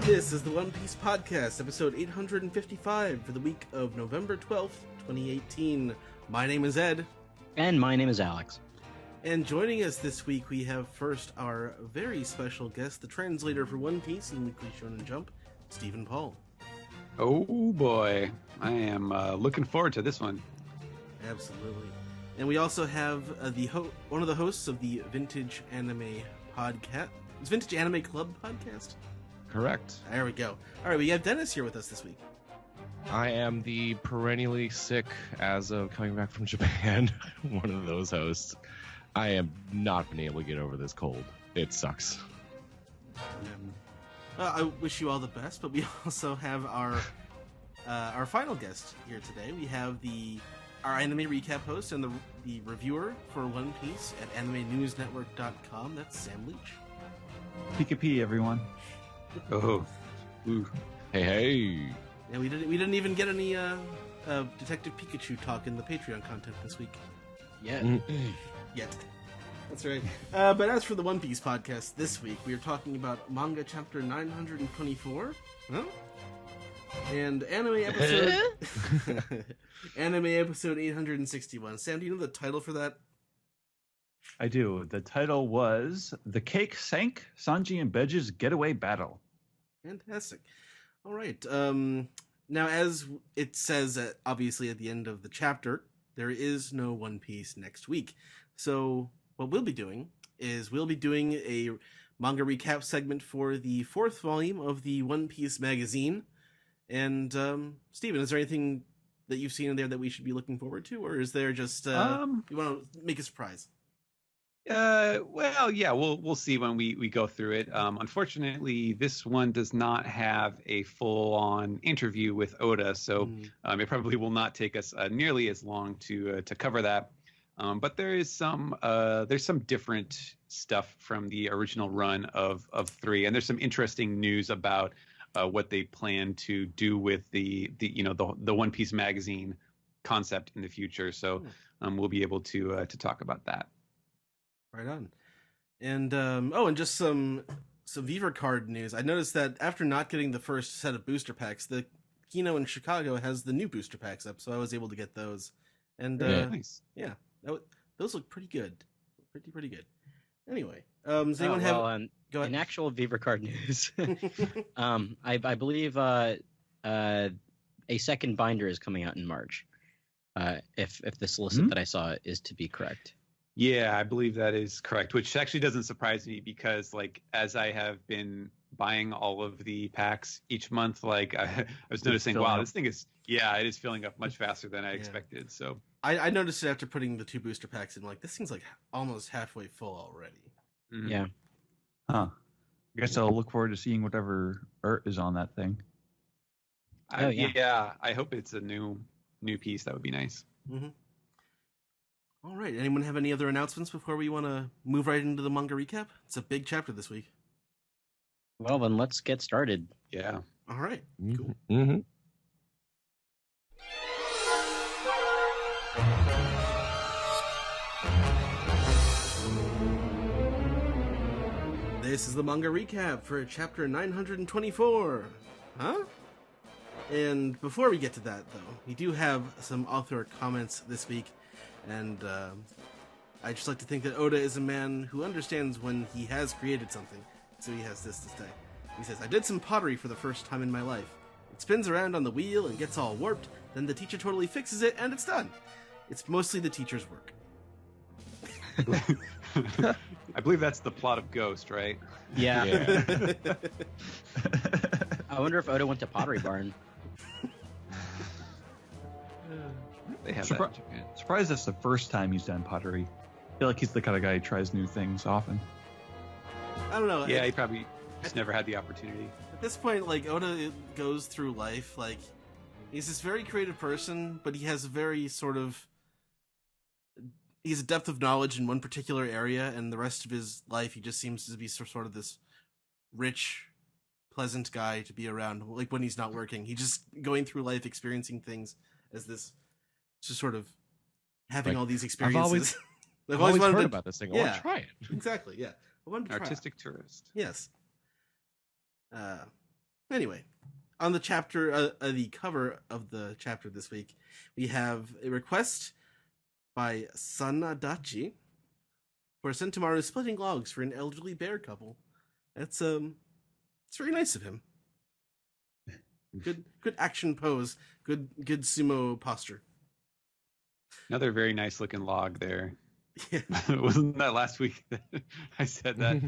This is the One Piece Podcast, episode 855 for the week of November 12th, 2018. My name is Ed. And my name is Alex. And joining us this week, we have first our very special guest, the translator for One Piece and Weekly Shonen Jump, Stephen Paul. Oh boy, I am looking forward to this one. Absolutely. And we also have one of the hosts of the Vintage Anime Podcast. It's Vintage Anime Club Podcast? Correct. There we go. All right, we have Dennis here with us this week. I am the perennially sick as of coming back from Japan, one of those hosts. I am not been able to get over this cold. It sucks. I wish you all the best, but we also have our final guest here today. We have our anime recap host and the reviewer for One Piece at AnimeNewsNetwork.com. That's Sam Leach. Pika-pee, everyone. Oh, ooh. Hey. Yeah, we didn't even get any Detective Pikachu talk in the Patreon content this week. Yeah. Yet. That's right. But as for the One Piece podcast this week, we are talking about manga chapter 924. Huh? And anime episode 861. Sam, do you know the title for that? I do. The title was The Cake Sank, Sanji and Bedge's Getaway Battle. Fantastic. All right. Now, as it says, obviously, at the end of the chapter, there is no One Piece next week. So what we'll be doing is we'll be doing a manga recap segment for the 4th volume of the One Piece magazine. And, Steven, is there anything that you've seen in there that we should be looking forward to? Or is there just, you want to make a surprise? Well, yeah, we'll see when we go through it. Unfortunately, this one does not have a full-on interview with Oda, so it probably will not take us nearly as long to cover that. But there's some different stuff from the original run of 3, and there's some interesting news about what they plan to do with the One Piece magazine concept in the future. So we'll be able to talk about that. Right on. And and just some Viver card news. I noticed that after not getting the first set of booster packs, the Kino in Chicago has the new booster packs up, so I was able to get those. And nice. Yeah, those look pretty good. Pretty good. Anyway, does anyone have? Go ahead. In actual Viver card news, I believe a second binder is coming out in March. If the solicit that I saw is to be correct. Yeah, I believe that is correct, which actually doesn't surprise me because, like, as I have been buying all of the packs each month, like, I was noticing, wow, this thing is, it is filling up much faster than I expected. So I noticed it after putting the 2 booster packs in, like, this thing's, like, almost halfway full already. Mm-hmm. Yeah. Huh. I guess I'll look forward to seeing whatever art is on that thing. Yeah, I hope it's a new piece. That would be nice. Mm-hmm. All right. Anyone have any other announcements before we want to move right into the manga recap? It's a big chapter this week. Well, then let's get started. Yeah. All right. Cool. Mm-hmm. This is the manga recap for chapter 924. Huh? And before we get to that, though, we do have some author comments this week. And I just like to think that Oda is a man who understands when he has created something. So he has this to say. He says, I did some pottery for the first time in my life. It spins around on the wheel and gets all warped. Then the teacher totally fixes it and it's done. It's mostly the teacher's work. I believe that's the plot of Ghost, right? Yeah. I wonder if Oda went to Pottery Barn. They have that in Japan. Surprised that's the first time he's done pottery. I feel like he's the kind of guy who tries new things often. I don't know. Yeah, he probably just never had the opportunity. At this point, like, Oda goes through life, like, he's this very creative person, but he has a very sort of... He has a depth of knowledge in one particular area, and the rest of his life, he just seems to be sort of this rich, pleasant guy to be around, like, when he's not working. He's just going through life, experiencing things as this... Just sort of having all these experiences. I've always heard about this thing. I want to try it. Exactly, yeah. I wanted to try Artistic tourist. Yes. Anyway, on the chapter, the cover of the chapter this week, we have a request by Sanadachi for Sentomaru splitting logs for an elderly bear couple. It's very nice of him. Good action pose. Good sumo posture. Another very nice looking log there. Yeah. Wasn't that last week that I said that?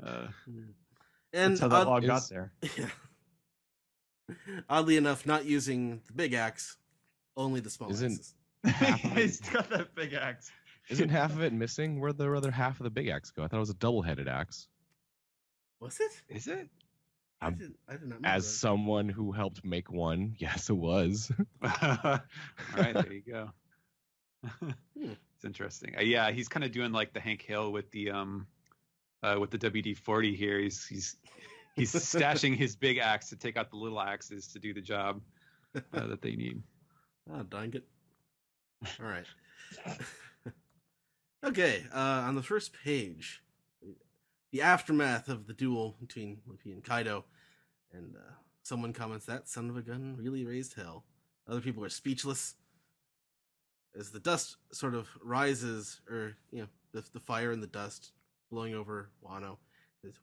And That's how that log got there. Yeah. Oddly enough, not using the big axe, only the small axes. He's got that big axe. Isn't half of it missing? Where'd the other half of the big axe go? I thought it was a double-headed axe. Was it? Is it? I did not know As that. someone who helped make one, yes, it was. All right, there you go. It's interesting. Yeah, he's kind of doing like the Hank Hill with the WD-40 here. He's stashing his big axe to take out the little axes to do the job that they need. Oh, dang it. All right. Okay, on the first page, the aftermath of the duel between Luffy and Kaido, and someone comments, that son of a gun really raised hell. Other people are speechless. As the dust sort of rises, or, the fire and the dust blowing over Wano,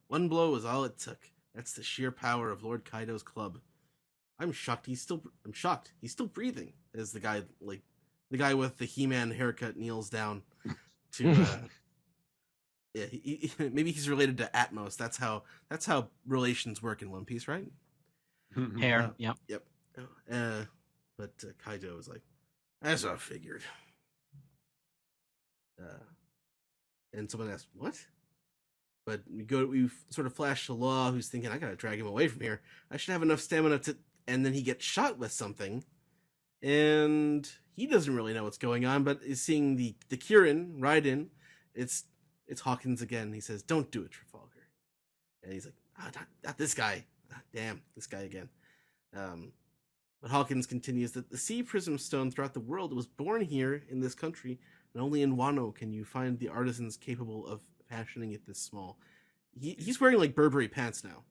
one blow is all it took. That's the sheer power of Lord Kaido's club. I'm shocked he's still breathing. As the guy with the He-Man haircut kneels down to yeah, maybe he's related to Atmos. That's how relations work in One Piece, right? Hair, yep. Yep. But Kaido was like, as I figured. And someone asked, what? But we sort of flash to Law, who's thinking, I gotta drag him away from here. I should have enough stamina to. And then he gets shot with something, and he doesn't really know what's going on, but is seeing the Kirin ride in. It's Hawkins again. He says, "Don't do it, Trafalgar." And he's like, not this guy. Damn, this guy again. But Hawkins continues that the Sea Prism Stone throughout the world was born here in this country, and only in Wano can you find the artisans capable of fashioning it this small. He's wearing like Burberry pants now.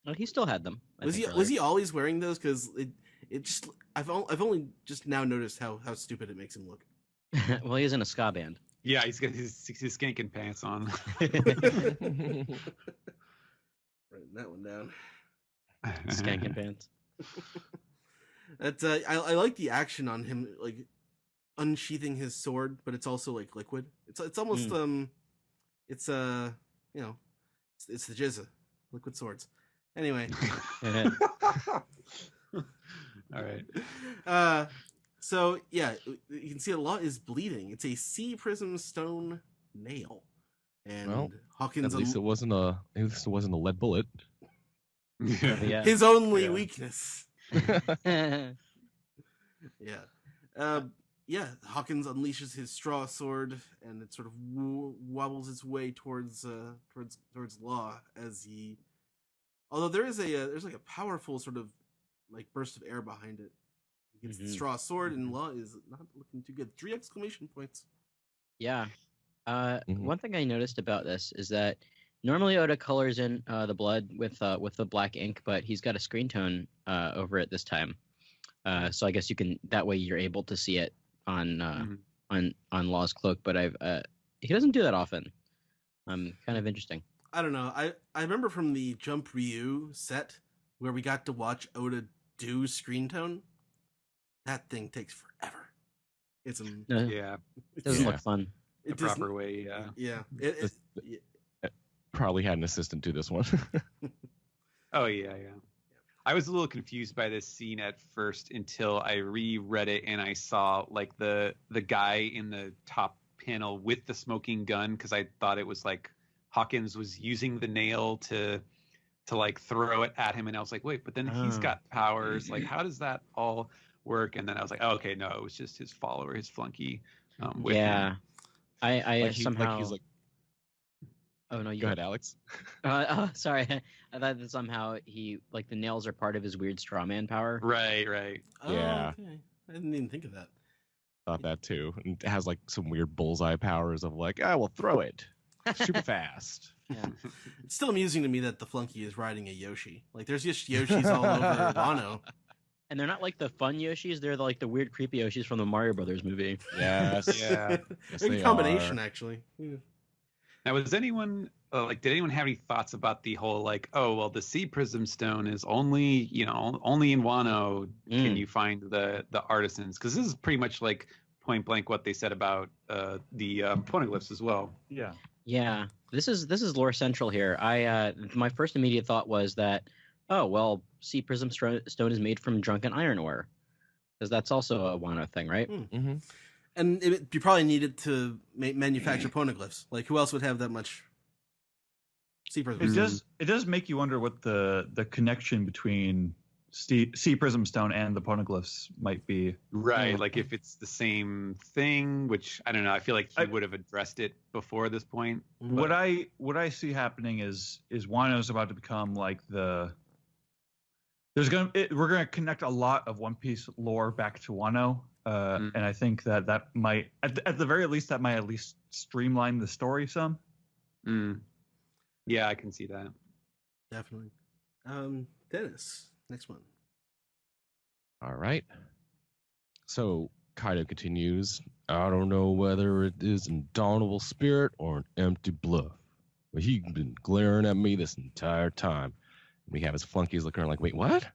Well, he still had them. Was he always wearing those? Because it just I've only just now noticed how stupid it makes him look. Well, he's in a ska band. Yeah, he's got his skanking pants on. Writing that one down. Skanking pants. I like the action on him, like unsheathing his sword, but it's also like liquid. It's almost it's the Jizza, liquid swords. Anyway. All right. So yeah, you can see a lot is bleeding. It's a Sea Prism Stone nail, and Hawkins. At least it wasn't a lead bullet. Yeah. His only weakness. Yeah. Yeah. Hawkins unleashes his straw sword, and it sort of wobbles its way towards Law as he. Although there's like a powerful sort of like burst of air behind it. He gets the straw sword, and Law is not looking too good. 3 exclamation points. Yeah. One thing I noticed about this is that normally Oda colors in the blood with the black ink, but he's got a screen tone over it this time. So I guess you can that way you're able to see it on Law's cloak, but he doesn't do that often. Kind of interesting. I don't know. I remember from the Jump Ryu set where we got to watch Oda do screen tone. That thing takes forever. It's yeah. It doesn't look fun. The proper way, yeah. It probably had an assistant do this one. Oh yeah. I was a little confused by this scene at first until I reread it and I saw like the guy in the top panel with the smoking gun, because I thought it was like Hawkins was using the nail to like throw it at him, and I was like, wait, but then he's got powers. Like, how does that all work? And then I was like, oh, okay, no, it was just his follower, his flunky. With him. I like somehow. he's like, oh no, you go ahead, Alex. Sorry. I thought that somehow he like the nails are part of his weird strawman power. Right. Yeah. Okay. I didn't even think of that. Thought that too. And it has like some weird bullseye powers of like, we'll throw it. super fast. Yeah. It's still amusing to me that the flunky is riding a Yoshi. Like, there's just Yoshis all over Wano. And they're not like the fun Yoshis; they're like the weird, creepy Yoshis from the Mario Brothers movie. Yes. Yeah. Yes, In they combination, are. actually. Yeah. Now, was anyone did anyone have any thoughts about the whole like, oh well, the sea prism stone is only only in Wano can you find the artisans? Because this is pretty much like point blank what they said about the poneglyphs as well. Yeah. Yeah, this is lore central here. My first immediate thought was that, oh well, sea prism stone is made from drunken iron ore, because that's also a Wano thing, right? Mm-hmm. And you probably needed to manufacture poneglyphs. Like, who else would have that much sea prism? It does make you wonder what the connection between sea prism stone and the poneglyphs might be. Right, like if it's the same thing, which I don't know. I feel like he would have addressed it before this point. What I see happening is Wano's about to become like we're gonna connect a lot of One Piece lore back to Wano, and I think that might at the very least that might at least streamline the story some. Yeah, I can see that. Definitely. Dennis, next one. All right. So Kaido continues. I don't know whether it is indomitable spirit or an empty bluff, but he's been glaring at me this entire time. We have his flunkies looking around like, wait, what?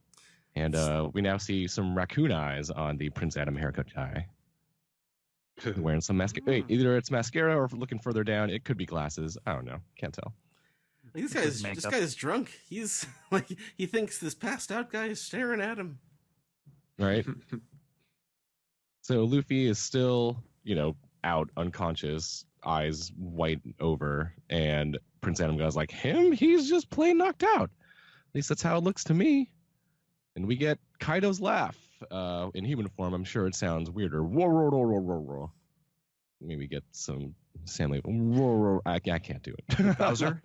And we now see some raccoon eyes on the Prince Adam haircut guy. Wearing some mascara. Wait, either it's mascara or looking further down, it could be glasses. I don't know. Can't tell. Like, this guy's drunk. He's like, he thinks this passed out guy is staring at him. Right? So Luffy is still, out unconscious, eyes white over, and Prince Adam guy's like, him? He's just plain knocked out. At least that's how it looks to me. And we get Kaido's laugh in human form. I'm sure it sounds weirder. Maybe get some Stanley. I can't do it. Bowser.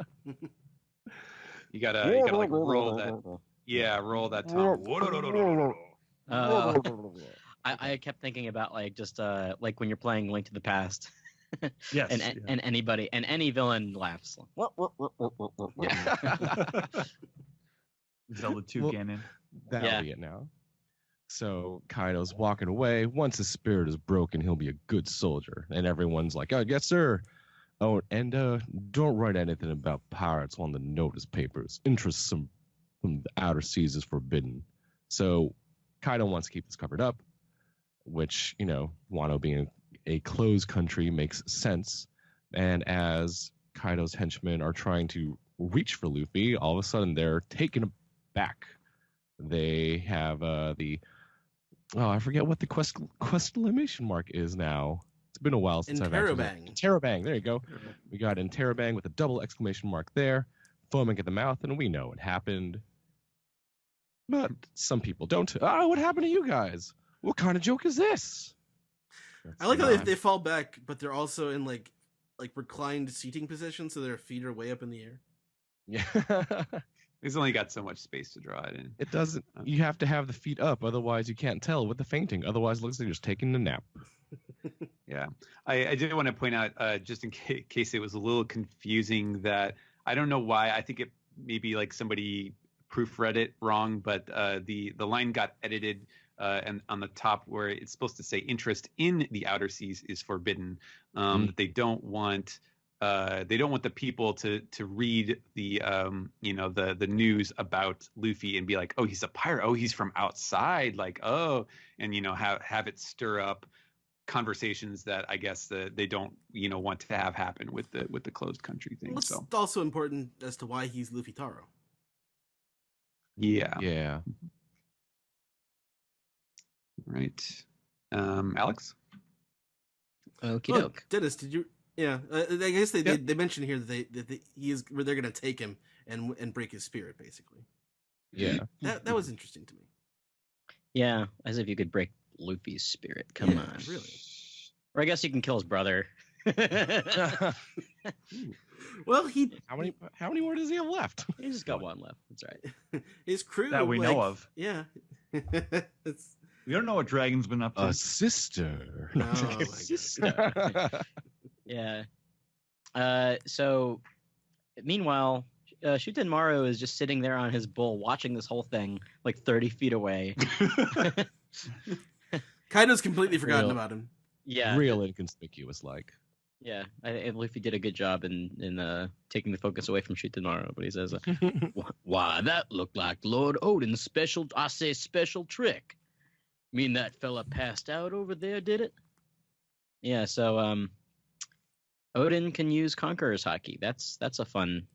You gotta like roll that. Yeah, roll that tongue. I kept thinking about like just like when you're playing Link to the Past. Yes. And anybody and any villain laughs. Zelda 2 Ganon. That'll be it now. So Kaido's walking away. Once his spirit is broken, he'll be a good soldier. And everyone's like, oh, yes, sir. Oh, and don't write anything about pirates on the notice papers. Interest from the outer seas is forbidden. So Kaido wants to keep this covered up, which, Wano being a closed country makes sense. And as Kaido's henchmen are trying to reach for Luffy, all of a sudden they're taken aback. They have I forget what the exclamation mark is now. It's been a while since I've actually... Interrobang, there you go. We got Interrobang with a double exclamation mark there, foaming at the mouth, and we know what happened. But some people don't. Oh, what happened to you guys? What kind of joke is this? I like how they fall back, but they're also in like reclined seating position, so their feet are way up in the air. Yeah. He's only got so much space to draw it in. It doesn't. You have to have the feet up, otherwise you can't tell with the fainting. Otherwise, it looks like you're just taking a nap. Yeah, I did want to point out, just in case it was a little confusing, that I don't know why. I think it maybe like somebody proofread it wrong, but the line got edited, and on the top where it's supposed to say interest in the outer seas is forbidden. That they don't want the people to read the the news about Luffy and be like, oh, he's a pirate, oh, he's from outside, like, oh, and have it stir up conversations that I guess they don't want to have happen with the closed country thing. It's so also important as to why he's Luffy Taro. Yeah. Right. Alex? Okie Oh, doke. Dennis, did you? Yeah, I guess they mentioned here that they're going to take him and break his spirit, basically. Yeah. That was interesting to me. Yeah, as if you could break Luffy's spirit. Come on. Really? Or I guess you can kill his brother. Well, How many more does he have left? He's just got one left. That's right. His crew That we know of. Yeah. We don't know what Dragon's been up to. A sister. Oh, my Sister. Yeah. So, meanwhile, Shuten Maru is just sitting there on his bull, watching this whole thing like 30 feet away. Kaido's completely forgotten Real. about him. Yeah, Real inconspicuous, like. yeah. I Luffy did a good job in taking the focus away from Shuten Maru, but he says, "Why, that looked like Lord Odin's special trick. Mean that fella passed out over there, did it?" Yeah. So, Odin can use Conqueror's Haki. That's a fun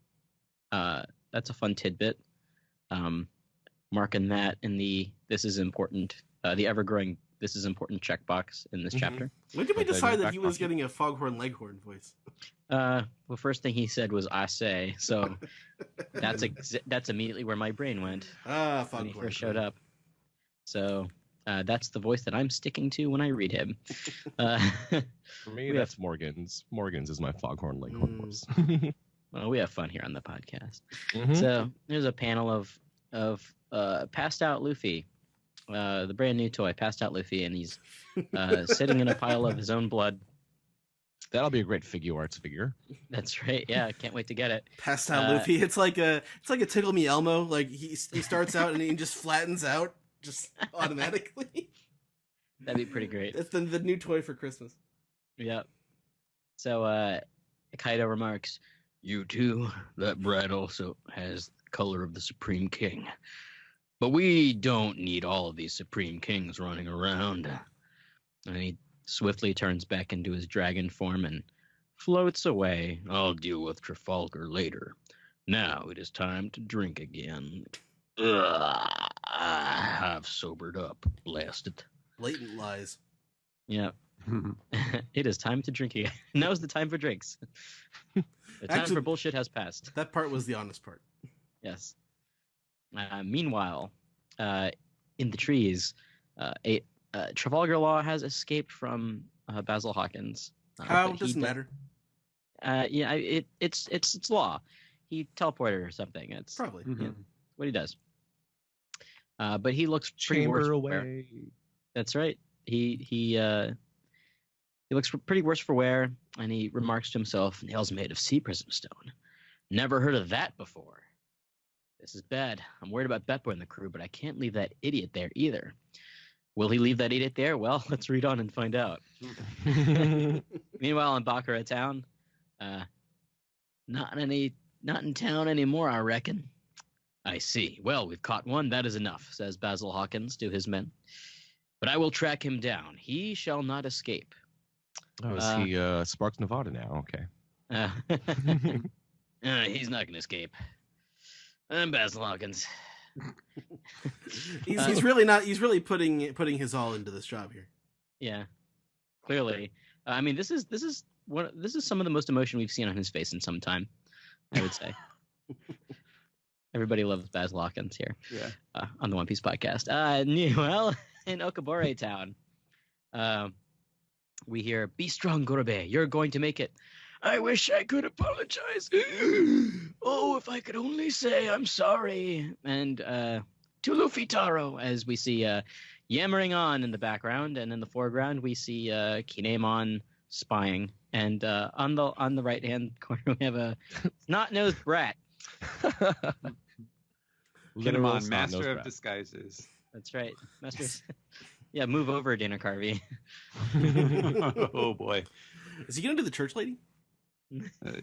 tidbit. Marking that in the this is important, the ever growing this is important checkbox in this chapter. When did we But then decide you're that back he was on- getting a Foghorn Leghorn voice? Well, first thing he said was "I say," so that's immediately where my brain went Ah, when Foghorn. he first showed up. So that's the voice that I'm sticking to when I read him. For me, We that's Morgan's. Morgan's is my Foghorn Leghorn voice. Well, we have fun here on the podcast. Mhm. So there's a panel of passed out Luffy, the brand new toy, passed out Luffy, and he's sitting in a pile of his own blood. That'll be a great figure arts figure. That's right. Yeah, I can't wait to get it. Passed out Luffy. It's like a Tickle Me Elmo. Like he starts out and he just flattens out just automatically. That'd be pretty great. It's the new toy for Christmas. Yep. So Kaido remarks, "You too, that brat also has the color of the Supreme King. But we don't need all of these Supreme Kings running around." And he swiftly turns back into his dragon form and floats away. "I'll deal with Trafalgar later. Now it is time to drink again. Ugh, I have sobered up, blast it." Blatant lies. Yeah. It is time to drink again. Now's the time for drinks. The time Actually- for bullshit has passed. That part was the honest part. Yes. Meanwhile, in the trees, Trafalgar Law has escaped from Basil Hawkins. How? but he Doesn't do- matter. Yeah, it's law. He teleported or something. It's Probably. Mhm. what he does. But he looks pretty worse Chamber for wear. away. That's right. He looks pretty worse for wear, and he remarks to himself, "Nails made of sea prism stone. Never heard of that before. This is bad. I'm worried about Beppo and the crew, but I can't leave that idiot there either." Will he leave that idiot there? Well, let's read on and find out. Meanwhile, in Bakura town, not in town anymore, I reckon. "I see. Well, we've caught one. That is enough," says Basil Hawkins to his men. "But I will track him down. He shall not escape." Oh, is he Sparks Nevada now? Okay. He's not gonna escape. I'm Basil Hawkins. He's really not. He's really putting his all into this job here. Yeah, clearly. I mean, this is some of the most emotion we've seen on his face in some time, I would say. Everybody loves Basil Hawkins here. Yeah. On the One Piece podcast. Well, in Okabore town, we hear, "Be strong, Gorobe. You're going to make it. I wish I could apologize. Oh, if I could only say I'm sorry." And to Luffy Taro, as we see yammering on in the background, and in the foreground we see Kinemon spying. And on the right hand corner we have a snot-nosed brat. Literal Kinemon, snot-nosed master of rat. disguises. That's right, Master. Yeah, move over, Dana Carvey. Oh boy. Is he gonna do the church lady?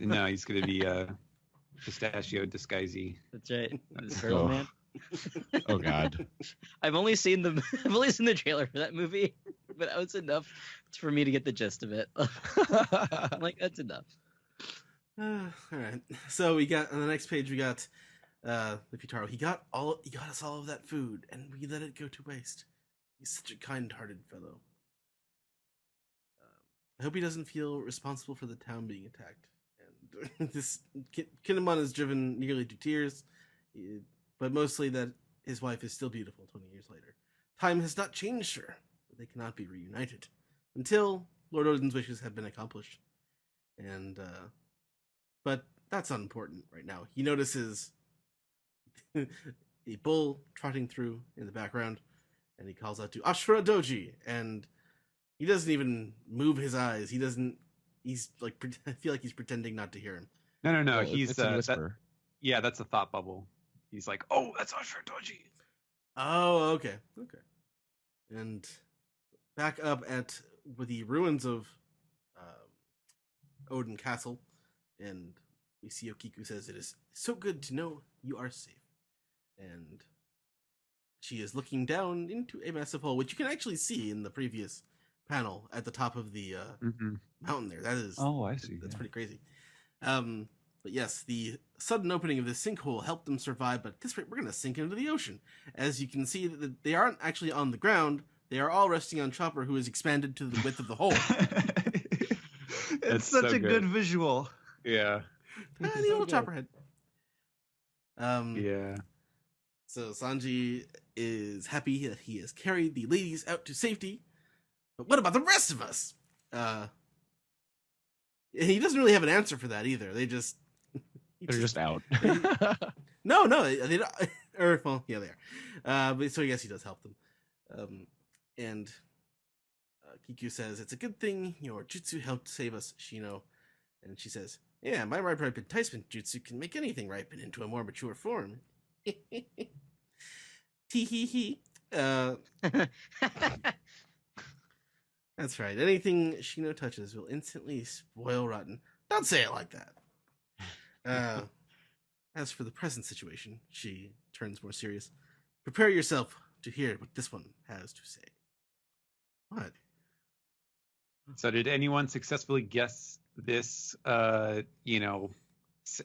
No, he's going to be pistachio disguisey. That's right, the turtle Oh. man. Oh God. I've only seen the trailer for that movie, but that was enough for me to get the gist of it. I'm like, that's enough. All right. So we got on the next page. We got Luffy Taro. He got us all of that food, and we let it go to waste. He's such a kind-hearted fellow. I hope he doesn't feel responsible for the town being attacked. And this Kinemon is driven nearly to tears, but mostly that his wife is still beautiful 20 years later. Time has not changed her, but they cannot be reunited until Lord Odin's wishes have been accomplished. And but that's not important right now. He notices a bull trotting through in the background, and he calls out to Ashura Doji, and he doesn't even move his eyes. He doesn't he's like, I feel like he's pretending not to hear him. No. Well, He's it's a whisper. that's a thought bubble. He's like, oh, that's Ashura Doji. Oh, okay. And back up at with the ruins of Odin Castle, and we see Okiku says, "It is so good to know you are safe." And she is looking down into a massive hole, which you can actually see in the previous panel at the top of the mountain there. That is, I see. That's pretty crazy. But yes, the sudden opening of the sinkhole helped them survive, but at this rate, we're going to sink into the ocean. As you can see, they aren't actually on the ground. They are all resting on Chopper, who is expanded to the width of the hole. It's such a good visual. Yeah. Tiny little Chopper head. Yeah. So Sanji is happy that he has carried the ladies out to safety. But what about the rest of us? He doesn't really have an answer for that either. They're just out. No, they don't. Or, well, yeah, they are. But so I guess he does help them. And Kiku says, "It's a good thing your jutsu helped save us, Shino." And she says, "Yeah, my ripe enticement jutsu can make anything ripen into a more mature form." Tee-hee-hee. That's right. Anything Shino touches will instantly spoil rotten. Don't say it like that. As for the present situation, she turns more serious. Prepare yourself to hear what this one has to say. What? So did anyone successfully guess this,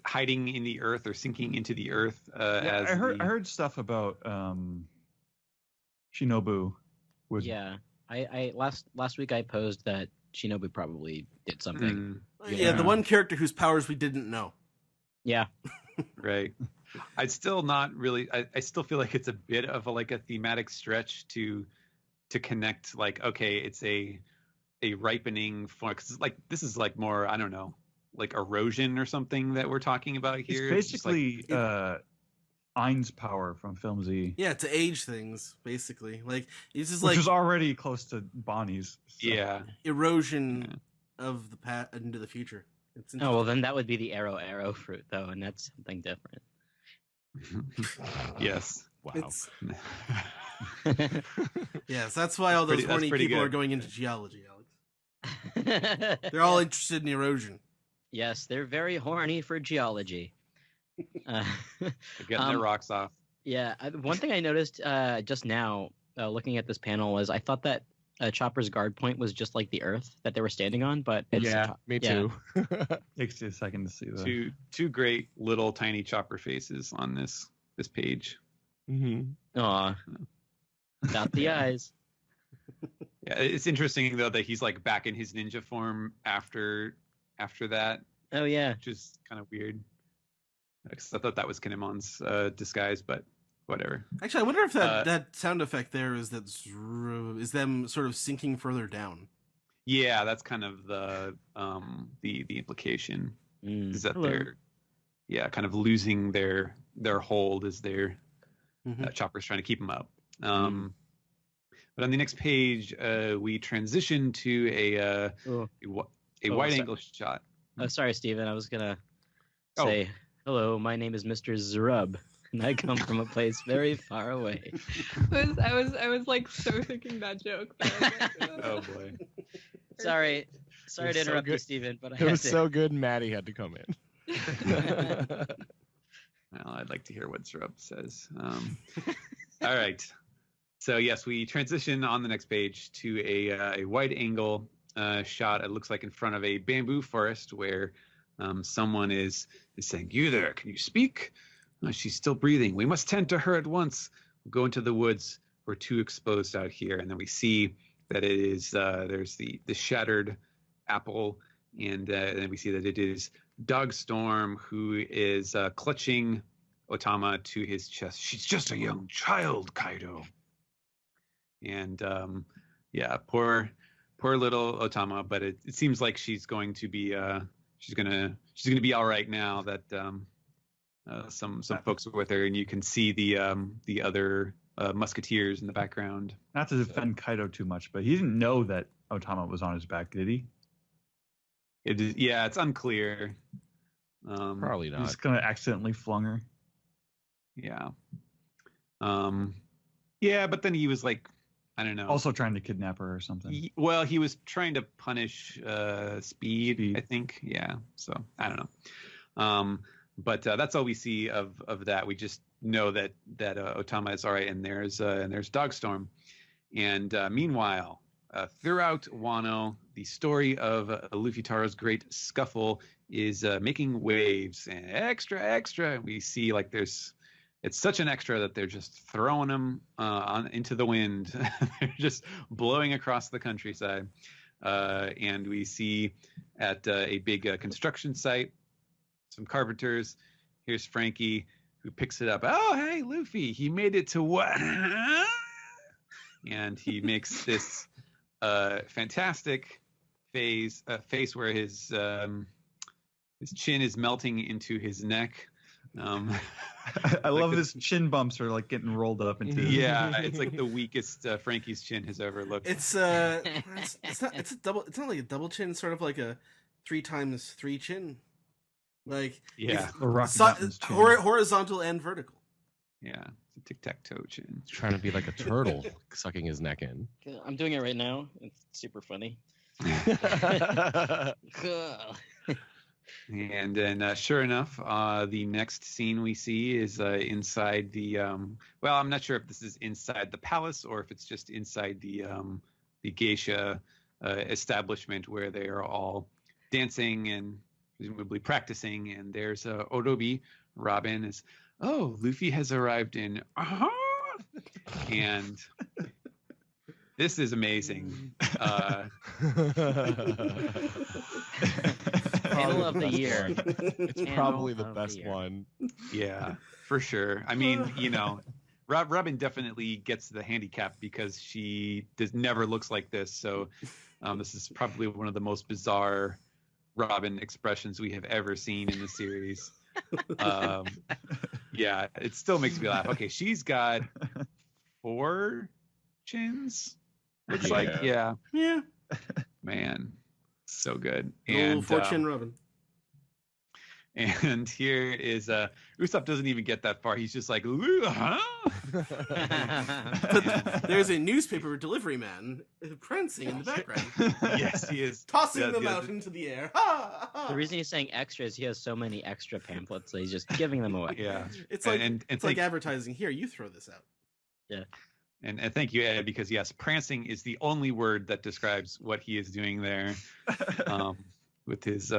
hiding in the earth or sinking into the earth? I heard stuff about Shinobu. Yeah. I last week I posed that Shinobu probably did something. Yeah, the one character whose powers we didn't know. Yeah. Right. I'd still not really. I still feel like it's a bit of a thematic stretch to connect. Like, okay, it's a ripening form, because this is more, I don't know, like erosion or something that we're talking about here. It's basically Ein's power from Film Z. Yeah, to age things, basically. It's just which is already close to Bonnie's. So. Yeah. Erosion of the past into the future. Oh, well, then that would be the arrow fruit, though, and that's something different. Yes. Wow. Yes, that's why all those horny people are going into geology, Alex. They're all interested in erosion. Yes, they're very horny for geology. They're getting their rocks off. Yeah, one thing I noticed just now, looking at this panel, was I thought that Chopper's guard point was just like the Earth that they were standing on, but it's me too. Takes you a second to see that. Two great little tiny Chopper faces on this page. Mm-hmm. Aw, got the eyes. Yeah, it's interesting though that he's back in his ninja form after that. Oh yeah, which is kind of weird. Because I thought that was Kinemon's disguise, but whatever. Actually, I wonder if that sound effect there is them sort of sinking further down. Yeah, that's kind of the implication is that they're kind of losing their hold as their Chopper's trying to keep them up. But on the next page, we transition to a wide angle shot. Oh, sorry, Steven. I was gonna say. Hello, my name is Mr. Zerub, and I come from a place very far away. I was so thinking that joke. Oh boy. Sorry to interrupt you, Steven, but it was so good. Maddie had to come in. Well, I'd like to hear what Zerub says. All right. So yes, we transition on the next page to a wide angle shot. It looks like in front of a bamboo forest where someone is saying, "You there, can you speak? She's still breathing. We must tend to her at once. We'll go into the woods. We're too exposed out here." And then we see that it is there's the shattered apple, and then we see that it is Dogstorm, who is clutching Otama to his chest. "She's just a young child, Kaido." And poor little Otama, but it seems like she's going to be she's gonna be all right now that some folks are with her, and you can see the other musketeers in the background. Not to defend Kaido too much, but he didn't know that Otama was on his back, did he? It is, yeah, it's unclear. Probably He's not. just gonna accidentally flung her. Yeah. Yeah, but then he was like, I don't know. Also trying to kidnap her or something. He was trying to punish Speed, I think. Yeah. So I don't know. But that's all we see of that. We just know that Otama is all right, and there's Dogstorm. And meanwhile, throughout Wano, the story of Luffy Taro's great scuffle is making waves, and extra. We see like it's such an extra that they're just throwing him into the wind. They're just blowing across the countryside. And we see at a big construction site, some carpenters. Here's Frankie, who picks it up. Oh, hey, Luffy, he made it to what? And he makes this fantastic face where his chin is melting into his neck. I love his chin bumps are like getting rolled up into. Yeah, it's like the weakest Frankie's chin has ever looked. It's not a double. It's not like a double chin. It's sort of like a 3x3 chin. Like yeah, horizontal and vertical. Yeah, it's a tic-tac-toe chin. He's trying to be like a turtle, sucking his neck in. I'm doing it right now. It's super funny. And then, sure enough, the next scene we see is inside the. Well, I'm not sure if this is inside the palace or if it's just inside the geisha establishment where they are all dancing and presumably practicing. And there's Odobi. Robin is. Oh, Luffy has arrived in. And this is amazing. Panel of the year. It's probably the best one. Yeah, for sure. I mean, you know, Robin definitely gets the handicap because she never looks like this. So this is probably one of the most bizarre Robin expressions we have ever seen in the series. Yeah, it still makes me laugh. Okay, she's got 4 chins. Looks like, yeah. Man, so good. And Fortune Robin. And here is Usopp doesn't even get that far. He's just like, huh? But there's a newspaper delivery man prancing in the background. Yes, he is tossing them out into the air. The reason he's saying extra is he has so many extra pamphlets that he's just giving them away. Yeah, it's like it's like advertising. Here, you throw this out. Yeah. And thank you, Ed, because yes, prancing is the only word that describes what he is doing there, with his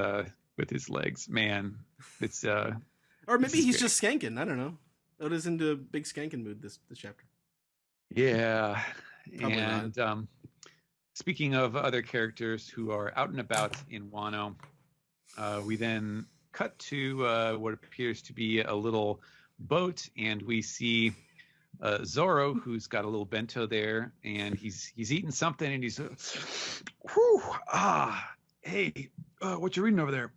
legs. Man, it's or maybe he's just skanking. I don't know. Oda's into a big skanking mood this chapter. Yeah, Probably and not. Speaking of other characters who are out and about in Wano, we then cut to what appears to be a little boat, and we see Zoro, who's got a little bento there, and he's eating something, and he's, hey, what you reading over there?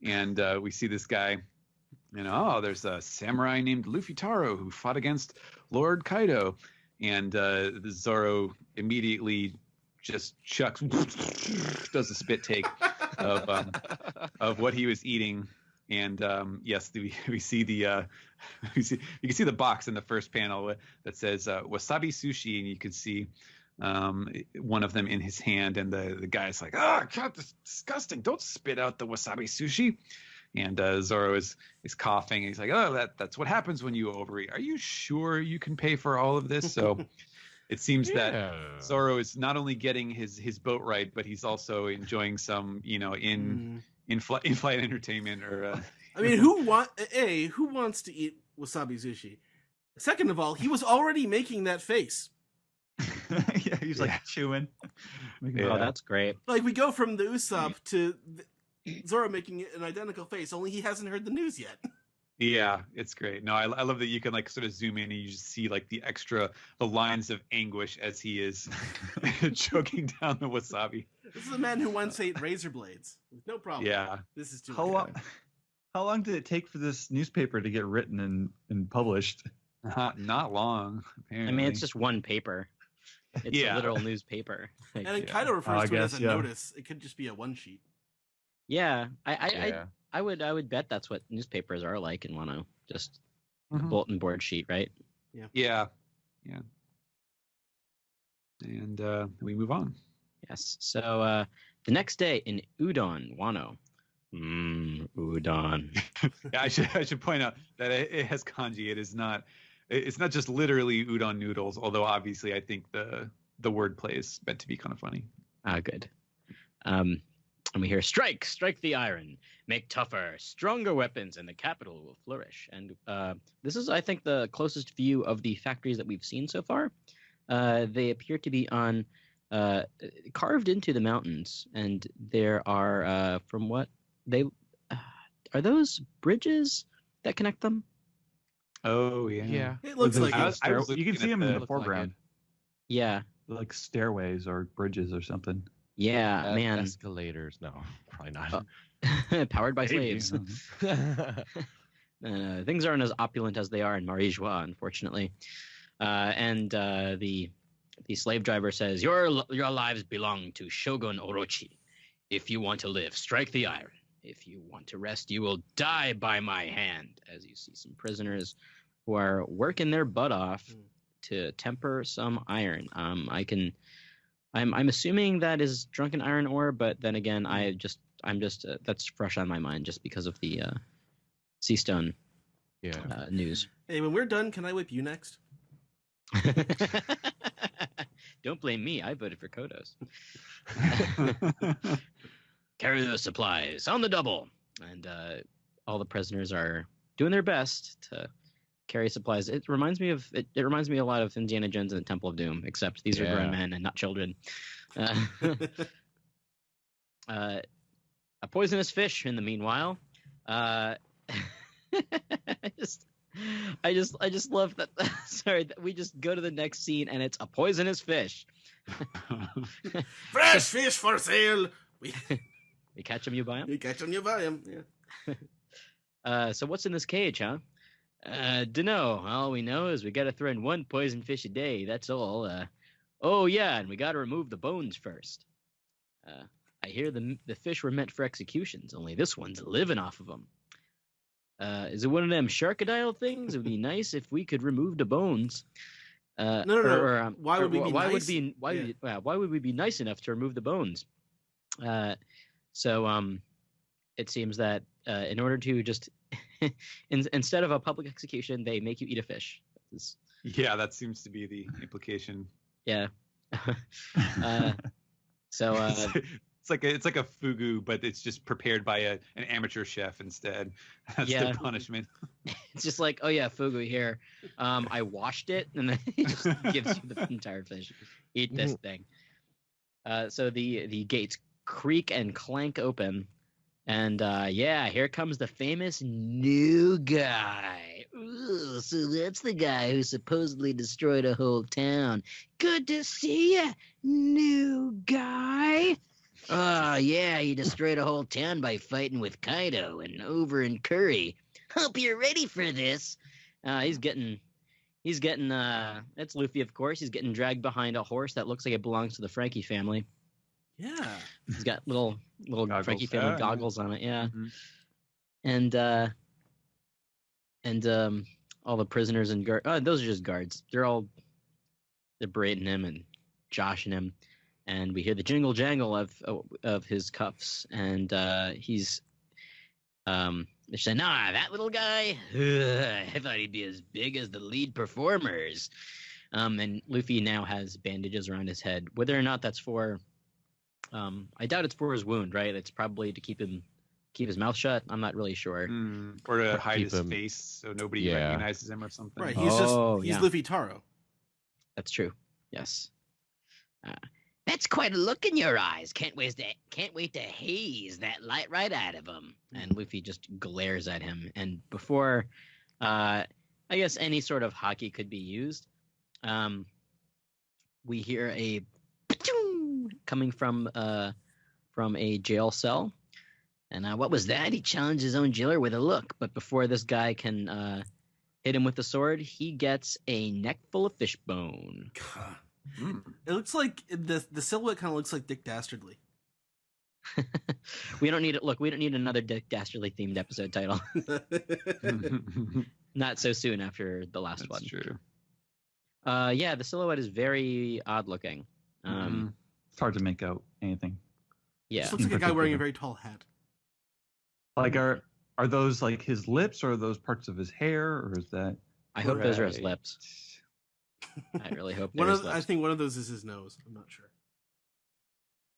And we see this guy, there's a samurai named Luffy Taro who fought against Lord Kaido, and Zoro immediately just chucks, does a spit take of what he was eating. And yes, we see the you can see the box in the first panel that says wasabi sushi, and you can see one of them in his hand, and the guy's like, "Oh God, this is disgusting! Don't spit out the wasabi sushi." And Zoro is coughing, and he's like, "Oh, that's what happens when you overeat. Are you sure you can pay for all of this?" So it seems that Zoro is not only getting his boat ride, but he's also enjoying some, in-flight entertainment. Or I mean, who wants to eat wasabi sushi? Second of all, he was already making that face. Yeah, he's like chewing. Oh, that's great. Like, we go from the Usopp to Zoro making an identical face, only he hasn't heard the news yet. Yeah, it's great. No, I love that you can like sort of zoom in and you just see like the lines of anguish as he is choking down the wasabi. This is a man who once ate razor blades with no problem. Yeah. This is too How long did it take for this newspaper to get written and published? Not long, apparently. I mean, it's just one paper. It's a literal newspaper. And then Kaido refers to it as a notice. It could just be a one sheet. Yeah, Yeah. I would bet that's what newspapers are like in Wano. Just a Mhm. bulletin board sheet, right? Yeah. And we move on. Yes. So the next day in Udon, Wano. Udon. Yeah, I should point out that it has kanji. It is not. It's not just literally udon noodles. Although obviously, I think the wordplay is meant to be kind of funny. Ah, good. And we hear strike the iron, make tougher, stronger weapons, and the capital will flourish. And this is, I think, the closest view of the factories that we've seen so far. They appear to be on carved into the mountains, and there are, from what they are, those bridges that connect them. Oh yeah. Yeah. It looks Those like I it. was- I was you can looking see at them in the- the Look like foreground, Yeah, like stairways or bridges or something. yeah, man. Escalators. No, probably not. Powered by Maybe, slaves. uh-huh. Things aren't as opulent as they are in Marie-Joie, unfortunately. And the slave driver says, your lives belong to Shogun Orochi. If you want to live, strike the iron. If you want to rest, you will die by my hand. As you see some prisoners who are working their butt off to temper some iron. I'm assuming that is drunken iron ore, but then again, I'm just that's fresh on my mind just because of the sea stone Yeah. news. Hey, when we're done, can I whip you next? Don't blame me. I voted for Kodos. Carry the supplies on the double, and all the prisoners are doing their best to carry supplies. It reminds me a lot of Indiana Jones and the Temple of Doom, except these are grown men and not children. A poisonous fish. In the meanwhile, I just love that. Sorry, that we just go to the next scene and it's a poisonous fish. Fresh fish for sale. We catch him, you buy him. You catch 'em, you buy 'em. Yeah. So what's in this cage, huh? Dunno. All we know is we gotta throw in one poison fish a day. That's all. Oh yeah, and we gotta remove the bones first. I hear the fish were meant for executions. Only this one's living off of them. Is it one of them sharkadile things? It would be nice if we could remove the bones. No. Why would we be why nice? why would we be nice enough to remove the bones? So it seems that in order to just instead of a public execution, they make you eat a fish. Yeah, that seems to be the implication. Yeah. So it's like a fugu, but it's just prepared by an amateur chef instead. That's Yeah. the punishment. it's just like, oh yeah, fugu here. I washed it, and then it just gives you the entire fish. Eat this thing. So the gates creak and clank open, and here comes the famous new guy. Ooh, so that's the guy who supposedly destroyed a whole town. Good to see ya, new guy. Oh yeah, he destroyed a whole town by fighting with Kaido and over in Curry. Hope you're ready for this. He's getting it's Luffy, of course. He's getting dragged behind a horse that looks like it belongs to the Frankie family. Yeah. He's got little Goggles. Frankie family Yeah. goggles on it, yeah. Mhm. And all the prisoners and guards. Oh, those are just guards. They're berating him and joshing him, and we hear the jingle jangle of his cuffs, and he's they're saying, "Nah, that little guy. I thought he'd be as big as the lead performers." And Luffy now has bandages around his head. Whether or not that's for, I doubt it's for his wound. Right? It's probably to keep his mouth shut. I'm not really sure. Or to hide keep his him- face so nobody Yeah. recognizes him or something. Right. Oh, He's yeah. Luffy Taro. That's true. Yes. That's quite a look in your eyes. Can't wait to haze that light right out of him. And Luffy just glares at him. And before, I guess any sort of hockey could be used, we hear a coming from a jail cell. And what was that? He challenged his own jailer with a look. But before this guy can hit him with the sword, he gets a neck full of fish bone. God. It looks like the silhouette kind of looks like Dick Dastardly. We don't need it. Look, we don't need another Dick Dastardly themed episode title. Not so soon after the last one. That's true. Yeah, the silhouette is very odd looking. It's hard to make out anything. Yeah, Just looks like a guy wearing a very tall hat. Like, are those like his lips, or are those parts of his hair, or is that? I hope those are his lips. I really hope they're his lips. I think one of those is his nose. I'm not sure.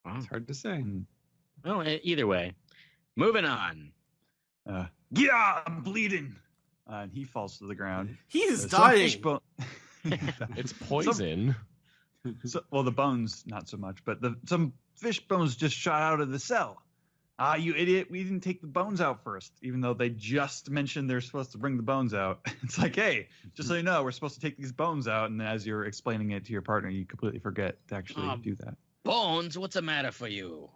Wow. It's hard to say. Well, either way, moving on. Yeah, I'm bleeding. And he falls to the ground. He is dying. It's poison. Well, the bones, not so much, but some fish bones just shot out of the cell. You idiot. We didn't take the bones out first, even though they just mentioned they're supposed to bring the bones out. It's like, hey, just so you know, we're supposed to take these bones out. And as you're explaining it to your partner, you completely forget to actually do that. Bones? What's the matter for you?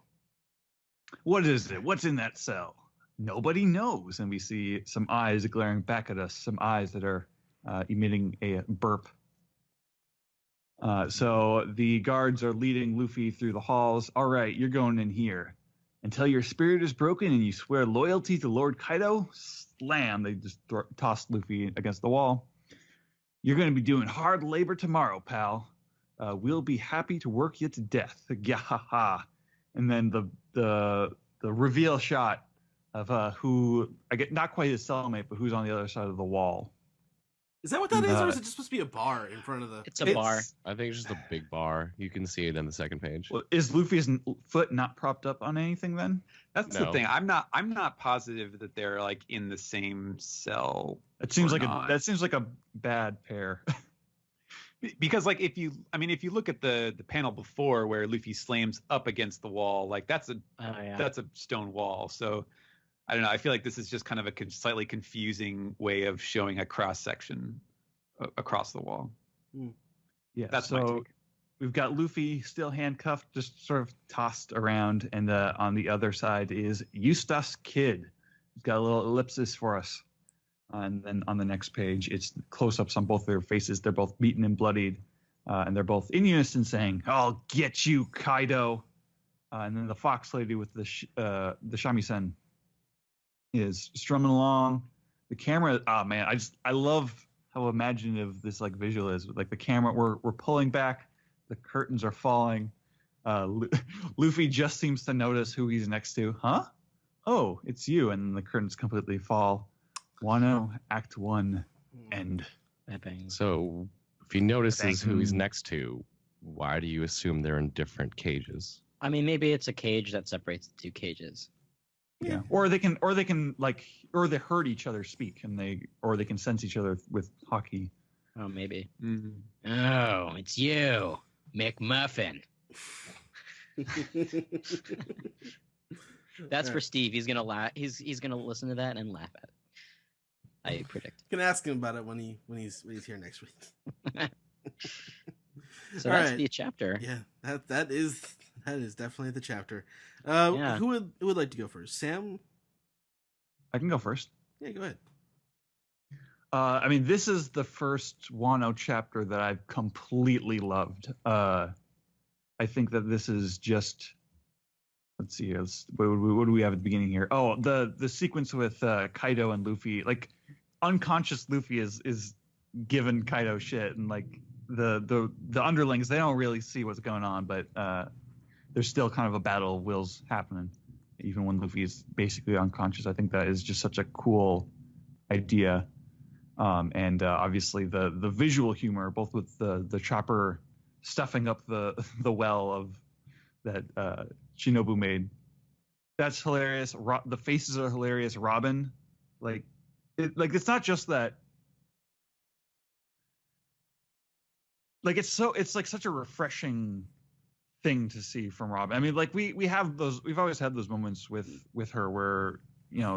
What is it? What's in that cell? Nobody knows. And we see some eyes glaring back at us, some eyes that are emitting a burp. So the guards are leading Luffy through the halls. All right, you're going in here. Until your spirit is broken and you swear loyalty to Lord Kaido, slam. They just toss Luffy against the wall. You're going to be doing hard labor tomorrow, pal. We'll be happy to work you to death. Gahaha. And then the reveal shot of who, I get not quite his cellmate, but who's on the other side of the wall. Is that what that is, or is it just supposed to be a bar in front of the... It's a bar. I think it's just a big bar. You can see it on the second page. Well, is Luffy's foot not propped up on anything then? That's the thing. I'm not positive that they're like in the same cell. That seems like a bad pair. Because like if you look at the panel before where Luffy slams up against the wall, like that's a stone wall. So I don't know. I feel like this is just kind of a slightly confusing way of showing a cross section across the wall. Yeah, that's my take. We've got Luffy still handcuffed, just sort of tossed around, and on the other side is Eustace Kid. He's got a little ellipsis for us. And then on the next page, it's close-ups on both their faces. They're both beaten and bloodied, and they're both in unison saying, "I'll get you, Kaido." And then the fox lady with the shamisen is strumming along. The camera, man, I love how imaginative this like visual is. Like the camera, we're pulling back, the curtains are falling. Luffy just seems to notice who he's next to. Huh? Oh, it's you. And then the curtains completely fall. Wano, Act 1, end. So if he notices who he's next to, why do you assume they're in different cages? I mean, maybe it's a cage that separates the two cages. Yeah. Or they can they heard each other speak, and they can sense each other with hockey. Oh, maybe. Mm-hmm. Oh, it's you, McMuffin. That's for Steve. He's gonna laugh. He's gonna listen to that and laugh at it. I predict. You can ask him about it when he's here next week. So that's the chapter. Yeah, that is definitely the chapter. Who would like to go first? Sam? I can go first. Yeah, go ahead. I mean, this is the first Wano chapter that I've completely loved. I think that this is just. Let's see. What do we have at the beginning here? Oh, the sequence with Kaido and Luffy. Like, unconscious Luffy is giving Kaido shit, and like the underlings, they don't really see what's going on, but there's still kind of a battle of wills happening, even when Luffy is basically unconscious. I think that is just such a cool idea, and obviously the visual humor, both with the chopper stuffing up the well of that Shinobu made. That's hilarious. The faces are hilarious. Robin, it's not just that. Like it's like such a refreshing thing to see from Robin. I mean, like we have those. We've always had those moments with her where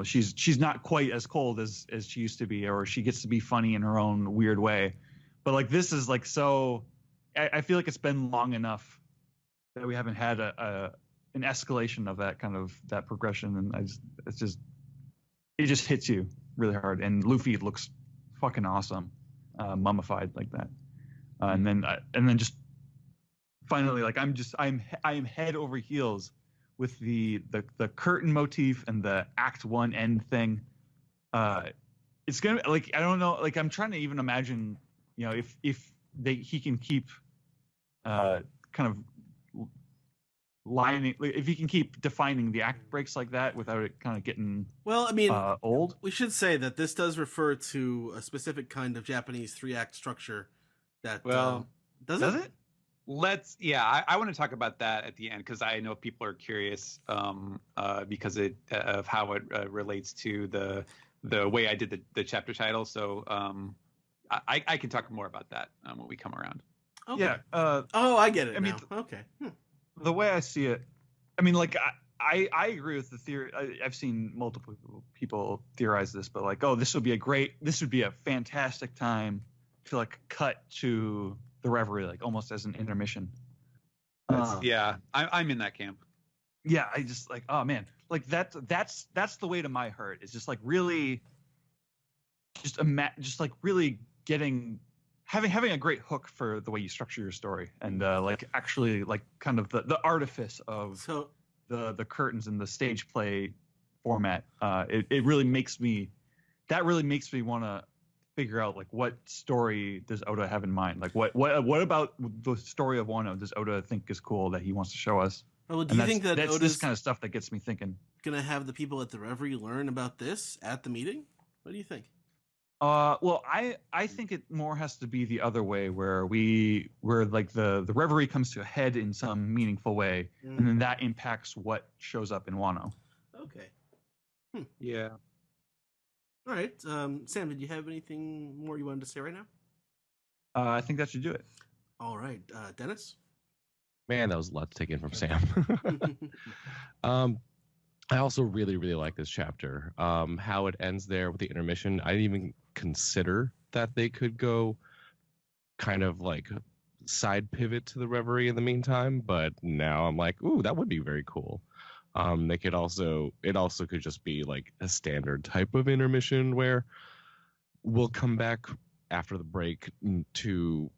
she's not quite as cold as she used to be, or she gets to be funny in her own weird way. But like this is like so. I feel like it's been long enough that we haven't had an escalation of that progression, and it just hits you really hard. And Luffy looks fucking awesome, mummified like that, and then just finally, like I'm head over heels with the curtain motif and the Act 1 end thing. It's gonna, like, I don't know, like, I'm trying to even imagine, you know, if he can keep kind of lining, like, if he can keep defining the act breaks like that without it kind of getting well, I mean, old. We should say that this does refer to a specific kind of Japanese 3-act structure. That does it? I want to talk about that at the end because I know people are curious because of how it relates to the way I did the chapter title. So I can talk more about that when we come around. Okay. Yeah. I get it. I mean, now. Okay. The way I see it, I mean, like, I agree with the theory. I've seen multiple people theorize this, but like, oh, this would be a fantastic time to like cut to the reverie, like almost as an intermission. I'm in that camp. Yeah, I just like, oh man, like that's the way to my heart. It's just like really, just like really having a great hook for the way you structure your story, and like actually like kind of the artifice of the curtains and the stage play format. It really makes me want to figure out like what story does Oda have in mind? Like what about the story of Wano does Oda think is cool that he wants to show us? Well, do you think that that's Oda's this kind of stuff that gets me thinking? Gonna have the people at the Reverie learn about this at the meeting? What do you think? Well, I think it more has to be the other way, where like the Reverie comes to a head in some meaningful way, and then that impacts what shows up in Wano. Okay. Yeah. All right. Sam, did you have anything more you wanted to say right now? I think that should do it. All right. Dennis? Man, that was a lot to take in from Sam. I also really, really like this chapter. How it ends there with the intermission. I didn't even consider that they could go kind of like side pivot to the Reverie in the meantime, but now I'm like, ooh, that would be very cool. It also could just be like a standard type of intermission where we'll come back after the break to,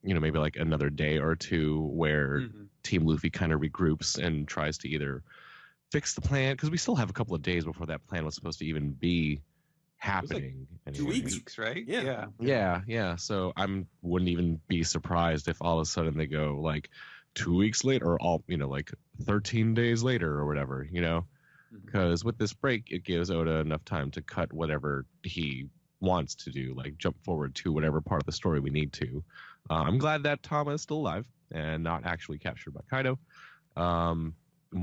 you know, maybe like another day or two where Team Luffy kind of regroups and tries to either fix the plan, because we still have a couple of days before that plan was supposed to even be happening. Like 2 weeks, right? Yeah. So wouldn't even be surprised if all of a sudden they go like 2 weeks later, or all, you know, like 13 days later or whatever, you know, because with this break it gives Oda enough time to cut whatever he wants to do, like jump forward to whatever part of the story we need to. I'm glad that Tama is still alive and not actually captured by Kaido. I'm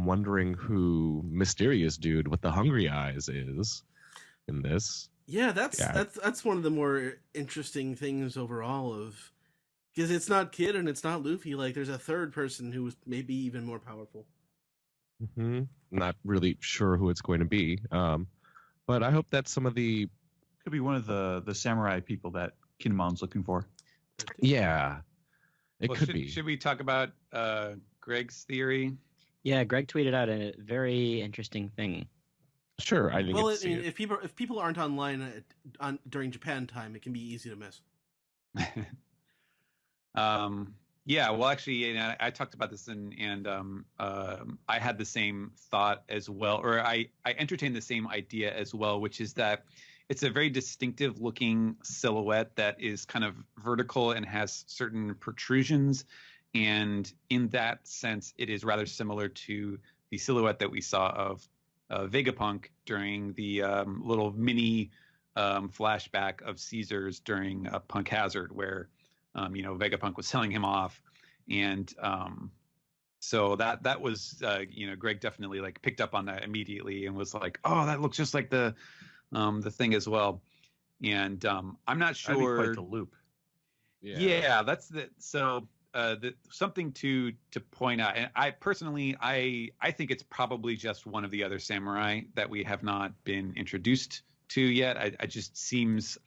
wondering who mysterious dude with the hungry eyes is in this. Yeah, that's one of the more interesting things overall, of because it's not Kid and it's not Luffy. Like, there's a third person who is maybe even more powerful. Not really sure who it's going to be, but I hope that's some of the could be one of the samurai people that Kinemon's looking for. Yeah, it could be. Should we talk about Greg's theory? Yeah, Greg tweeted out a very interesting thing. Sure, I didn't get to see it. If people aren't online during Japan time, it can be easy to miss. Yeah, well, actually, I talked about this and I had the same thought as well, or I entertained the same idea as well, which is that it's a very distinctive looking silhouette that is kind of vertical and has certain protrusions. And in that sense, it is rather similar to the silhouette that we saw of Vegapunk during the little mini flashback of Caesar's during Punk Hazard, where Vegapunk was selling him off, and so that was Greg definitely like picked up on that immediately and was like, oh, that looks just like the thing as well. And I'm not sure. That'd be quite the loop. Yeah, that's something to point out. And I personally, I think it's probably just one of the other samurai that we have not been introduced to yet. I just seems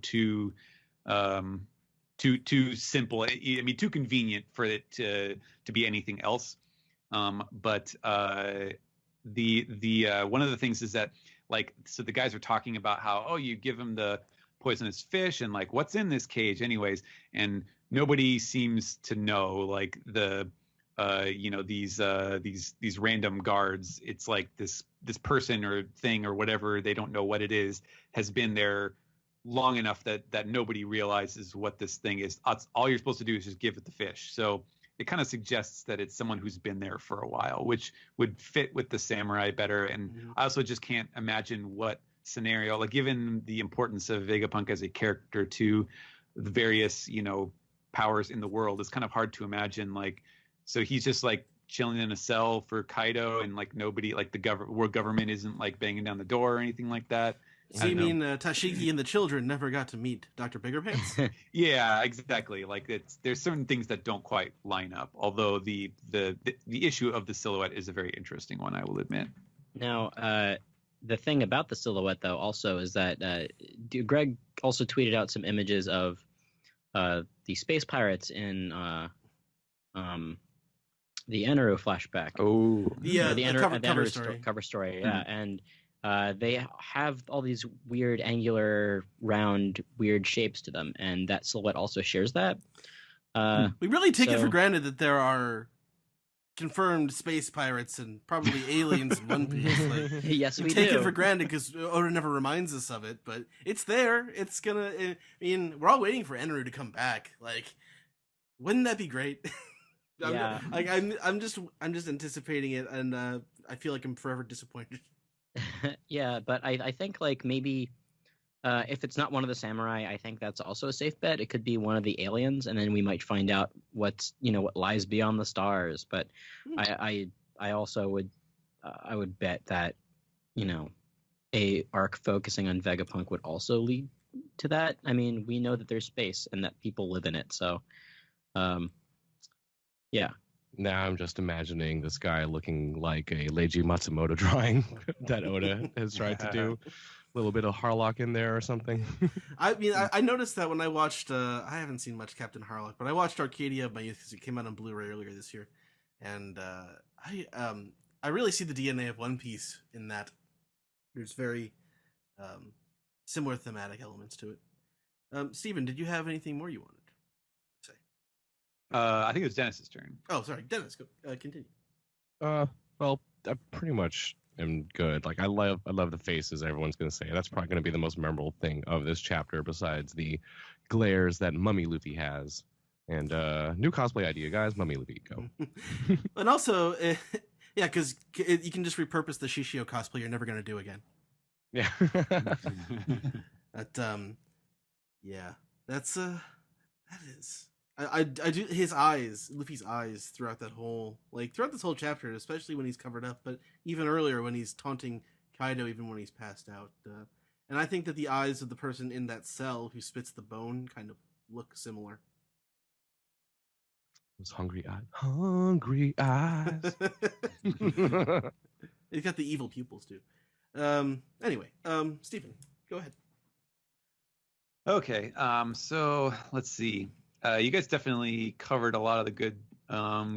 too simple. I mean, too convenient for it to be anything else. But the one of the things is that, like, so the guys are talking about how, oh, you give him the poisonous fish and like what's in this cage anyways, and nobody seems to know like the these random guards. It's like this person or thing or whatever, they don't know what it is, has been there long enough that nobody realizes what this thing is. All you're supposed to do is just give it the fish. So it kind of suggests that it's someone who's been there for a while, which would fit with the samurai better. And I also just can't imagine what scenario, like given the importance of Vegapunk as a character to the various, powers in the world, it's kind of hard to imagine, like, so he's just like chilling in a cell for Kaido, and like nobody, like the world government isn't like banging down the door or anything like that. So you mean Tashigi and the children never got to meet Dr. Biggerpants? Yeah, exactly. Like there's certain things that don't quite line up. Although the issue of the silhouette is a very interesting one, I will admit. Now, the thing about the silhouette, though, also is that Greg also tweeted out some images of the space pirates in the Enero flashback. Oh, yeah, the cover story. Cover story, yeah, and they have all these weird angular, round, weird shapes to them, and that silhouette also shares that. We really take it for granted that there are confirmed space pirates and probably aliens in One Piece. Like, yes, we take do. it for granted because Oda never reminds us of it, but it's there. It's gonna. I mean, we're all waiting for Enru to come back. Like, wouldn't that be great? Yeah. I'm just anticipating it, and I feel like I'm forever disappointed. Yeah, but I think like maybe if it's not one of the samurai, I think that's also a safe bet. It could be one of the aliens, and then we might find out what lies beyond the stars. But I also would I would bet that a arc focusing on Vegapunk would also lead to that. I mean, we know that there's space and that people live in it, so yeah. Now I'm just imagining this guy looking like a Leiji Matsumoto drawing that Oda has tried to do. A little bit of Harlock in there or something. I mean, I noticed that when I watched, I haven't seen much Captain Harlock, but I watched Arcadia of my youth because it came out on Blu-ray earlier this year. And I really see the DNA of One Piece in that. There's very similar thematic elements to it. Steven, did you have anything more you wanted to say? I think it was Dennis's turn. Oh, sorry. Dennis, go, continue. Well, I pretty much am good. Like I love the faces everyone's going to say. That's probably going to be the most memorable thing of this chapter besides the glares that Mummy Luffy has. And new cosplay idea, guys. Mummy Luffy, go. And also, yeah, because you can just repurpose the Shishio cosplay you're never going to do again. Yeah. That, yeah, that's, that is... I do his eyes, Luffy's eyes throughout this whole chapter, especially when he's covered up, but even earlier when he's taunting Kaido, even when he's passed out. And I think that the eyes of the person in that cell who spits the bone kind of look similar. Those hungry eyes. Hungry eyes. He's got the evil pupils too. Anyway, Stephen, go ahead. Okay, so let's see. You guys definitely covered a lot of the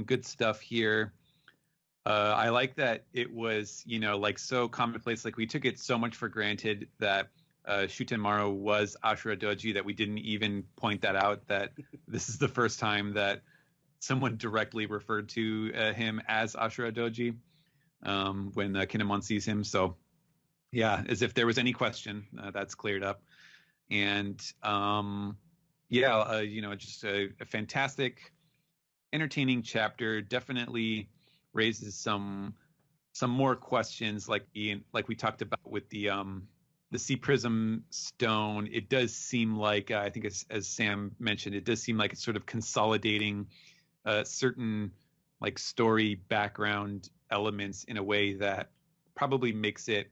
good stuff here. I like that it was, like so commonplace. Like we took it so much for granted that Shutenmaru was Ashura Doji that we didn't even point that out. That this is the first time that someone directly referred to him as Ashura Doji when Kinemon sees him. So yeah, as if there was any question, that's cleared up. And just a fantastic, entertaining chapter. Definitely raises some more questions, like we talked about with the Sea Prism Stone. It does seem like I think as Sam mentioned, it does seem like it's sort of consolidating certain like story background elements in a way that probably makes it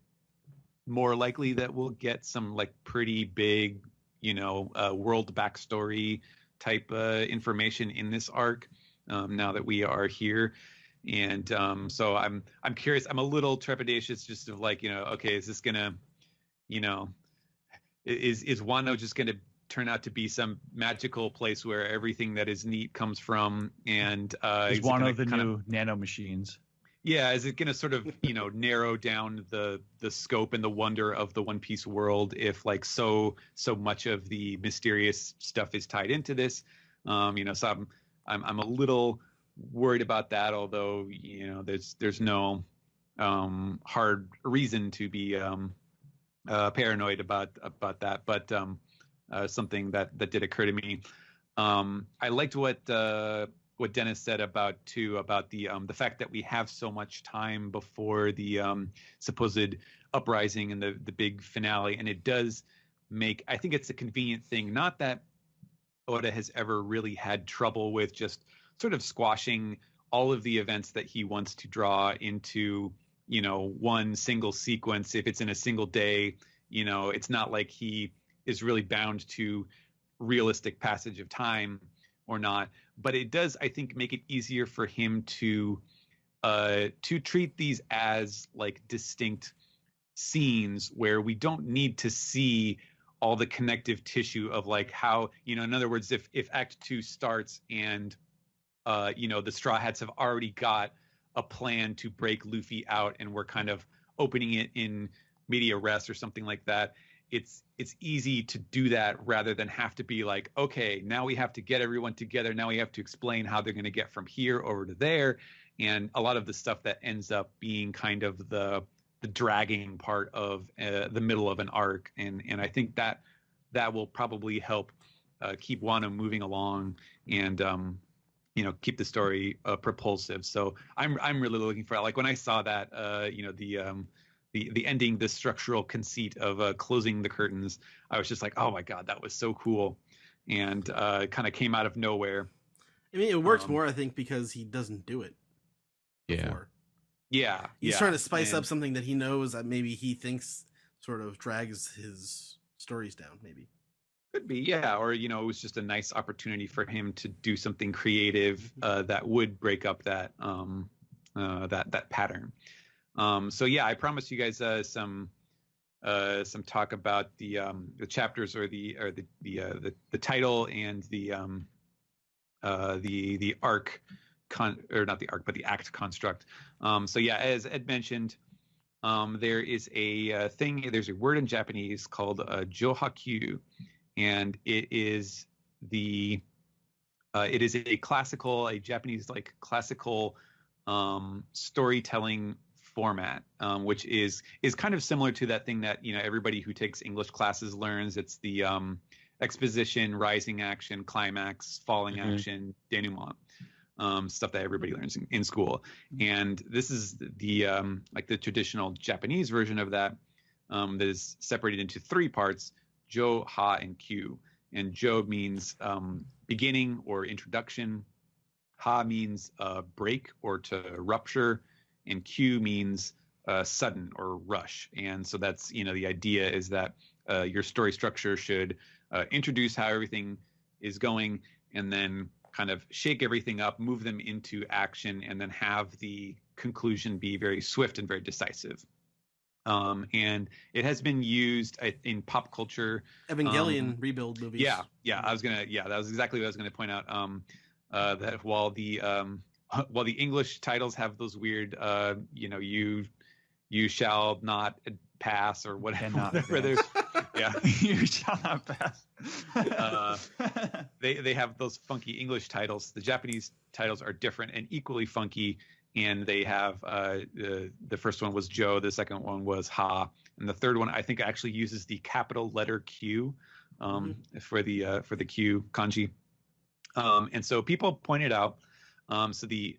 more likely that we'll get some like pretty big world backstory type information in this arc now that we are here. And so I'm curious. I'm a little trepidatious just of like, okay, is this gonna, is Wano just gonna turn out to be some magical place where everything that is neat comes from? And is Wano the new nano machines? Yeah, is it going to sort of, narrow down the scope and the wonder of the One Piece world if like so much of the mysterious stuff is tied into this? So I'm a little worried about that. Although there's no hard reason to be paranoid about that. But something that did occur to me. I liked what Dennis said about the fact that we have so much time before the supposed uprising and the big finale, and it does make, I think it's a convenient thing. Not that Oda has ever really had trouble with just sort of squashing all of the events that he wants to draw into, one single sequence. If it's in a single day, it's not like he is really bound to realistic passage of time or not. But it does, I think, make it easier for him to treat these as like distinct scenes where we don't need to see all the connective tissue of like how, in other words, if Act 2 starts and the Straw Hats have already got a plan to break Luffy out and we're kind of opening it in media res or something like that, it's easy to do that rather than have to be like, okay, now we have to get everyone together, now we have to explain how they're going to get from here over to there. And a lot of the stuff that ends up being kind of the dragging part of the middle of an arc, and I think that will probably help keep Wano moving along and keep the story propulsive. So I'm really looking for, like, when I saw that the ending, the structural conceit of closing the curtains, I was just like, oh my god, that was so cool, and kind of came out of nowhere. I mean, it works more, I think, because he doesn't do it before. Yeah, he's trying to spice up something that he knows that maybe he thinks sort of drags his stories down. Maybe could be, yeah, or it was just a nice opportunity for him to do something creative that would break up that that pattern. So yeah, I promised you guys some talk about the chapters or the title and the arc. Or not the arc, but the act construct. So yeah, as Ed mentioned, there is a thing. There's a word in Japanese called johakyu, and it is a Japanese like classical storytelling format, which is kind of similar to that thing that everybody who takes English classes learns. It's the exposition, rising action, climax, falling action, denouement. Stuff that everybody learns in school, and this is the like the traditional Japanese version of that that is separated into three parts: Jo, Ha, and Kyu. And Jo means beginning or introduction. Ha means break or to rupture, and Kyu means sudden or rush. And so that's the idea is that your story structure should introduce how everything is going, and then kind of shake everything up, move them into action, and then have the conclusion be very swift and very decisive. And it has been used in pop culture. Evangelion rebuild movies. Yeah. That was exactly what I was gonna point out. That while the English titles have those weird, you shall not pass or whatever. There's yeah, you shall not pass. They have those funky English titles. The Japanese titles are different and equally funky, and they have the first one was Jo, the second one was Ha, and the third one I think actually uses the capital letter Q for the Q kanji. And so people pointed out, so the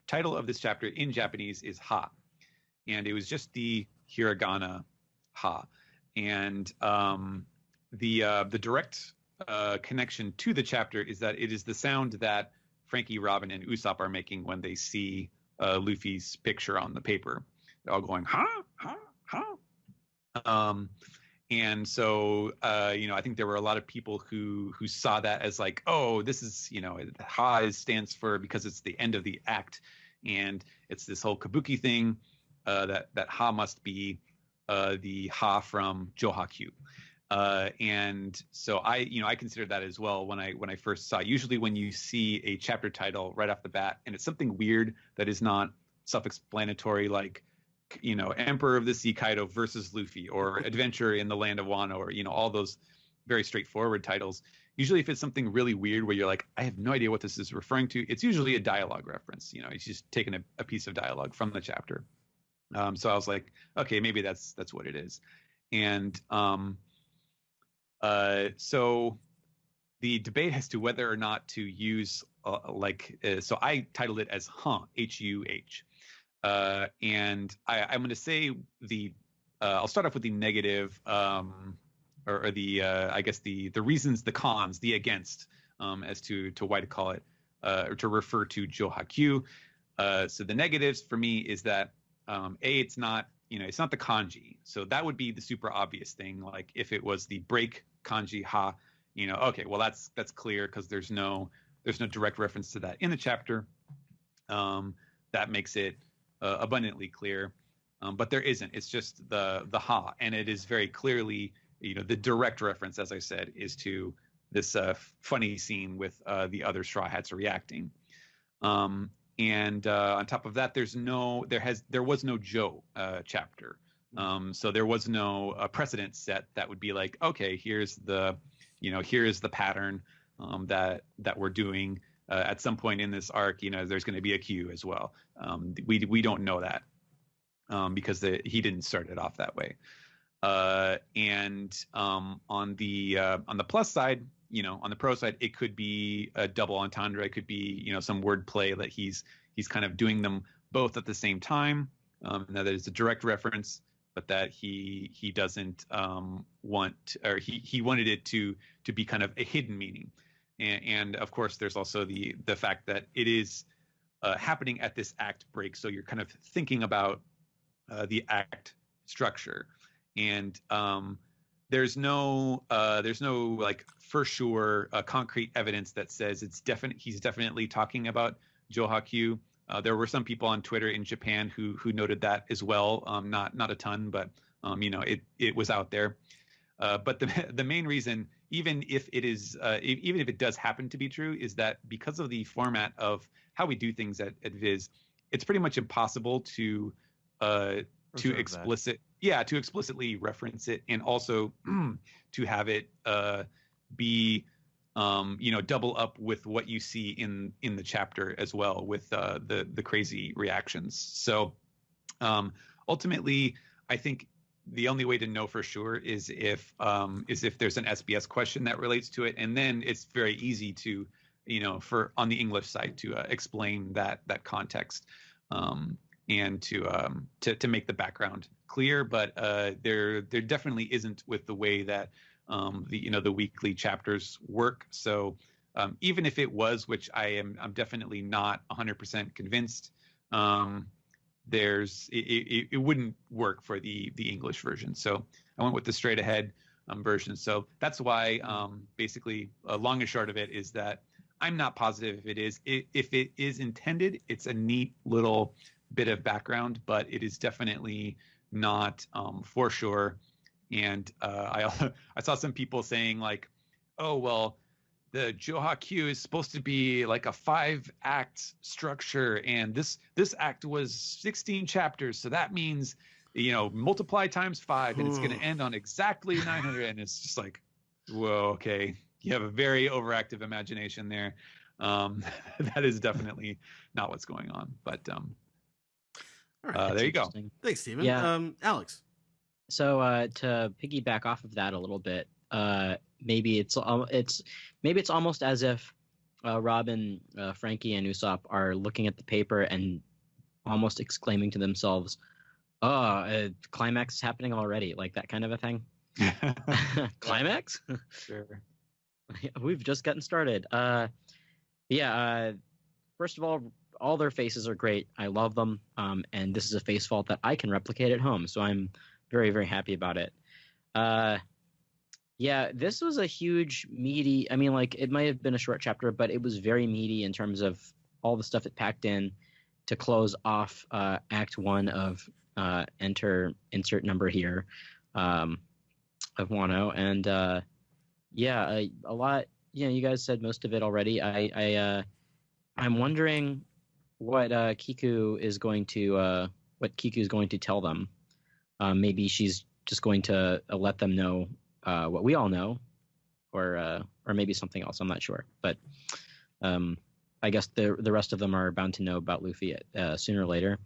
title of this chapter in Japanese is Ha, and it was just the hiragana Ha. And the direct connection to the chapter is that it is the sound that Frankie, Robin, and Usopp are making when they see Luffy's picture on the paper. They're all going, ha, ha, ha. And so, I think there were a lot of people who saw that as like, oh, this is, Ha stands for, because it's the end of the act. And it's this whole kabuki thing that Ha must be the Ha from Johakyu. And so I considered that as well when I first saw it. Usually when you see a chapter title right off the bat and it's something weird that is not self-explanatory, like, Emperor of the Sea Kaido versus Luffy, or Adventure in the Land of Wano, or, all those very straightforward titles, Usually, if it's something really weird where you're like, I have no idea what this is referring to, it's usually a dialogue reference. You know, it's just taking a piece of dialogue from the chapter. So I was like, okay, maybe that's what it is. And so the debate as to whether or not to use so I titled it as H-U-H. And I'm going to say I'll start off with the negative, or the I guess the reasons, the cons, the against, as to why to call it or to refer to Johakyu. So the negatives for me is that it's not the kanji. So that would be the super obvious thing. Like if it was the break kanji ha, okay, well that's clear because there's no direct reference to that in the chapter. That makes it abundantly clear. But there isn't. It's just the ha, and it is very clearly, the direct reference, as I said, is to this funny scene with the other Straw Hats reacting. And on top of that, there was no Joe chapter. So there was no precedent set that would be like, okay, here's the pattern that we're doing. At some point in this arc, there's going to be a Q as well. We don't know that because he didn't start it off that way. And on the plus side, on the pro side, it could be a double entendre. It could be, some wordplay that he's kind of doing them both at the same time. That is a direct reference, but that he doesn't want, or he wanted it to be kind of a hidden meaning. And of course, there's also the fact that it is happening at this act break. So you're kind of thinking about the act structure. And there's no like for sure concrete evidence that says he's definitely talking about Johakyu. There were some people on Twitter in Japan who noted that as well. Not a ton, but it was out there. But the main reason, even if it does happen to be true, is that because of the format of how we do things at Viz, it's pretty much impossible to explicitly reference it, and also to have it be double up with what you see in the chapter as well, with the crazy reactions. So ultimately, I think the only way to know for sure is if there's an SBS question that relates to it, and then it's very easy to for on the English side to explain that context. And to make the background clear, but there definitely isn't with the way that the weekly chapters work. So even if it was, which I'm definitely not 100% convinced, it wouldn't work for the English version. So I went with the straight ahead version. So that's why basically long and short of it is that I'm not positive if it is intended. It's a neat little bit of background, but it is definitely not for sure. And I saw some people saying like, oh well, the Johakyu is supposed to be like a 5-act structure, and this act was 16 chapters, so that means multiply times 5, and it's going to end on exactly 900. And it's just like, whoa, okay, you have a very overactive imagination there. That is definitely not what's going on, but all right, there you go. Thanks, Steven. Yeah. Alex. So to piggyback off of that a little bit, maybe it's almost as if Robin, Frankie, and Usopp are looking at the paper and almost exclaiming to themselves, "Oh, climax is happening already!" Like that kind of a thing. Climax? Sure. We've just gotten started. First of all their faces are great. I love them. And this is a face fault that I can replicate at home. So I'm very, very happy about it. This was a huge, meaty, it might have been a short chapter, but it was very meaty in terms of all the stuff it packed in to close off Act 1 of insert number here of Wano. And a lot, you guys said most of it already. I'm wondering what Kiku is going to tell them. Maybe she's just going to let them know what we all know, or maybe something else. I'm not sure, but I guess the rest of them are bound to know about Luffy sooner or later.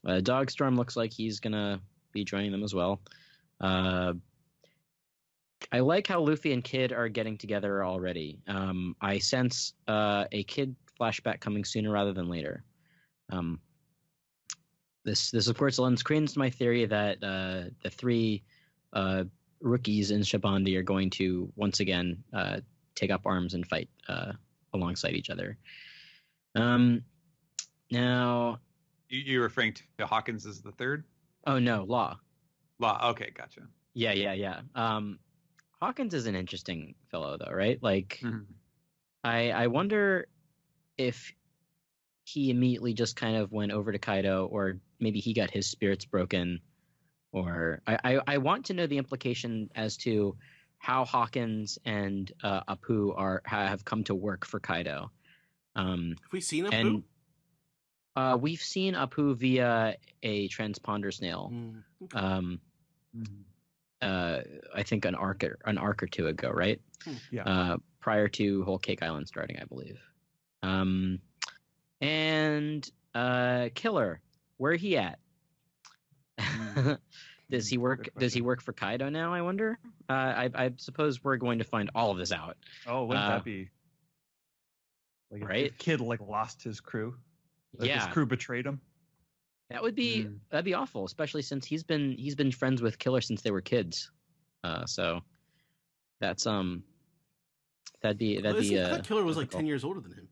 Dogstorm looks like he's gonna be joining them as well. I like how Luffy and Kid are getting together already. I sense a Kid flashback coming sooner rather than later. This of course lends credence to my theory that the three rookies in Shabandi are going to once again take up arms and fight alongside each other. Now, you're referring to Hawkins as the third? Oh no, Law. Okay, gotcha. Yeah. Hawkins is an interesting fellow, though, right? Like, I wonder if he immediately just kind of went over to Kaido, or maybe he got his spirits broken, or I want to know the implication as to how Hawkins and Apu have come to work for Kaido. Have we seen Apu? And we've seen Apu via a transponder snail. Okay. I think an arc or two ago, right? Yeah. Prior to Whole Cake Island starting, I believe. And Killer, where he at? Does he work? Does he work for Kaido now? I wonder. I suppose we're going to find all of this out. Oh, wouldn't that be like right? if Kid like lost his crew? Like Yeah, his crew betrayed him. That would be that'd be awful, especially since he's been friends with Killer since they were kids. So that's that'd be I thought Killer was like 10 years older than him.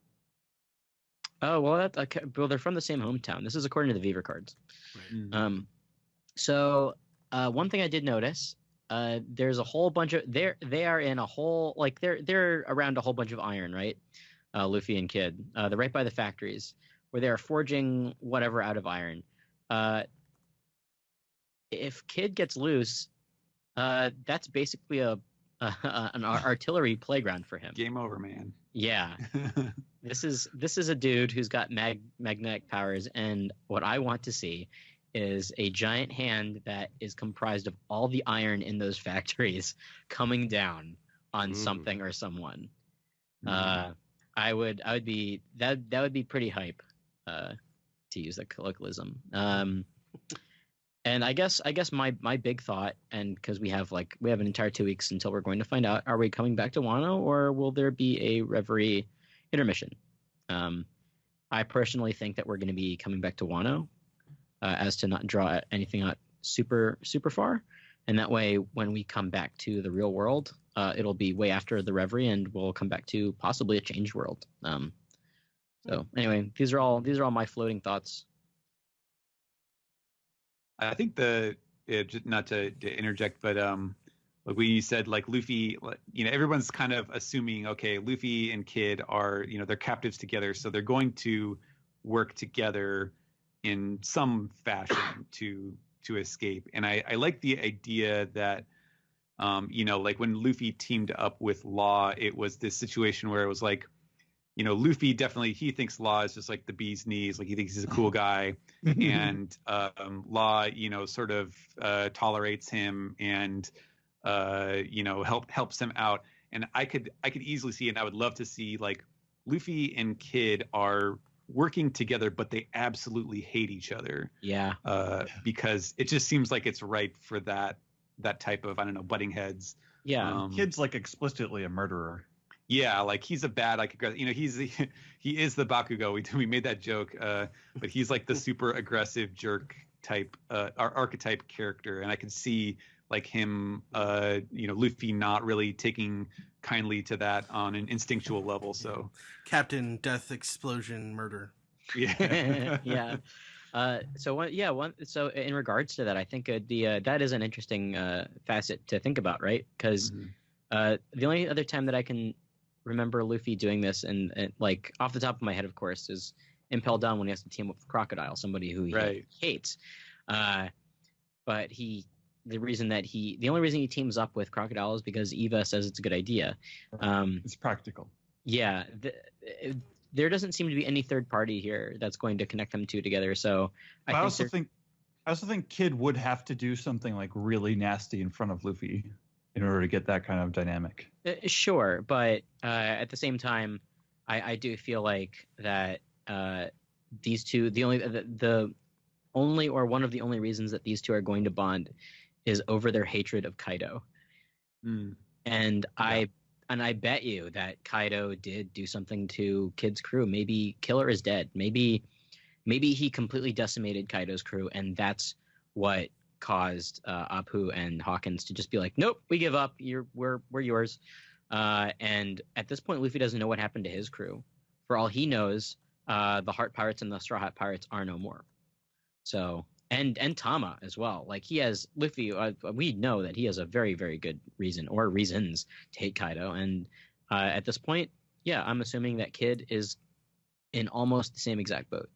Oh well, well they're from the same hometown. This is according to the Beaver cards. Right. So one thing I did notice, there's a whole bunch of they are in a whole like they're around a whole bunch of iron, right? Luffy and Kid, they're right by the factories where they are forging whatever out of iron. If Kid gets loose, that's basically an artillery playground for him. Game over, man. Yeah. This is a dude who's got magnetic powers, and what I want to see is a giant hand that is comprised of all the iron in those factories coming down on something or someone. I would be that would be pretty hype, to use that colloquialism. And I guess my big thought, and because we have an entire 2 weeks until we're going to find out, are we coming back to Wano, or will there be a Reverie intermission? I personally think that we're going to be coming back to Wano, as to not draw anything out super far, and that way when we come back to the real world, it'll be way after the Reverie, and we'll come back to possibly a changed world. So anyway, these are all my floating thoughts. I think not to interject, but like when you said like Luffy, everyone's kind of assuming, okay, Luffy and Kid are, they're captives together, so they're going to work together in some fashion to escape. And I like the idea that, like when Luffy teamed up with Law, it was this situation where it was like, Luffy definitely, he thinks Law is just like the bee's knees, like he thinks he's a cool guy, and Law, sort of tolerates him and helps him out. And I could easily see, and I would love to see, like Luffy and Kid are working together, but they absolutely hate each other. Yeah. Because it just seems like it's ripe for that type of, I don't know, butting heads. Yeah. Kid's like explicitly a murderer. Yeah, like he's a bad, like, he is the Bakugo. We made that joke, but he's like the super aggressive jerk type, archetype character, and I can see like him, Luffy not really taking kindly to that on an instinctual level. So, Captain Death Explosion Murder. Yeah, yeah. So in regards to that, I think that is an interesting facet to think about, right? Because the only other time that I can remember Luffy doing this, and like off the top of my head, of course, is Impel Down when he has to team up with Crocodile, somebody who he hates. But the only reason he teams up with Crocodile is because Eva says it's a good idea. It's practical. Yeah. There doesn't seem to be any third party here that's going to connect them two together. So I also think Kid would have to do something like really nasty in front of Luffy. in order to get that kind of dynamic. Sure, but at the same time, I do feel like that these two, the only or one of the only reasons that these two are going to bond is over their hatred of Kaido. And I bet you that Kaido did do something to Kid's crew. Maybe Killer is dead. Maybe he completely decimated Kaido's crew, and that's what caused Apu and Hawkins to just be like, nope, we give up. We're yours. And at this point, Luffy doesn't know what happened to his crew. For all he knows, the Heart Pirates and the Straw Hat Pirates are no more. So, and Tama as well. Like, he has Luffy. We know that he has a very, very good reason or reasons to hate Kaido. And at this point, yeah, I'm assuming that Kid is in almost the same exact boat.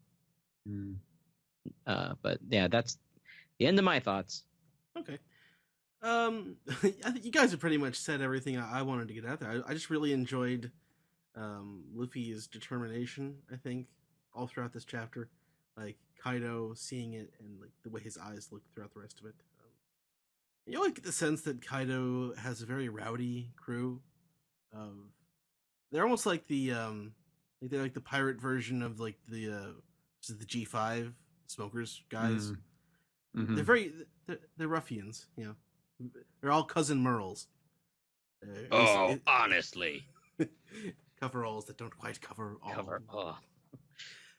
But yeah, that's the end of my thoughts. Okay. I think you guys have pretty much said everything I wanted to get out there. I just really enjoyed Luffy's determination, I think, all throughout this chapter. Like, Kaido seeing it and like the way his eyes look throughout the rest of it. You always get the sense that Kaido has a very rowdy crew. They're almost like they're like the pirate version of like the G5 smokers guys. They're ruffians, you know. They're all cousin Merles. Honestly, coveralls that don't quite cover all.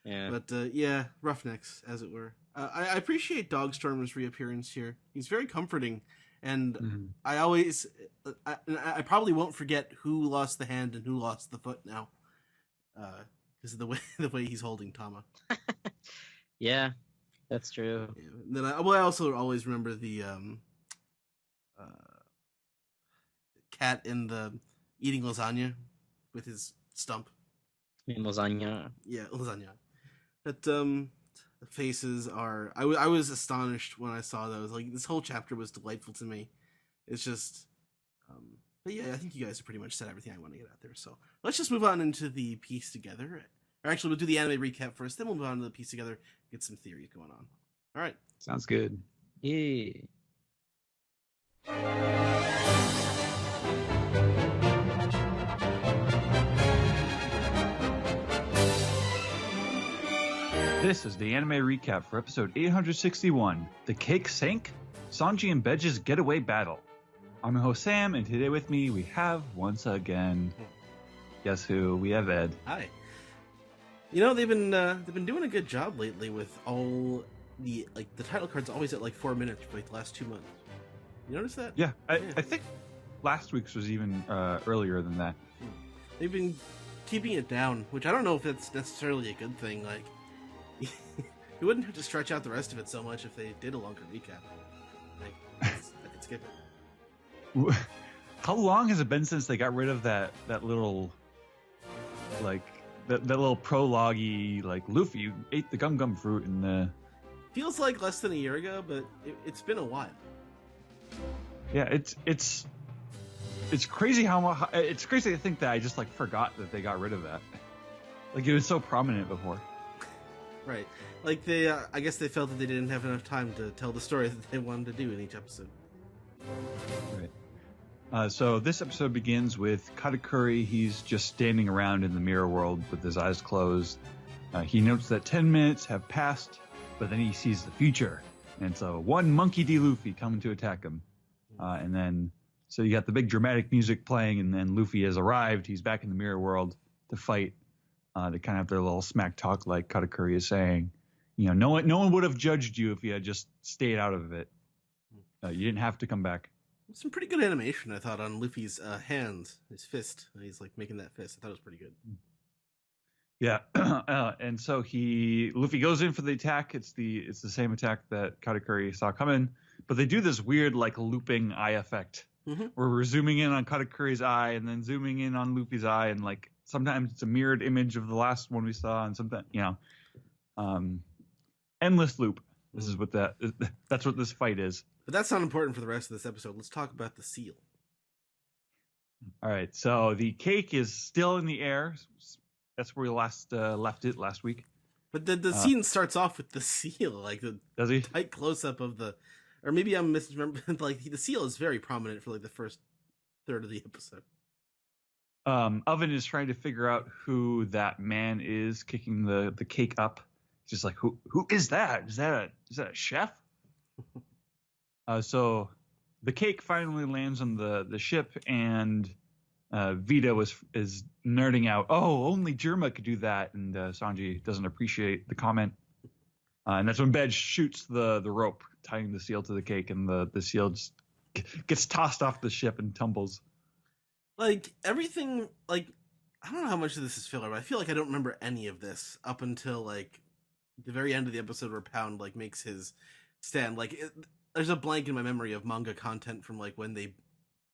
Yeah. But yeah, roughnecks, as it were. I appreciate Dogstorm's reappearance here. He's very comforting, and I probably won't forget who lost the hand and who lost the foot now, because of the way he's holding Tama. Yeah, that's true. Yeah. Then I also always remember the cat in the eating lasagna with his stump. Lasagna. Yeah, lasagna. But the faces are. I was astonished when I saw those. Like, this whole chapter was delightful to me. It's just. But yeah, I think you guys have pretty much said everything I want to get out there. So let's just move on into the piece together. Or actually, we'll do the anime recap first. Then we'll move on to the piece together. Get some theories going on. All right. Sounds good. Yeah. This is the anime recap for episode 861, The Cake Sank? Sanji and Bedge's Getaway Battle. I'm your host Sam, and today with me we have, once again, guess who? We have Ed. Hi. You know, they've been doing a good job lately with all the title cards always at like 4 minutes for like the last 2 months. You notice that? Yeah, I think last week's was even earlier than that. They've been keeping it down, which I don't know if that's necessarily a good thing. Like, you wouldn't have to stretch out the rest of it so much if they did a longer recap. Like, I could skip it. How long has it been since they got rid of that little, like, that little prologue-y, like, Luffy ate the gum fruit and the... Feels like less than a year ago, but it's been a while. Yeah, it's crazy it's crazy to think that I just like forgot that they got rid of that. Like, it was so prominent before. Right. Like, they, I guess they felt that they didn't have enough time to tell the story that they wanted to do in each episode. Right. So this episode begins with Katakuri. He's just standing around in the mirror world with his eyes closed. He notes that 10 minutes have passed, but then he sees the future. And so one Monkey D. Luffy coming to attack him. And then, so you got the big dramatic music playing, and then Luffy has arrived. He's back in the mirror world to fight. They kind of have their little smack talk, like Katakuri is saying, you know, no one would have judged you if you had just stayed out of it. You didn't have to come back. Some pretty good animation, I thought, on Luffy's hand, his fist. He's like making that fist. I thought it was pretty good. Yeah, and so Luffy goes in for the attack. It's the same attack that Katakuri saw coming, but they do this weird like looping eye effect, where we're zooming in on Katakuri's eye and then zooming in on Luffy's eye, and like sometimes it's a mirrored image of the last one we saw, and sometimes, you know, endless loop. This is what that's what this fight is. But that's not important for the rest of this episode. Let's talk about the seal. All right, so the cake is still in the air. That's where we left it last week. But the scene starts off with the seal, like the does he? Tight close up of the, or maybe I'm misremembering. Like, the seal is very prominent for like the first third of the episode. Oven is trying to figure out who that man is kicking the cake up. He's just like, who is that? Is that a chef? So the cake finally lands on the ship, and Vito is nerding out. Oh, only Germa could do that, and Sanji doesn't appreciate the comment. And that's when Bedge shoots the rope tying the seal to the cake, and the seal just gets tossed off the ship and tumbles. Like, everything, like, I don't know how much of this is filler, but I feel like I don't remember any of this up until, like, the very end of the episode where Pound, like, makes his stand. Like, there's a blank in my memory of manga content from, like, when they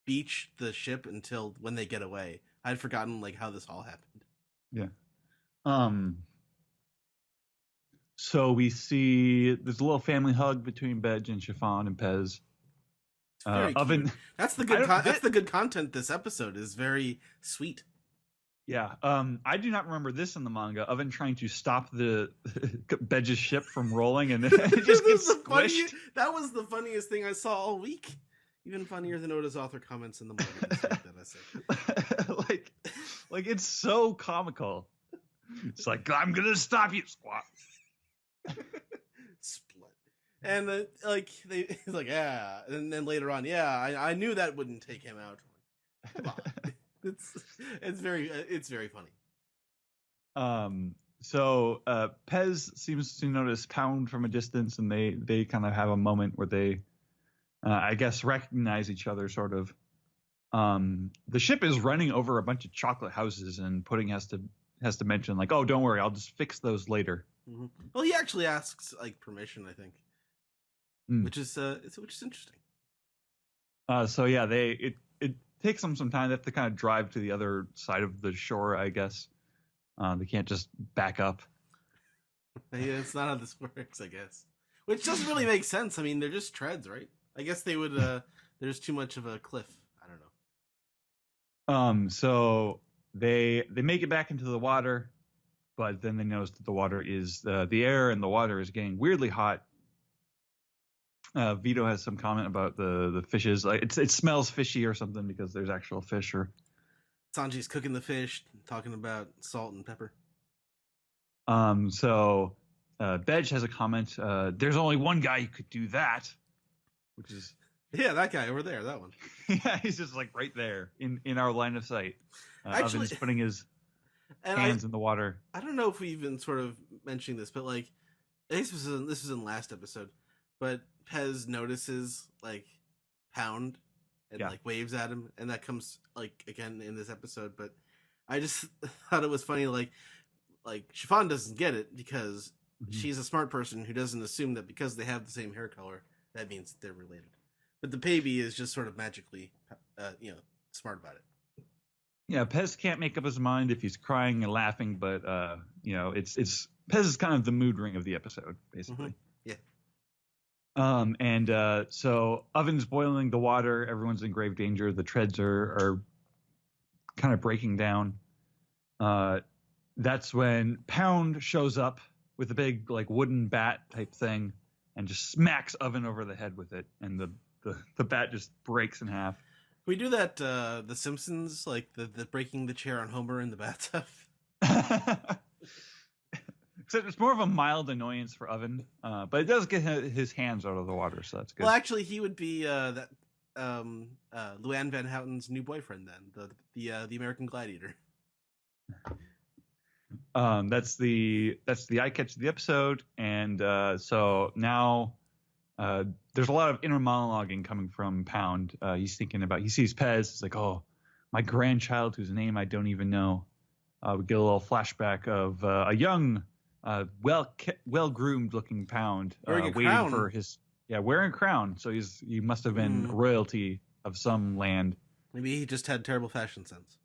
beach the ship until when they get away. I'd forgotten, like, how this all happened. Yeah. So we see there's a little family hug between Bedge and Chiffon and Pez. Oven. Cute. That's the good. That's the good content. This episode is very sweet. Yeah. I do not remember this in the manga. Oven trying to stop the Bedge's ship from rolling, and it just gets squished. That was the funniest thing I saw all week. Even funnier than Oda's author comments in the manga. That I said. like it's so comical. It's like, I'm gonna stop you, squat. Split. And like he's like, yeah, and then later on, yeah, I knew that wouldn't take him out. Come on. it's very funny. So Pez seems to notice Pound from a distance, and they kind of have a moment where they I guess recognize each other, sort of. The ship is running over a bunch of chocolate houses, and Pudding has to mention, like, oh, don't worry, I'll just fix those later. Mm-hmm. Well, he actually asks, like, permission, I think. Which is interesting. So yeah, it takes them some time. They have to kind of drive to the other side of the shore, I guess. They can't just back up. Yeah, it's not how this works, I guess. Which doesn't really make sense. I mean, they're just treads, right? I guess they would. There's too much of a cliff. I don't know. So they make it back into the water, but then they notice that the water is the air and the water is getting weirdly hot. Vito has some comment about the fishes. Like it smells fishy or something because there's actual fish. Or Sanji's cooking the fish, talking about salt and pepper. So Bedge has a comment. There's only one guy who could do that, which is that guy over there. That one. Yeah, he's just like right there in our line of sight. Actually, Oven's putting his hands in the water. I don't know if we even sort of mentioned this, but like, this was in last episode, but Pez notices like Pound and like waves at him, and that comes like again in this episode. But I just thought it was funny, like Chiffon doesn't get it because she's a smart person who doesn't assume that because they have the same hair color that means they're related. But the baby is just sort of magically, smart about it. Yeah, Pez can't make up his mind if he's crying and laughing, but it's Pez is kind of the mood ring of the episode, basically. Yeah. So Oven's boiling the water. Everyone's in grave danger. The treads are kind of breaking down. That's when Pound shows up with a big like wooden bat type thing and just smacks Oven over the head with it, and the bat just breaks in half. Can we do that, The Simpsons, like the breaking the chair on Homer in the bathtub? Except it's more of a mild annoyance for Oven, but it does get his hands out of the water, so that's good. Well, actually, he would be Luann Van Houten's new boyfriend then, the American Gladiator. That's the eye catch of the episode, and so now there's a lot of inner monologuing coming from Pound. He's thinking about, he sees Pez. It's like, oh, my grandchild whose name I don't even know. We get a little flashback of a young, well-groomed looking Pound wearing for his wearing a crown. So he must have been royalty of some land. Maybe he just had terrible fashion sense.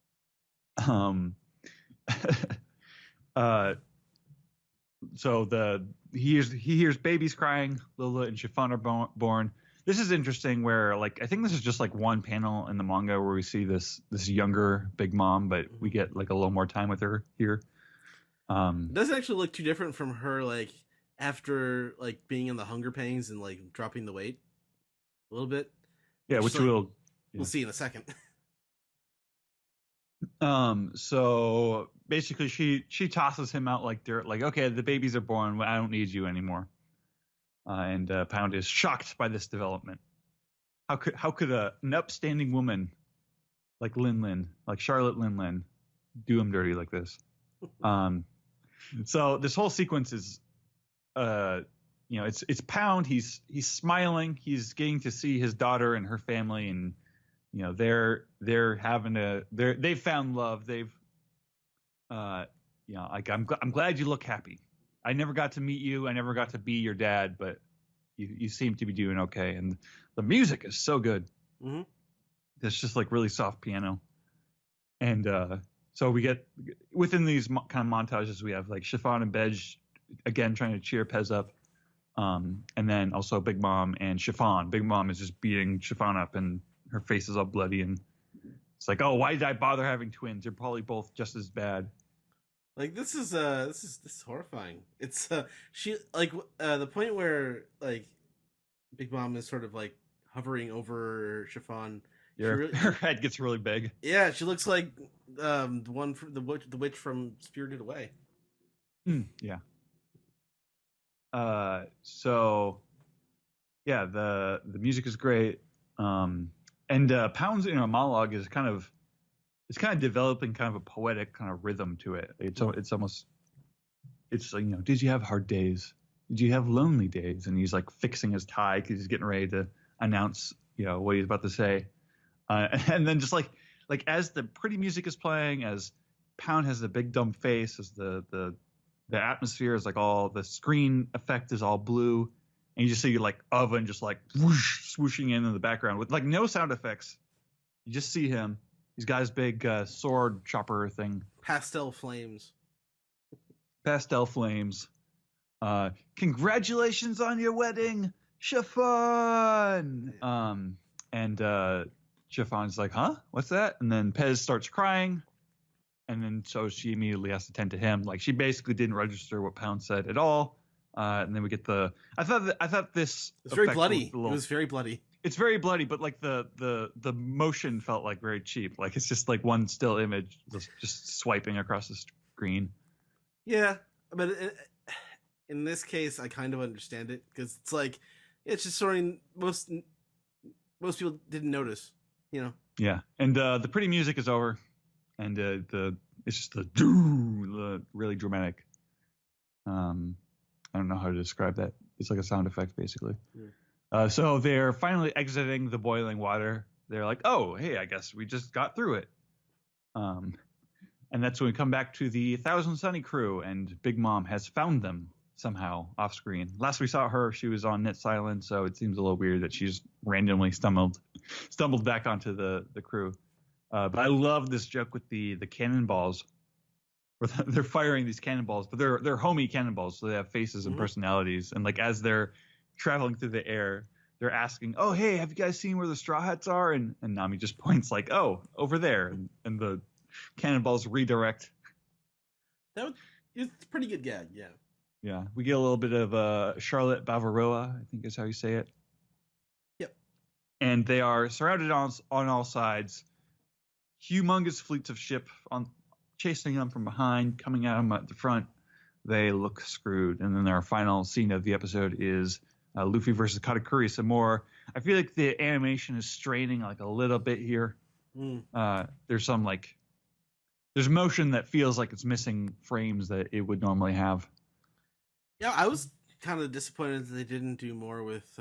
So he hears babies crying. Lola and Chiffon are born. This is interesting. Where like I think this is just like one panel in the manga where we see this younger Big Mom, but we get like a little more time with her here. It doesn't actually look too different from her like after like being in the hunger pangs and like dropping the weight a little bit. Yeah, which like, we'll see in a second. So basically, she tosses him out like dirt. Like, okay, the babies are born. I don't need you anymore. And Pound is shocked by this development. How could an upstanding woman like like Charlotte Lin, do him dirty like this? So this whole sequence is, it's Pound. He's smiling. He's getting to see his daughter and her family, and they're having they've found love. They've, like I'm glad you look happy. I never got to meet you. I never got to be your dad, but you seem to be doing okay. And the music is so good. Mm-hmm. It's just like really soft piano. And so we get within these kind of montages, we have like Chiffon and Bedge again trying to cheer Pez up. And then also Big Mom and Chiffon. Big Mom is just beating Chiffon up, and her face is all bloody. And it's like, oh, why did I bother having twins? They're probably both just as bad. Like this is horrifying. It's she like the point where like Big Mom is sort of like hovering over Chiffon. Her head gets really big. Yeah, she looks like the one from the witch from Spirited Away. Yeah. So yeah, the music is great. And Pound's monologue is kind of developing kind of a poetic kind of rhythm to it. It's almost like, did you have hard days? Did you have lonely days? And he's like fixing his tie because he's getting ready to announce what he's about to say. And then just like as the pretty music is playing, as Pound has the big dumb face, as the atmosphere is like all the screen effect is all blue, and you just see like Oven just like whoosh, swooshing in the background with like no sound effects. You just see him. He's got his big sword chopper thing. Pastel flames. Congratulations on your wedding, Chiffon. And Chiffon's like, huh? What's that? And then Pez starts crying. And then so she immediately has to tend to him. Like she basically didn't register what Pound said at all. And then we get I thought this It's very bloody. It was very bloody. It's very bloody, but like the motion felt like very cheap. Like it's just like one still image just swiping across the screen. Yeah, but in this case, I kind of understand it because it's like it's just sort of most people didn't notice, Yeah, and the pretty music is over, and it's just the really dramatic. I don't know how to describe that. It's like a sound effect, basically. Yeah. So they're finally exiting the boiling water. They're like, oh, hey, I guess we just got through it. And that's when we come back to the Thousand Sunny crew, and Big Mom has found them somehow off screen. Last we saw her, she was on Net Silent, so it seems a little weird that she's randomly stumbled back onto the crew. But I love this joke with the cannonballs. They're firing these cannonballs, but they're homie cannonballs, so they have faces and personalities. And like as they're traveling through the air, they're asking, "Oh, hey, have you guys seen where the Straw Hats are?" And Nami just points like, "Oh, over there," and the cannonballs redirect. It's a pretty good gag, yeah. Yeah, we get a little bit of Charlotte Bavaroa, I think is how you say it. Yep. And they are surrounded on all sides. Humongous fleets of ship chasing them from behind, coming at them at the front. They look screwed. And then our final scene of the episode is Luffy versus Katakuri some more. I feel like the animation is straining like a little bit here. There's some there's motion that feels like it's missing frames that it would normally have. Yeah, I was kind of disappointed that they didn't do more with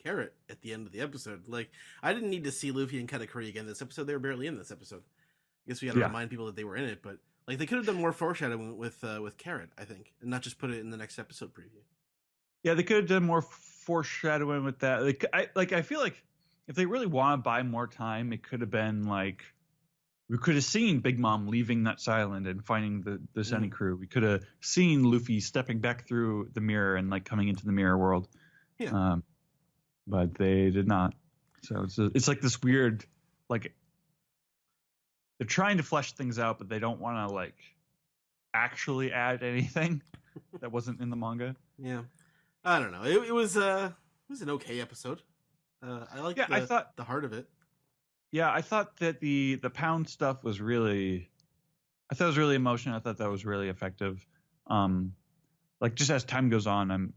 Carrot at the end of the episode. Like, I didn't need to see Luffy and Katakuri again this episode. They were barely in this episode. I guess we got to remind people that they were in it, but like they could have done more foreshadowing with Carrot, I think, and not just put it in the next episode preview. Yeah, they could have done more foreshadowing with that. I feel like if they really want to buy more time, it could have been like we could have seen Big Mom leaving Nut Island and finding the Sunny crew. We could have seen Luffy stepping back through the mirror and like coming into the mirror world. Yeah. But they did not. So it's like this weird, like they're trying to flesh things out, but they don't want to like actually add anything that wasn't in the manga. Yeah. I don't know. It was an okay episode. I liked I thought the heart of it. Yeah, I thought that the pound stuff was really, I thought it was really emotional. I thought that was really effective. Like just as time goes on,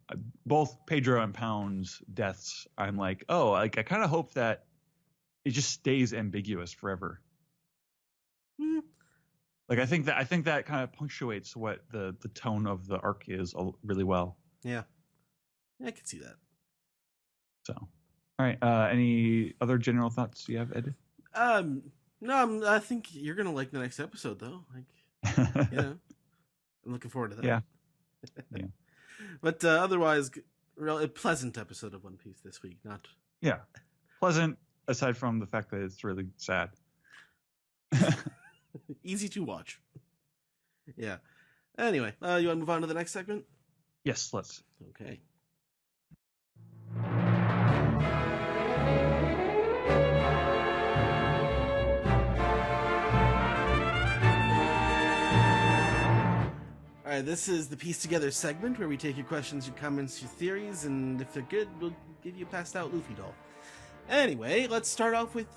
both Pedro and Pound's deaths. I'm like, oh, like I kind of hope that it just stays ambiguous forever. Mm. Like I think that kind of punctuates what the tone of the arc is really well. Yeah, I can see that. So, all right. Any other general thoughts you have, Ed? No, I think you're gonna like the next episode though. Like, yeah, I'm looking forward to that. Yeah. Yeah. But otherwise, a pleasant episode of One Piece this week. Not Yeah, pleasant. Aside from the fact that it's really sad. easy to watch. Yeah. Anyway, you want to move on to the next segment? Yes, let's. Okay. All right, this is the Piece Together segment where we take your questions, your comments, your theories, and if they're good, we'll give you a passed out Luffy doll. Anyway, let's start off with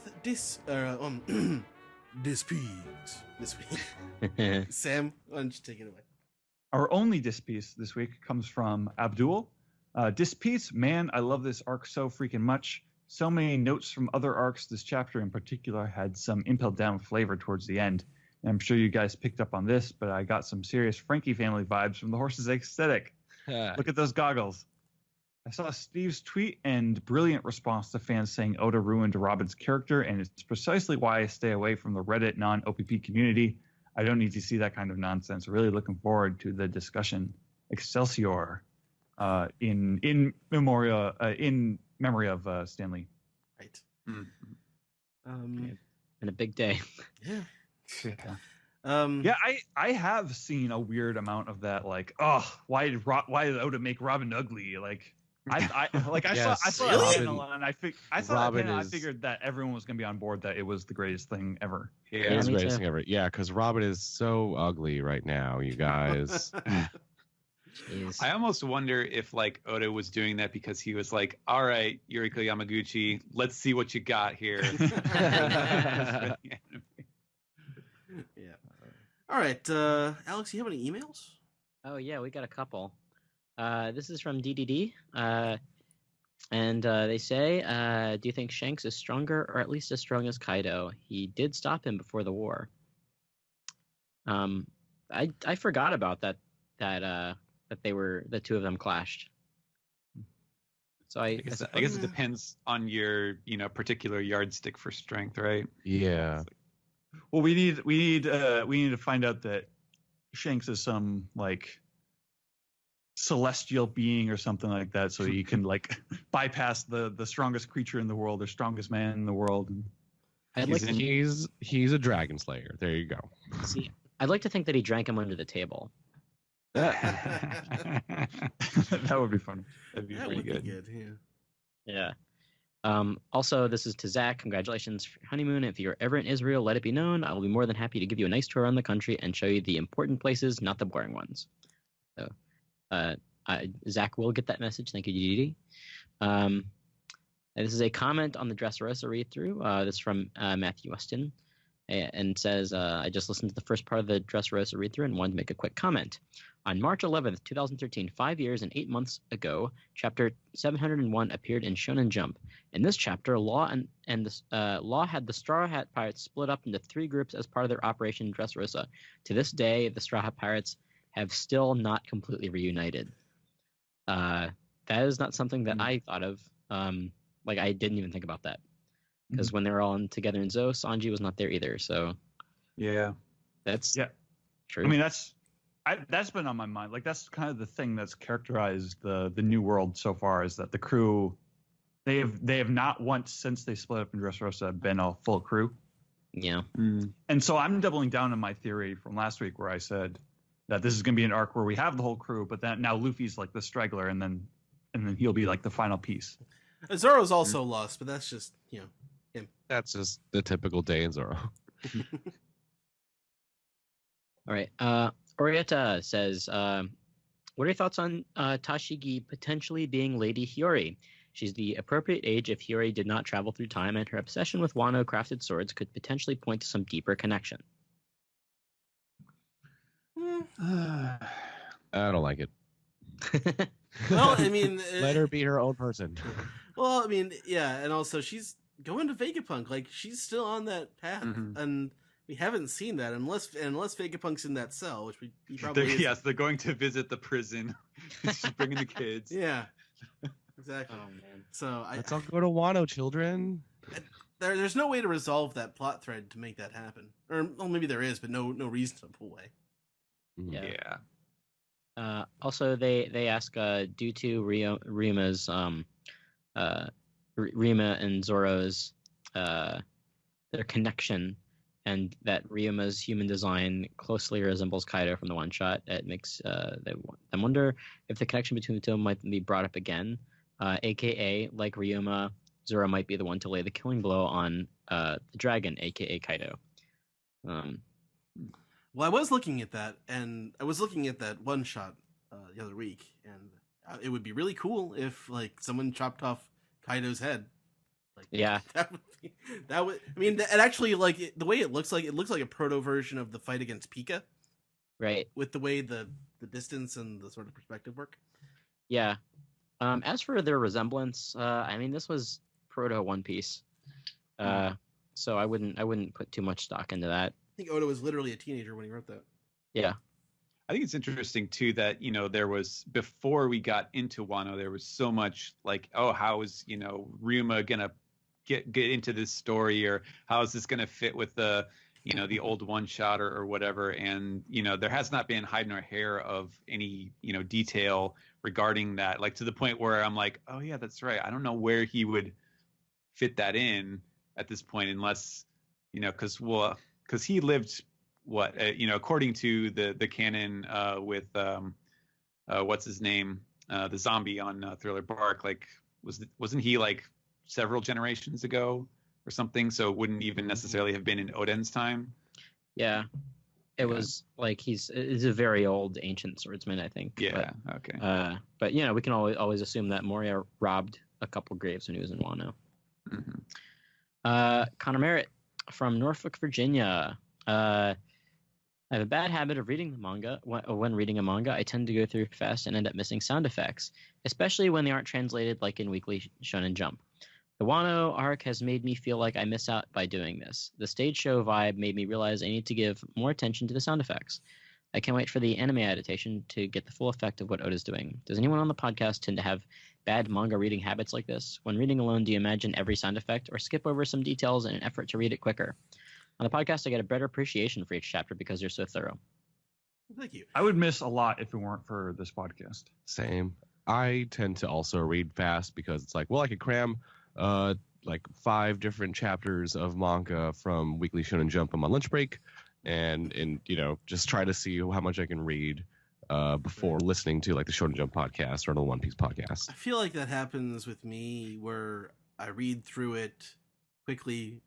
Disputes this week. Sam, why don't you take it away? Our only dispiece this week comes from Abdul. Dispiece, man, I love this arc so freaking much. So many notes from other arcs. This chapter in particular had some Impel Down flavor towards the end. And I'm sure you guys picked up on this, but I got some serious Frankie family vibes from the horse's aesthetic. Look at those goggles. I saw Steve's tweet and brilliant response to fans saying Oda ruined Robin's character, and it's precisely why I stay away from the Reddit non-OPP community. I don't need to see that kind of nonsense. Really looking forward to the discussion. Excelsior, in memory of Stanley. Right. And a big day. Yeah. Yeah, I have seen a weird amount of that. Like, oh, why did Oda make Robin ugly? Like, I saw Really? that panel and I figured that everyone was gonna be on board that it was the greatest thing ever. Yeah, Yeah, it's me greatest too. thing ever. Yeah, because Robin is so ugly right now, you guys. Jeez. I almost wonder if like Oda was doing that because he was like, "All right, Yuriko Yamaguchi, let's see what you got here." Yeah. All right, Alex, you have any emails? Oh yeah, we got a couple. This is from DDD, and they say, "Do you think Shanks is stronger, or at least as strong as Kaido? He did stop him before the war." I forgot about that the two of them clashed. So I guess it depends on your particular yardstick for strength, right? Yeah. Well, we need to find out that Shanks is some like celestial being or something like that, so you can like bypass the strongest creature in the world or strongest man in the world. He's a dragon slayer. There you go. See, I'd like to think that he drank him under the table. That would be fun. That'd be That pretty would good. be good. Yeah. Also, this is to Zach. Congratulations for your honeymoon. If you're ever in Israel, let it be known. I will be more than happy to give you a nice tour around the country and show you the important places, not the boring ones. So, Zach will get that message. Thank you, DDD. This is a comment on the Dressrosa read-through. This is from Matthew Weston, and says, I just listened to the first part of the Dressrosa read-through and wanted to make a quick comment. On March 11th, 2013, 5 years and 8 months ago, Chapter 701 appeared in Shonen Jump. In this chapter, Law Law had the Straw Hat Pirates split up into 3 groups as part of their Operation Dressrosa. To this day, the Straw Hat Pirates have still not completely reunited. That is not something that I thought of. Like, I didn't even think about that. Because when they were all together in Zo, Sanji was not there either. So, Yeah. that's true. I mean, that's been on my mind. Like, that's kind of the thing that's characterized the new world so far, is that the crew, they have not once since they split up in Dressrosa been a full crew. Yeah. And so I'm doubling down on my theory from last week where I said that this is going to be an arc where we have the whole crew, but then now Luffy's like the straggler, and then he'll be like the final piece. Zoro's also lost, but that's just him. That's just the typical day in Zoro. All right. Orietta says, what are your thoughts on Tashigi potentially being Lady Hiyori? She's the appropriate age if Hiyori did not travel through time, and her obsession with Wano-crafted swords could potentially point to some deeper connection. I don't like it. Well, I mean, let her be her own person. Well, I mean, yeah, and also she's going to Vegapunk. Like, she's still on that path, and we haven't seen that unless Vegapunk's in that cell, which he probably is. Yes, they're going to visit the prison. She's bringing the kids. Yeah, exactly. Oh man. So let's all go to Wano, children. There's no way to resolve that plot thread to make that happen, or well, maybe there is, but no reasonable way. Yeah. Also, they ask due to Rima's Rima and Zoro's their connection, and that Ryuma's human design closely resembles Kaido from the one shot. It makes them wonder if the connection between the two might be brought up again, aka like Ryuma, Zoro might be the one to lay the killing blow on the dragon, aka Kaido. Well, I was looking at that, and I was looking at that one shot the other week, and it would be really cool if like someone chopped off Kaido's head. Like, yeah, that would. I mean, it actually the way it looks like a proto version of the fight against Pika, right? With the way the distance and the sort of perspective work. Yeah. As for their resemblance, I mean, this was proto One Piece, so I wouldn't put too much stock into that. I think Oda was literally a teenager when he wrote that. Yeah. I think it's interesting too that, there was, before we got into Wano, there was so much like, oh, how is, Ryuma gonna get into this story, or how is this gonna fit with the, the old one shot or whatever. And, there has not been hide nor hair of any, detail regarding that, like to the point where I'm like, oh yeah, that's right. I don't know where he would fit that in at this point, unless, because he lived according to the canon with what's his name, the zombie on Thriller Bark, like wasn't he like several generations ago or something? So it wouldn't even necessarily have been in Oden's time. Yeah, it was like he's a very old ancient swordsman, I think. Yeah. Okay. But we can always assume that Moria robbed a couple graves when he was in Wano. Connor Merritt from Norfolk, Virginia. I have a bad habit of reading the manga. When reading a manga, I tend to go through fast and end up missing sound effects, especially when they aren't translated like in Weekly Shonen Jump. The Wano arc has made me feel like I miss out by doing this. The stage show vibe made me realize I need to give more attention to the sound effects. I can't wait for the anime adaptation to get the full effect of what Oda's doing. Does anyone on the podcast tend to have bad manga reading habits like this? When reading alone, do you imagine every sound effect or skip over some details in an effort to read it quicker? On the podcast, I get a better appreciation for each chapter because they're so thorough. Thank you. I would miss a lot if it weren't for this podcast. Same. I tend to also read fast because it's like, well, I could cram like 5 different chapters of manga from Weekly Shonen Jump on my lunch break, and just try to see how much I can read before listening to like the Shonen Jump podcast or the One Piece podcast. I feel like that happens with me where I read through it quickly.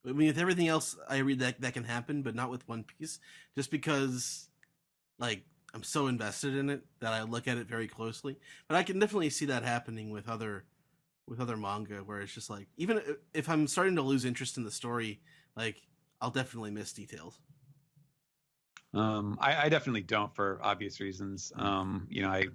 With everything else I read that can happen, but not with One Piece, just because like I'm so invested in it that I look at it very closely. But I can definitely see that happening with other manga, where it's just like, even if I'm starting to lose interest in the story, like I'll definitely miss details. I definitely don't, for obvious reasons. I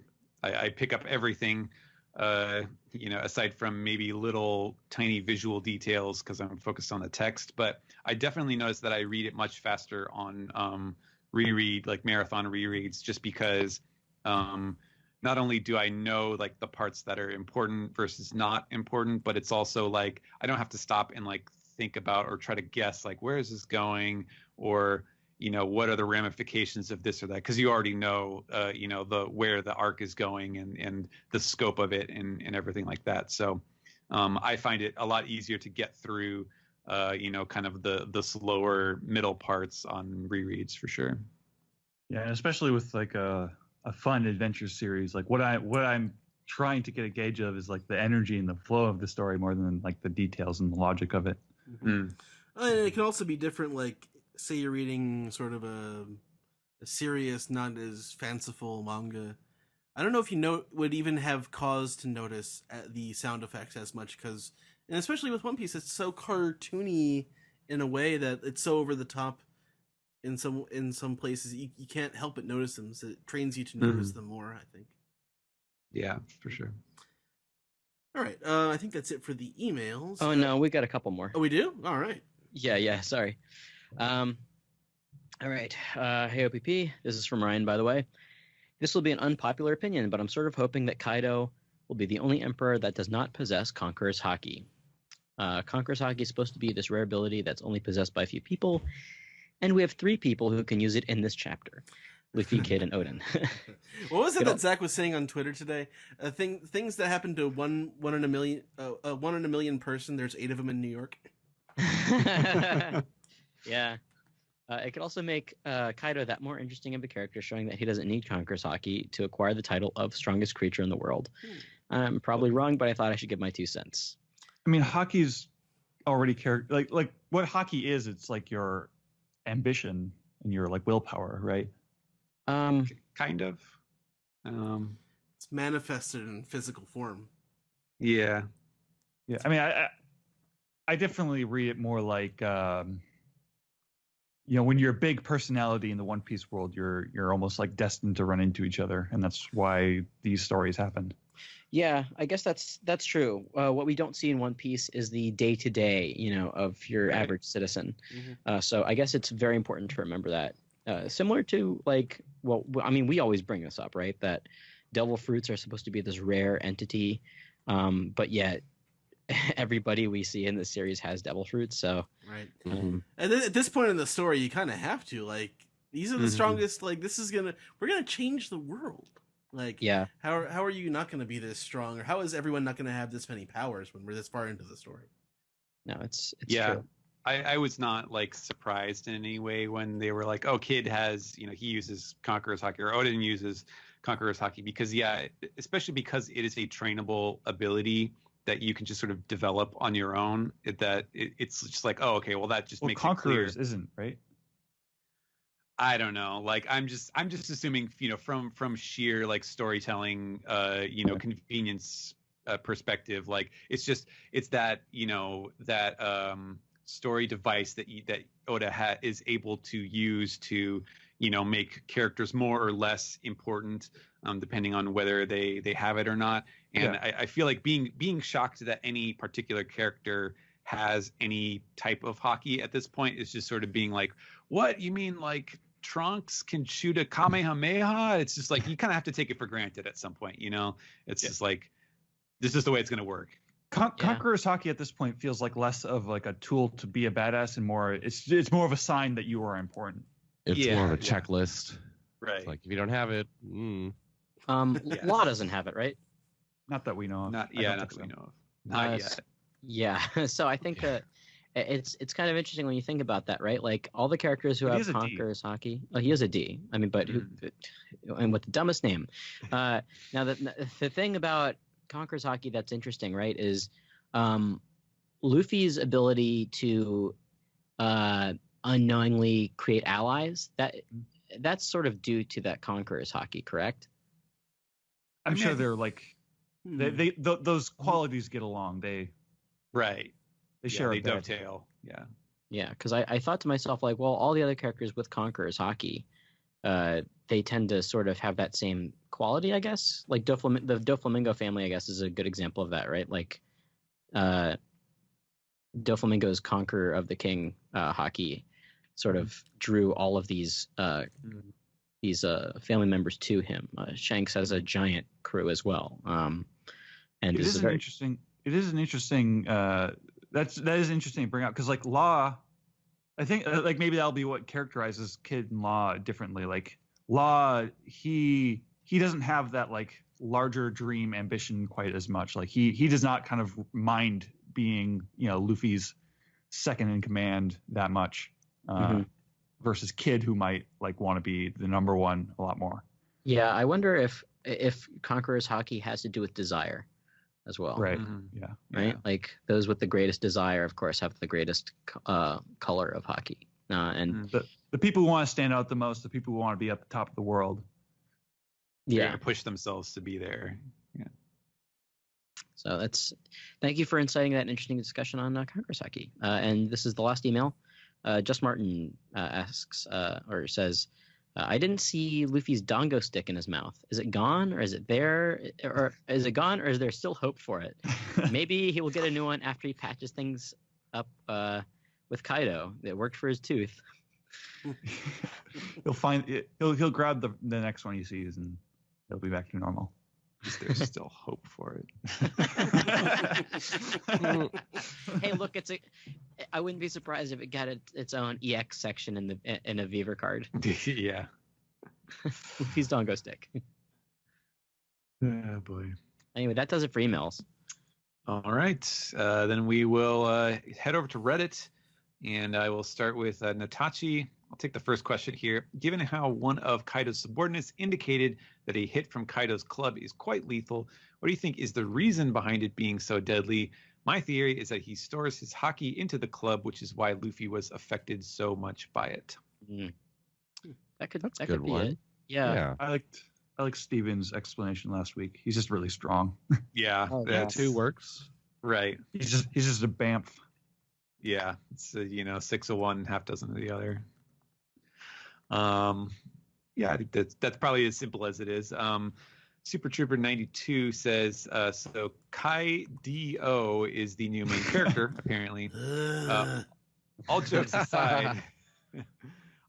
pick up everything, aside from maybe little tiny visual details because I'm focused on the text. But I definitely notice that I read it much faster on reread, like marathon rereads, just because not only do I know like the parts that are important versus not important, but it's also like I don't have to stop and like think about or try to guess like where is this going, or what are the ramifications of this or that, because you already know the where the arc is going and the scope of it and everything like that. So I find it a lot easier to get through kind of the slower middle parts on rereads for sure. Yeah, and especially with like a fun adventure series, like what I'm trying to get a gauge of is like the energy and the flow of the story more than like the details and the logic of it. And it can also be different, like say you're reading sort of a serious, not as fanciful manga. I don't know if you would even have cause to notice the sound effects as much because, and especially with One Piece, it's so cartoony in a way that it's so over the top. In some places, you can't help but notice them. So it trains you to notice them more, I think. Yeah, for sure. All right. I think that's it for the emails. Oh, no, we got a couple more. Oh, we do? All right. Yeah, sorry. All right. Hey, OPP. This is from Ryan, by the way. This will be an unpopular opinion, but I'm sort of hoping that Kaido will be the only emperor that does not possess Conqueror's Haki. Conqueror's Haki is supposed to be this rare ability that's only possessed by a few people, and we have 3 people who can use it in this chapter. Luffy, Kid, and Odin. What was it that Zach was saying on Twitter today? Things that happen to one in a million person. There's 8 of them in New York. Yeah. It could also make Kaido that more interesting of a character, showing that he doesn't need Conqueror's Haki to acquire the title of strongest creature in the world. I'm probably wrong, but I thought I should give my 2 cents. I mean, Haki's already like what Haki is. It's like your ambition and your like willpower, right? Kind of. It's manifested in physical form. Yeah. I mean, I definitely read it more like when you're a big personality in the One Piece world, you're almost like destined to run into each other, and that's why these stories happen. Yeah, I guess that's true. What we don't see in One Piece is the day-to-day, of your average citizen. Mm-hmm. So I guess it's very important to remember that. Similar to we always bring this up, right? That devil fruits are supposed to be this rare entity, but yet everybody we see in this series has devil fruits. So right. And then at this point in the story, you kind of have to these are the strongest. Like we're gonna change the world. Like, yeah. How are you not going to be this strong, or how is everyone not going to have this many powers when we're this far into the story? No, it's true. True. I was not surprised in any way when they were like, oh, Kid has, he uses Conqueror's Haki, or Odin uses Conqueror's Haki, because especially because it is a trainable ability that you can just sort of develop on your own. It's just like, oh, okay, well that just makes Conqueror's it clear. Isn't, right? I don't know. I'm just assuming, from sheer storytelling, convenience perspective, it's that, that story device that Oda is able to use to, make characters more or less important, depending on whether they have it or not. And I feel like being shocked that any particular character has any type of Haki at this point is just sort of being like, what, you mean Trunks can shoot a Kamehameha? It's just you kind of have to take it for granted at some point, It's just this is the way it's going to work. Conqueror's Haki at this point feels like less of a tool to be a badass and more it's more of a sign that you are important. It's more of a checklist. Right. If you don't have it, Law doesn't have it, right? Not that we know of. Not that we know of. Not yet. Yeah. So I think that it's kind of interesting when you think about that, right? All the characters who have Conqueror's Haki. Oh, he is a D. I mean, but who? And with the dumbest name. Now the thing about Conqueror's Haki that's interesting, right, is Luffy's ability to unknowingly create allies. That's sort of due to that Conqueror's Haki, correct? I'm sure they're those qualities get along. They share. They dovetail. Yeah. Yeah, because I thought to myself, all the other characters with Conqueror's Haki, they tend to sort of have that same quality, I guess. The Doflamingo family, I guess, is a good example of that, right? Doflamingo's Conqueror of the King Haki sort of drew all of these family members to him. Shanks has a giant crew as well. And it is an interesting. That is interesting to bring up because Law, I think maybe that'll be what characterizes Kid and Law differently. Law, he doesn't have that larger dream ambition quite as much. He does not kind of mind being Luffy's second in command that much, versus Kid, who might want to be the number one a lot more. Yeah, I wonder if Conqueror's Haki has to do with desire as well. Right. Yeah. Right. Yeah. Those with the greatest desire, of course, have the greatest color of Haki. And the people who want to stand out the most, the people who want to be at the top of the world. They're Yeah. gonna push themselves to be there. So thank you for inciting that interesting discussion on Congress hockey. And this is the last email. Just Martin asks or says, I didn't see Luffy's dongo stick in his mouth. Is it gone, or is it there, or is it gone, or is there still hope for it? Maybe he will get a new one after he patches things up with Kaido. It worked for his tooth. He'll find it. He'll grab the next one he sees, and he'll be back to normal. There's still hope for it. Hey, look, I wouldn't be surprised if it got its own EX section in a Viver card. Yeah. He's dongo stick. Oh boy. Anyway, that does it for emails. All right. Then we will head over to Reddit, and I will start with Natachi. I'll take the first question here. Given how one of Kaido's subordinates indicated that a hit from Kaido's club is quite lethal, what do you think is the reason behind it being so deadly? My theory is that he stores his haki into the club, which is why Luffy was affected so much by it. That could That's a that good could be one. it. Yeah. I liked Steven's explanation last week. He's just really strong. Yeah, Oh, Yeah, that's 2 works. right. He's just a bamf. Yeah, it's 6 of one, half dozen of the other. Yeah, I think that's probably as simple as it is. Super Trooper 92 says, so Kai D.O. is the new main character, apparently. All jokes aside,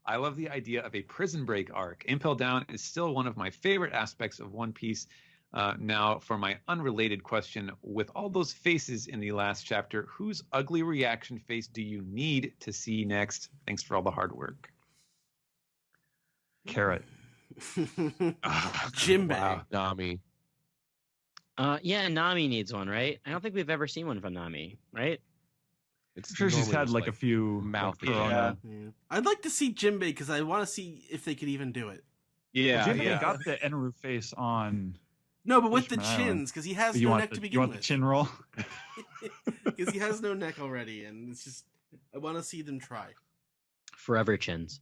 I love the idea of a prison break arc. Impel Down is still one of my favorite aspects of One Piece. Now, for my unrelated question, with all those faces in the last chapter, whose ugly reaction face do you need to see next? Thanks for all the hard work. Carrot. Jimbei. Wow. Nami. Yeah, Nami needs one, right? I don't think we've ever seen one from Nami, right? It's I'm sure she's normally had just, like a few mouth. Corona. Yeah. I'd like to see Jimbei because I want to see if they could even do it. Yeah, Jimmy yeah. got the Enru face on. No, but with the Fishman Island. chins because he has You no want neck to the, begin you want with. the chin roll? Because he has no neck already, and it's just I want to see them try. Forever chins.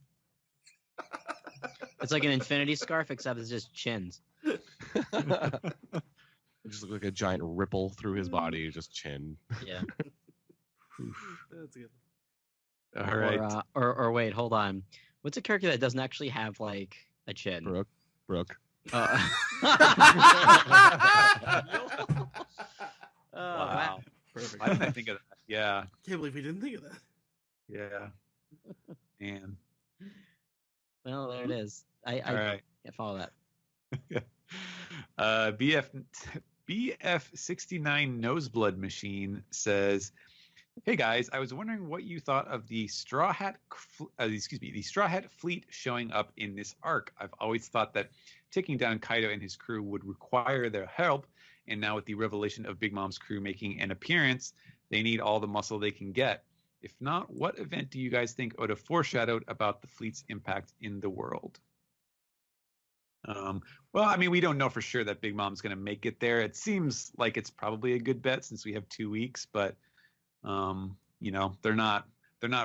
It's like an infinity scarf, except it's just chins. It just looked like a giant ripple through his body, just chin. Yeah. That's good. All right. Or wait, hold on. What's a character that doesn't actually have like a chin? Brooke. Wow. Perfect. Why didn't I think of that? Yeah, Can't believe we didn't think of that. yeah. Man. Well, there it is. I All right. can't follow that. BF69 Noseblood Machine says, "Hey guys, I was wondering what you thought of the Straw Hat fleet showing up in this arc. I've always thought that taking down Kaido and his crew would require their help, and now with the revelation of Big Mom's crew making an appearance, they need all the muscle they can get. If not, what event do you guys think Oda foreshadowed about the fleet's impact in the world?" Well, I mean, we don't know for sure that Big Mom's going to make it there. It seems like it's probably a good bet since we have 2 weeks, but they're not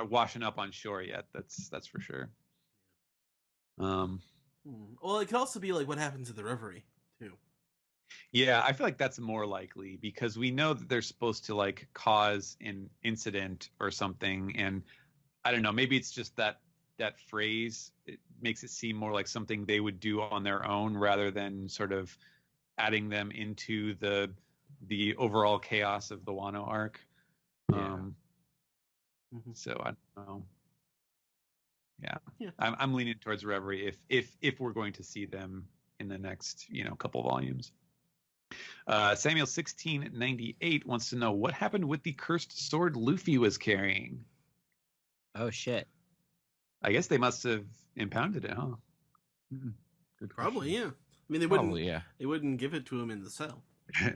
washing up on shore yet. That's for sure. Well, it could also be like what happens at the Reverie too. Yeah, I feel like that's more likely because we know that they're supposed to like cause an incident or something, and I don't know, maybe it's just that phrase, it makes it seem more like something they would do on their own rather than sort of adding them into the overall chaos of the Wano arc. So I don't know. Yeah. I'm leaning towards Reverie if we're going to see them in the next couple volumes. Samuel 1698 wants to know what happened with the cursed sword Luffy was carrying. Oh shit. I guess they must have impounded it, huh? Good Probably, question. yeah. I mean, they wouldn't give it to him in the cell.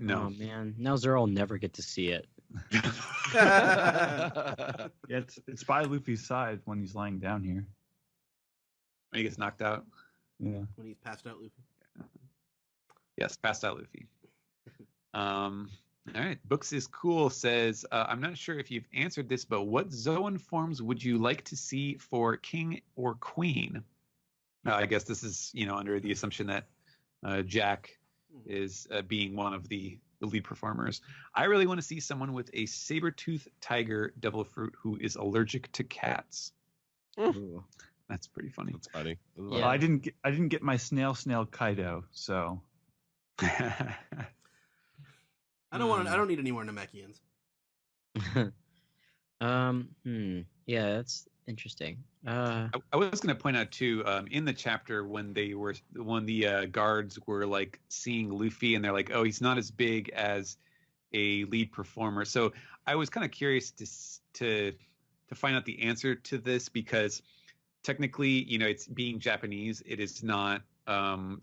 No. Oh man, now Zoro will never get to see it. Yeah, it's by Luffy's side when he's lying down here. When he gets knocked out. Yeah. When he's passed out, Luffy. Yes, passed out Luffy. All right. Books is Cool says, I'm not sure if you've answered this, but what Zoan forms would you like to see for king or queen? I guess this is, under the assumption that Jack is being one of the lead performers. I really want to see someone with a saber-toothed tiger devil fruit who is allergic to cats. Ooh. That's pretty funny. That's funny. Yeah. I didn't get my snail Kaido, so I don't need any more Namekians. Yeah, that's interesting. I was going to point out too, in the chapter when the guards were like seeing Luffy and they're like, oh, he's not as big as a lead performer. So I was kind of curious to find out the answer to this, because technically, it's being Japanese, it is not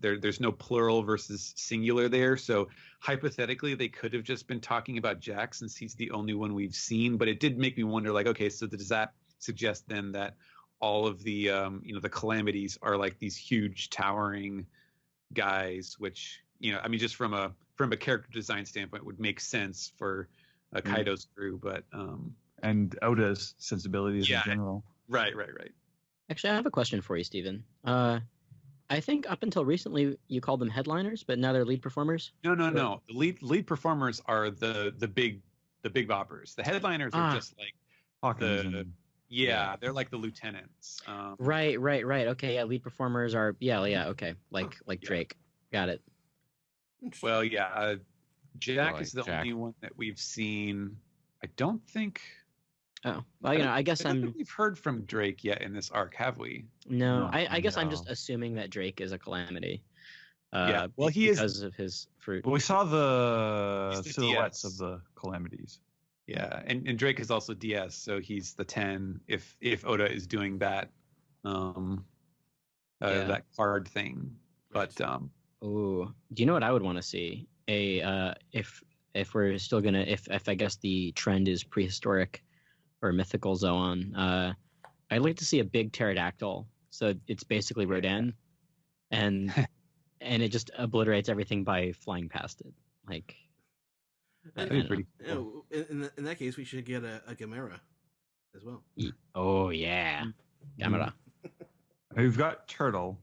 there's no plural versus singular there. So hypothetically, they could have just been talking about Jack since he's the only one we've seen. But it did make me wonder, like, okay, so does that suggest then that all of the the calamities are like these huge towering guys, which just from a character design standpoint would make sense for Kaido's crew, but and Oda's sensibilities in general. Right. Actually, I have a question for you, Steven. I think up until recently you called them headliners, but now they're lead performers. No. The lead performers are the big boppers. The headliners are just like Hawkins they're like the lieutenants. Right. Okay, yeah, lead performers are okay, like Drake. Got it. Well, yeah, Jack is the only one that we've seen. I don't think. Oh, well, I guess I don't think we've heard from Drake yet in this arc, have we? No, I guess I'm just assuming that Drake is a calamity. Well, he is because of his fruit. Well, we saw the silhouettes of the calamities. Yeah, and Drake is also DS, so he's the 10. If Oda is doing that, that card thing, but do you know what I would want to see? If we're still gonna if I guess the trend is prehistoric or mythical Zoan, I'd like to see a big pterodactyl. So it's basically Rodan, and it just obliterates everything by flying past it. Like, that'd be pretty cool. In that case, we should get a Gamera as well. Oh yeah, Gamera. We've got turtle,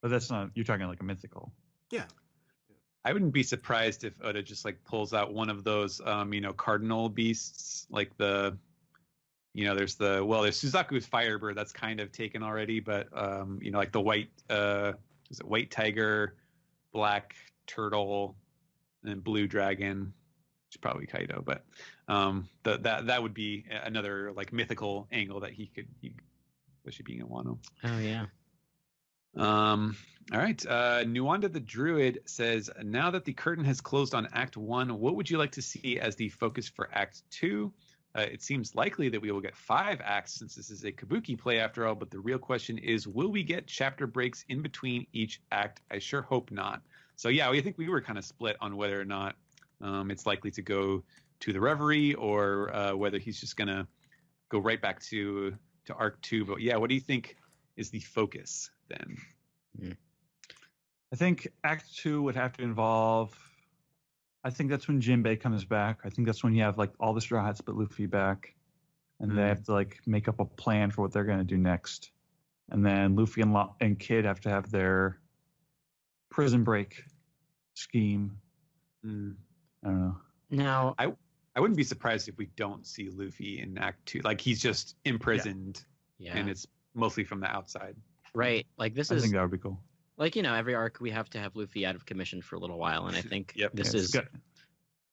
but that's not. You're talking like a mythical. Yeah. I wouldn't be surprised if Oda just like pulls out one of those, cardinal beasts, like there's Suzaku's Firebird that's kind of taken already, but like the white, is it white tiger, black turtle, and blue dragon. It's probably Kaido, but that would be another like mythical angle that he especially being a Wano. Oh yeah. All right. Nuwanda the Druid says, now that the curtain has closed on Act 1, what would you like to see as the focus for Act 2? It seems likely that we will get 5 acts since this is a kabuki play after all, but the real question is, will we get chapter breaks in between each act? I sure hope not. So yeah, I think we were kind of split on whether or not it's likely to go to the Reverie or whether he's just going to go right back to Arc 2. But yeah, what do you think is the focus then? I think Act 2 would have to involve. I think that's when Jinbei comes back. I think that's when you have like all the Straw Hats but Luffy back, and they have to like make up a plan for what they're going to do next. And then Luffy and Kid have to have their prison break scheme. I don't know. Now, I wouldn't be surprised if we don't see Luffy in Act 2. Like he's just imprisoned, and it's mostly from the outside. Right. Like I think that would be cool. Like, every arc we have to have Luffy out of commission for a little while, and I think this is good.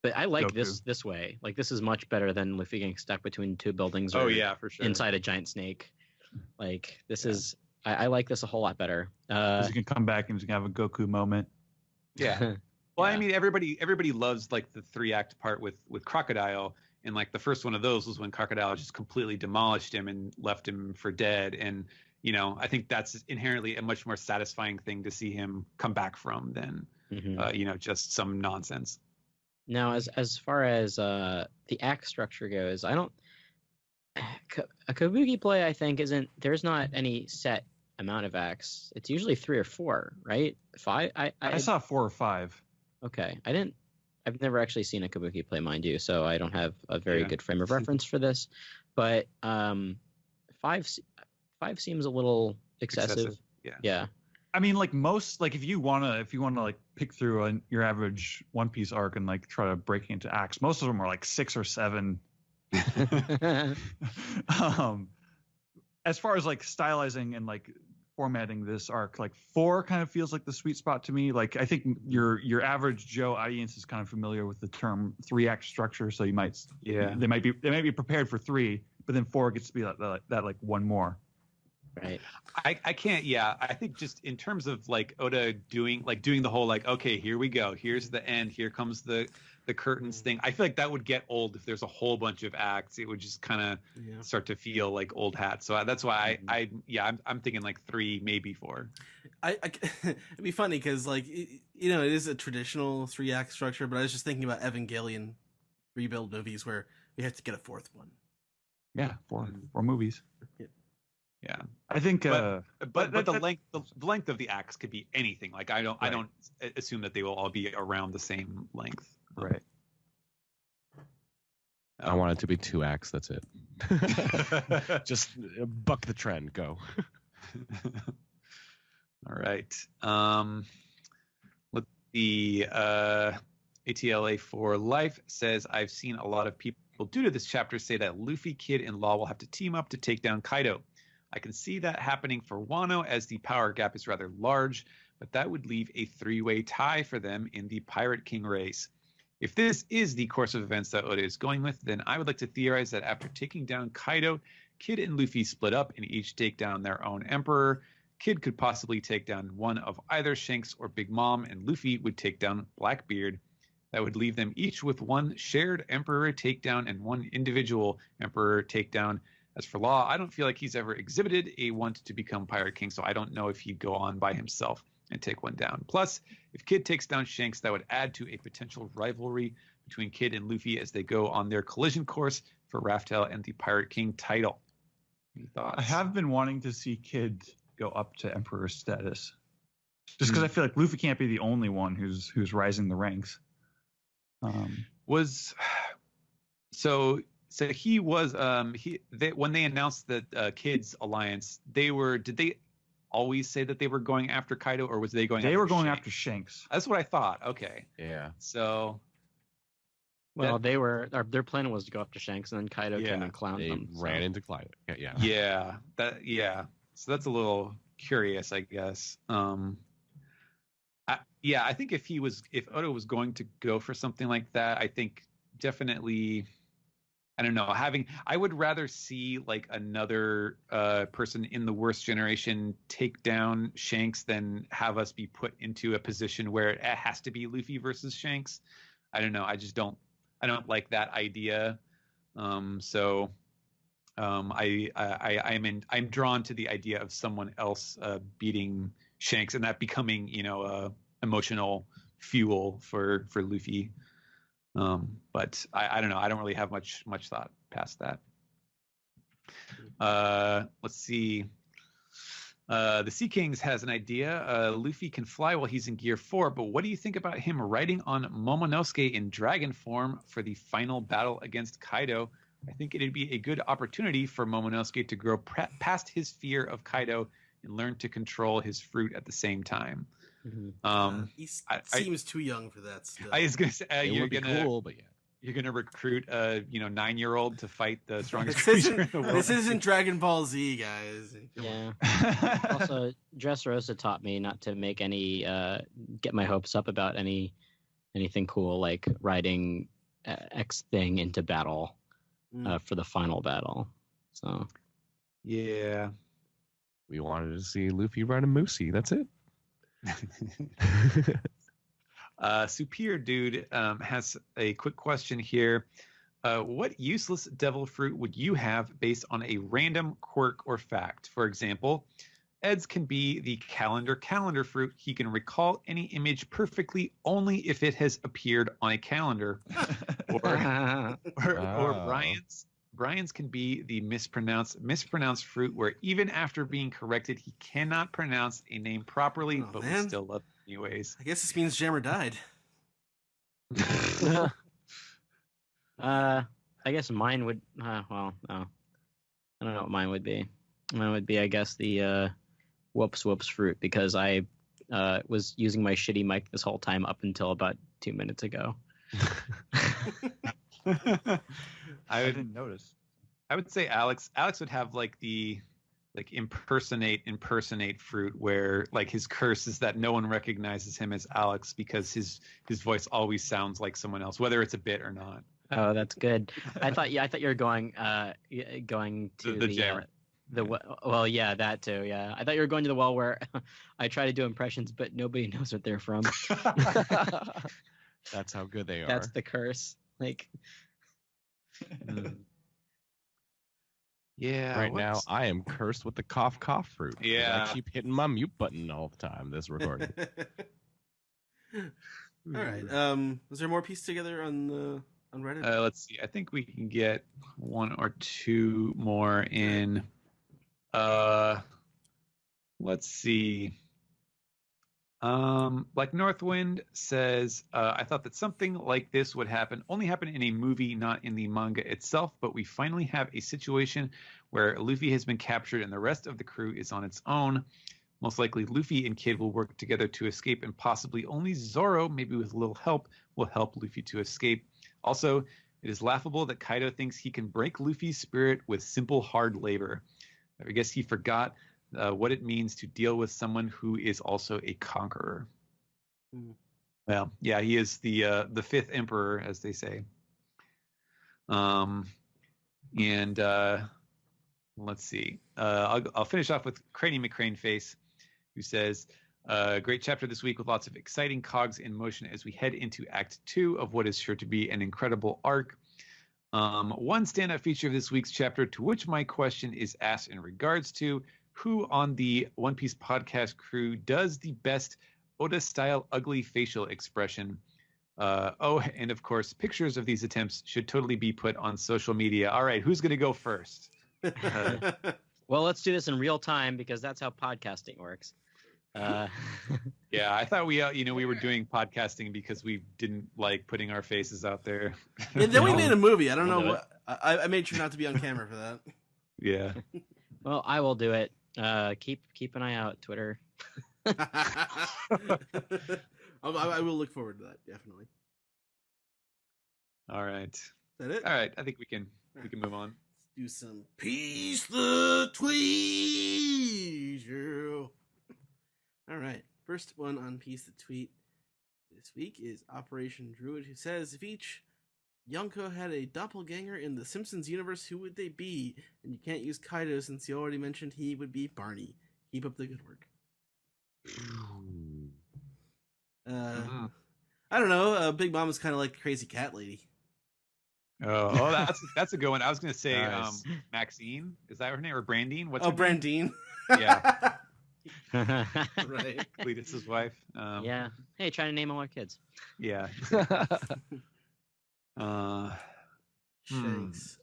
But I like this way. Like, this is much better than Luffy getting stuck between two buildings for sure. Inside a giant snake. Like, this is I like this a whole lot better. He can come back and he's gonna have a Goku moment. Yeah. Well, I mean, everybody loves like the 3-act part with Crocodile, and like the first one of those was when Crocodile just completely demolished him and left him for dead. And I think that's inherently a much more satisfying thing to see him come back from than just some nonsense. Now, as far as the act structure goes, a kabuki play, I think, there's not any set amount of acts. It's usually 3 or 4, right? 5. I saw 4 or 5. Okay, I've never actually seen a kabuki play, mind you, so I don't have a very good frame of reference for this. But 5 seems a little excessive. Yeah. I mean, like most, like if you wanna like pick through your average One Piece arc and like try to break it into acts, most of them are like 6 or 7. As far as like stylizing and like formatting this arc, like 4 kind of feels like the sweet spot to me. Like I think your average Joe audience is kind of familiar with the term 3-act structure, so they might be prepared for 3, but then 4 gets to be that like one more. Right. I can't. Yeah, I think just in terms of like Oda doing the whole like, okay, here we go, here's the end, here comes the curtains thing. I feel like that would get old if there's a whole bunch of acts. It would just kind of start to feel like old hat. So that's why I'm thinking like 3, maybe 4. It'd be funny because like it is a traditional 3-act structure, but I was just thinking about Evangelion rebuild movies where we have to get a 4th one. Yeah, 4 movies. Yeah, I think, but the length of the acts could be anything. Like I don't assume that they will all be around the same length. Right. I want it to be 2 acts. That's it. Just buck the trend. Go. All right. Let's see. ATLA for Life says, I've seen a lot of people due to this chapter say that Luffy, Kid, and Law will have to team up to take down Kaido. I can see that happening for Wano as the power gap is rather large, but that would leave a 3-way tie for them in the Pirate King race. If this is the course of events that Oda is going with, then I would like to theorize that after taking down Kaido, Kid and Luffy split up and each take down their own emperor. Kid could possibly take down one of either Shanks or Big Mom, and Luffy would take down Blackbeard. That would leave them each with one shared emperor takedown and one individual emperor takedown. As for Law, I don't feel like he's ever exhibited a want to become Pirate King, so I don't know if he'd go on by himself and take one down. Plus, if Kid takes down Shanks, that would add to a potential rivalry between Kid and Luffy as they go on their collision course for Raftel and the Pirate King title. Any thoughts? I have been wanting to see Kid go up to Emperor status, just because I feel like Luffy can't be the only one who's rising the ranks. So he was when they announced that Kid's alliance, did they always say that they were going after Kaido, or was they going? They were going Shanks? after Shanks. That's what I thought. Okay. Yeah. So. Well, their plan was to go after Shanks, and then Kaido came and clowned them. Ran into Kaido. Yeah. Yeah. So that's a little curious, I guess. I think if Oda was going to go for something like that, I think definitely. I don't know. I would rather see like another person in the worst generation take down Shanks than have us be put into a position where it has to be Luffy versus Shanks. I don't know. I don't like that idea. I'm drawn to the idea of someone else beating Shanks and that becoming emotional fuel for Luffy. But I don't know. I don't really have much thought past that. Let's see. The Sea Kings has an idea. Luffy can fly while he's in Gear 4, but what do you think about him riding on Momonosuke in dragon form for the final battle against Kaido? I think it'd be a good opportunity for Momonosuke to grow past his fear of Kaido and learn to control his fruit at the same time. Mm-hmm. He seems too young for that still. I was gonna say it would be cool, but yeah. You're gonna recruit a 9-year-old to fight the strongest creature in the world. This isn't Dragon Ball Z, guys. Yeah. Also, Dressrosa taught me not to make any get my hopes up about anything cool like riding X thing into battle for the final battle. So yeah, we wanted to see Luffy ride a Moosey. That's it. Superior Dude has a quick question here. What useless devil fruit would you have based on a random quirk or fact? For example, Ed's can be the calendar fruit. He can recall any image perfectly only if it has appeared on a calendar. Or Brian's can be the mispronounced fruit, where even after being corrected, he cannot pronounce a name properly, but we still love it anyways. I guess this means Jammer died. I guess mine would. Well, no, I don't know what mine would be. Mine would be, I guess, the whoops fruit because I was using my shitty mic this whole time up until about 2 minutes ago. I didn't notice. I would say Alex would have like the impersonate fruit, where like his curse is that no one recognizes him as Alex because his voice always sounds like someone else, whether it's a bit or not. Oh, that's good. I thought you were going to The jammer. Well, yeah, that too. Yeah, I thought you were going to the well where I try to do impressions, but nobody knows what they're from. That's how good they are. That's the curse. Like, yeah. Right now, I am cursed with the cough fruit. Yeah. I keep hitting my mute button all the time. This recording. All right. Was there more pieced together on Reddit? Let's see. I think we can get one or two more in. Let's see. Like Northwind says, I thought that something like this would only happen in a movie, not in the manga itself, but we finally have a situation where Luffy has been captured and the rest of the crew is on its own. Most likely Luffy and Kid will work together to escape, and possibly only Zoro, maybe with a little help, will help Luffy to escape. Also, it is laughable that Kaido thinks he can break Luffy's spirit with simple hard labor. I guess he forgot what it means to deal with someone who is also a conqueror. Well, yeah, he is the fifth emperor, as they say. And let's see. I'll finish off with Craney McCrane Face, who says, great chapter this week with lots of exciting cogs in motion as we head into Act 2 of what is sure to be an incredible arc. One standout feature of this week's chapter, to which my question is asked in regards to, who on the One Piece podcast crew does the best Oda-style ugly facial expression? And of course, pictures of these attempts should totally be put on social media. All right, who's going to go first? well, let's do this in real time because that's how podcasting works. Yeah, I thought we were doing podcasting because we didn't like putting our faces out there. And then we made a movie. I don't know what. I made sure not to be on camera for that. Yeah. Well, I will do it. Keep an eye out, Twitter. I will look forward to that, definitely. All right. Is that it? All right. I think we can move on. Let's do some Piece the Tweet. All right. First one on Piece the Tweet this week is Operation Druid, who says, if each Yonko had a doppelganger in the Simpsons universe, who would they be? And you can't use Kaido since you already mentioned he would be Barney. Keep up the good work. I don't know. Big Mom is kind of like the crazy cat lady. Oh, that's a good one. I was gonna say Nice. Maxine. Is that her name, or Brandine? What's Oh, her name? Brandine. Yeah. Right. Cletus's wife. Yeah. Hey, trying to name all our kids. Yeah. Shanks.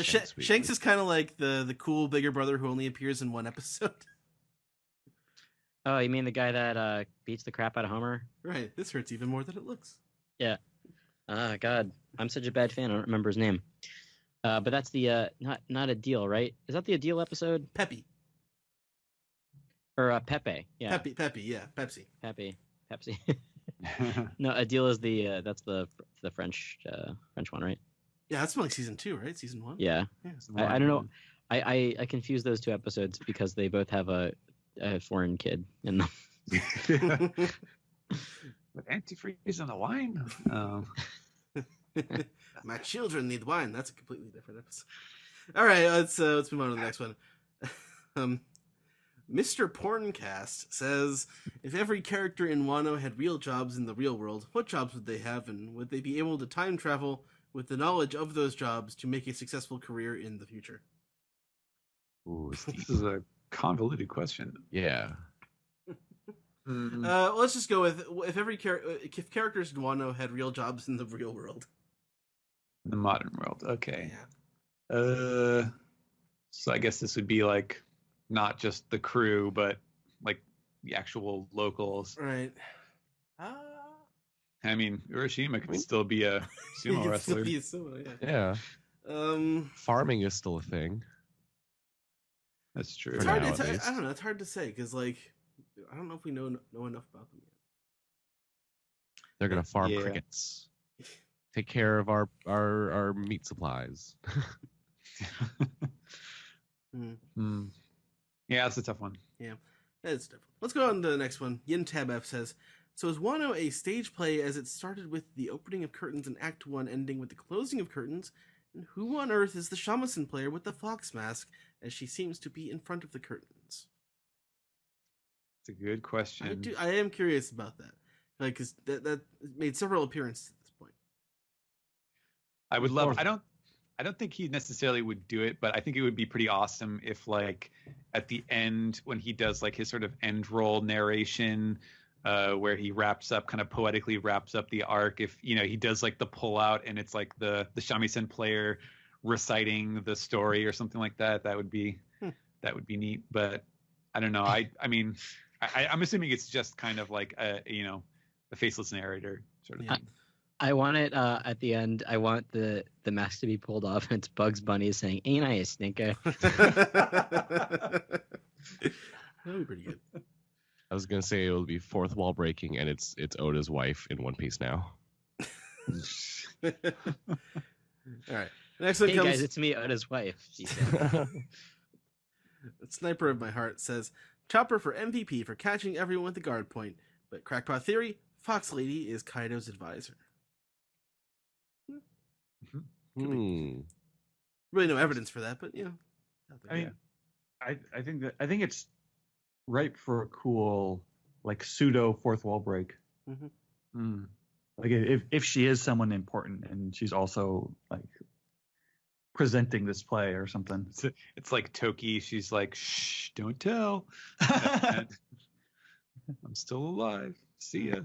Shanks Shanks is kind of like the cool bigger brother who only appears in one episode. Oh, you mean the guy that beats the crap out of Homer? Right. This hurts even more than it looks. Yeah. God, I'm such a bad fan. I don't remember his name. But that's the not a deal, right? Is that the Adil episode? Peppy. Or Pepe? Yeah. Peppy. Yeah. Pepsi. Pepsi. No, Adil is that's the French one, right? Yeah, that's from like season 2, right? Season 1. Yeah. Yeah. I don't know. I confuse those two episodes because they both have a foreign kid in them. With antifreeze and the wine. My children need wine. That's a completely different episode. All right, let's move on to the next one. Mr. Porncast says, if every character in Wano had real jobs in the real world, what jobs would they have, and would they be able to time travel with the knowledge of those jobs to make a successful career in the future? Ooh, This is a convoluted question. yeah. Let's just go with if characters in Wano had real jobs in the real world. The modern world. Okay. Yeah. So I guess this would be like not just the crew, but like the actual locals. Right. I mean, Urashima could still be a sumo wrestler. Yeah. Yeah. Farming is still a thing. That's true. It's For hard. now, It's, at I least. don't know. It's hard to say because, like, I don't know if we know enough about them They're gonna farm Yeah. crickets. Take care of our meat supplies. yet. Yeah, that's a tough one. That's different. Let's go on to the next one. Yin Tab F says, so is Wano a stage play as it started with the opening of curtains in Act 1 ending with the closing of curtains? And who on earth is the shamisen player with the fox mask as she seems to be in front of the curtains? It's a good question. I am curious about that. Like, 'cause that made several appearances at this point. I would love. I don't think he necessarily would do it, but I think it would be pretty awesome if, like, at the end when he does like his sort of end roll narration, where he kind of poetically wraps up the arc. If he does like the pull out and it's like the shamisen player reciting the story or something like that. That would be neat. But I don't know. I'm assuming it's just kind of like a faceless narrator sort of thing. I want it at the end. I want the mask to be pulled off, and it's Bugs Bunny saying, "Ain't I a stinker?" That would be pretty good. I was gonna say it will be fourth wall breaking, and it's Oda's wife in One Piece now. All right. Next one Hey comes. guys, it's me, Oda's wife. She said. Sniper of my heart says Chopper for MVP for catching everyone with the guard point, but Crackpot Theory, Fox Lady is Kaido's advisor. Really no evidence for that, but I mean, I think it's ripe for a cool like pseudo fourth wall break. Like if she is someone important and she's also like presenting this play or something. It's like Toki. She's like, shh, don't tell. I'm still alive. See ya.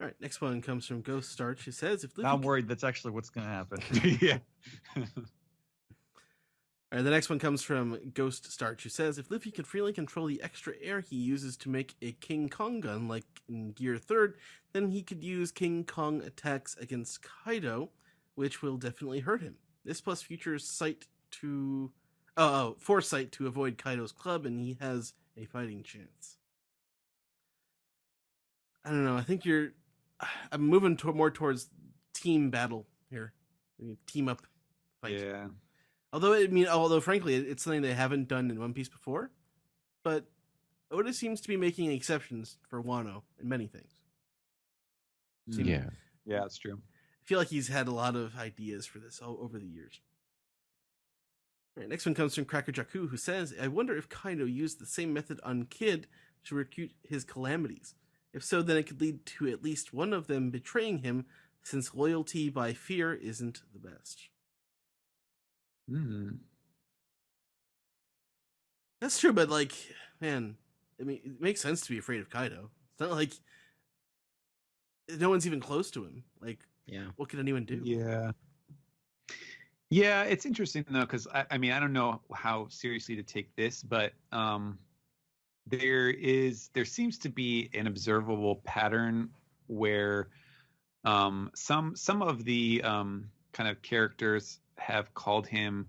All right, next one comes from Ghost Starch. She says, "If Luffy Now I'm worried that's actually what's going to happen. Yeah. All right, the next one comes from Ghost Starch, who says, if Luffy could freely control the extra air he uses to make a King Kong gun, like in Gear 3rd, then he could use King Kong attacks against Kaido, which will definitely hurt him. This plus future foresight to avoid Kaido's club, and he has a fighting chance." I don't know. I think I'm moving more towards team battle here. Team up fight. Yeah. Although frankly, it's something they haven't done in One Piece before. But Oda seems to be making exceptions for Wano in many things. Yeah, that's true. I feel like he's had a lot of ideas for this over the years. All right, next one comes from Cracker Jakku, who says, I wonder if Kaido used the same method on Kid to recruit his calamities. If so, then it could lead to at least one of them betraying him, since loyalty by fear isn't the best. That's true, but like, man, I mean, it makes sense to be afraid of Kaido. It's not like no one's even close to him. Like, what can anyone do? Yeah, it's interesting though, because I mean, I don't know how seriously to take this, but there seems to be an observable pattern where some of the kind of characters have called him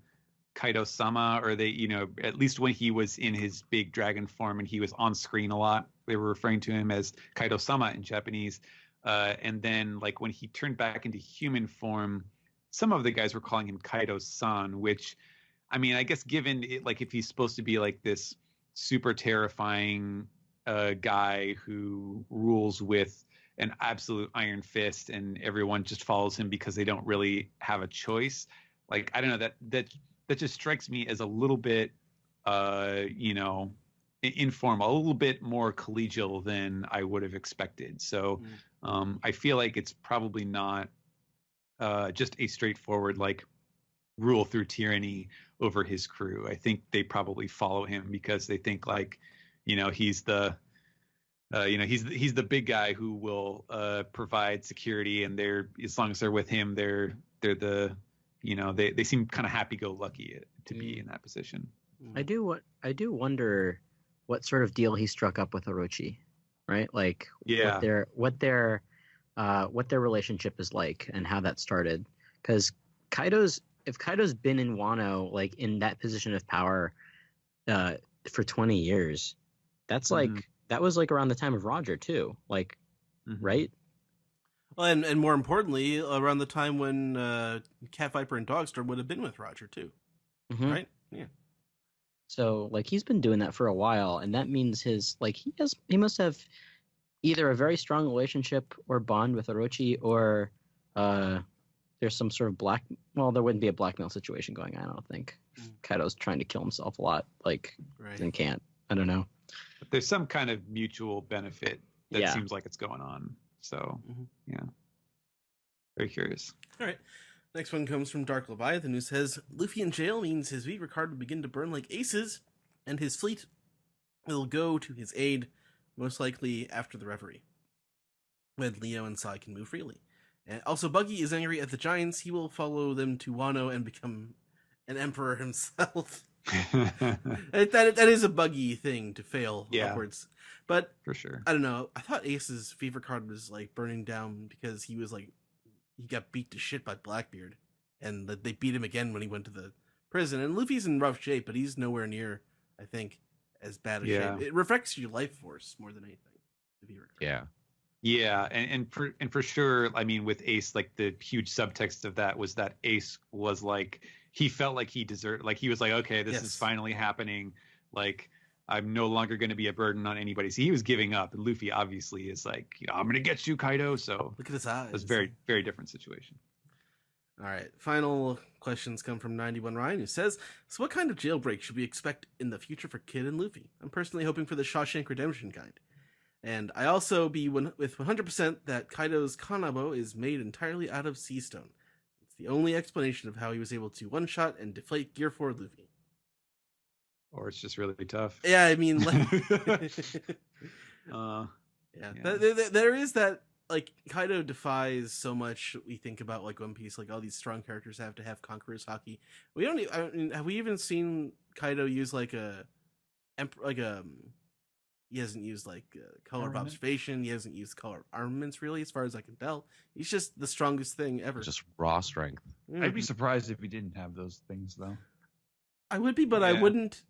Kaido-sama, or they, at least when he was in his big dragon form and he was on screen a lot, they were referring to him as Kaido-sama in Japanese. And then like when he turned back into human form, some of the guys were calling him Kaido-san, which, I mean, I guess given it, like if he's supposed to be like this super terrifying guy who rules with an absolute iron fist and everyone just follows him because they don't really have a choice. Like, I don't know, that just strikes me as a little bit, informal, a little bit more collegial than I would have expected. So I feel like it's probably not just a straightforward, like, rule through tyranny over his crew. I think they probably follow him because they think like, he's the, he's the big guy who will provide security, and as long as they're with him, they're the, they seem kind of happy-go-lucky to be in that position. I do wonder what sort of deal he struck up with Orochi, right? Like, what their relationship is like and how that started. Because if Kaido's been in Wano, like in that position of power for 20 years. That's like that was like around the time of Roger too. Like, right? Well, and more importantly, around the time when Cat Viper and Dogstorm would have been with Roger too, right? Yeah. So like he's been doing that for a while, and that means he must have either a very strong relationship or bond with Orochi, or there's some sort of there wouldn't be a blackmail situation going on, I don't think. Kaido's trying to kill himself a lot, and can't. I don't know. But there's some kind of mutual benefit that seems like it's going on. So, yeah. Very curious. All right. Next one comes from Dark Leviathan, who says, Luffy in jail means his V Ricard will begin to burn like aces, and his fleet will go to his aid, most likely after the reverie, when Leo and Sai can move freely. And also, Buggy is angry at the Giants. He will follow them to Wano and become an emperor himself. that is a Buggy thing to fail upwards. But for sure, I don't know. I thought Ace's fever card was like burning down because he got beat to shit by Blackbeard, and they beat him again when he went to the prison. And Luffy's in rough shape, but he's nowhere near, I think, as bad a shape. It reflects your life force more than anything. The fever card. Yeah, and for sure, I mean, with Ace, like the huge subtext of that was that Ace was like, he felt like he deserved, like he was like, okay, this is finally happening. Like, I'm no longer going to be a burden on anybody. So he was giving up. And Luffy obviously is like, I'm going to get you, Kaido. So look at his eyes. It's a very, very different situation. All right. Final questions come from 91 Ryan, who says, so what kind of jailbreak should we expect in the future for Kid and Luffy? I'm personally hoping for the Shawshank Redemption kind. And I also be with 100% that Kaido's Kanabo is made entirely out of sea stone. It's the only explanation of how he was able to one-shot and deflate Gear 4 Luffy. Or it's just really tough. Yeah, I mean, there is that, like, Kaido defies so much. We think about, like, One Piece, like, all these strong characters have to have Conqueror's Haki. Have we even seen Kaido use, he hasn't used, color of observation. He hasn't used color of armaments, really, as far as I can tell. He's just the strongest thing ever. Just raw strength. I'd be surprised if he didn't have those things, though. I would be, but I wouldn't.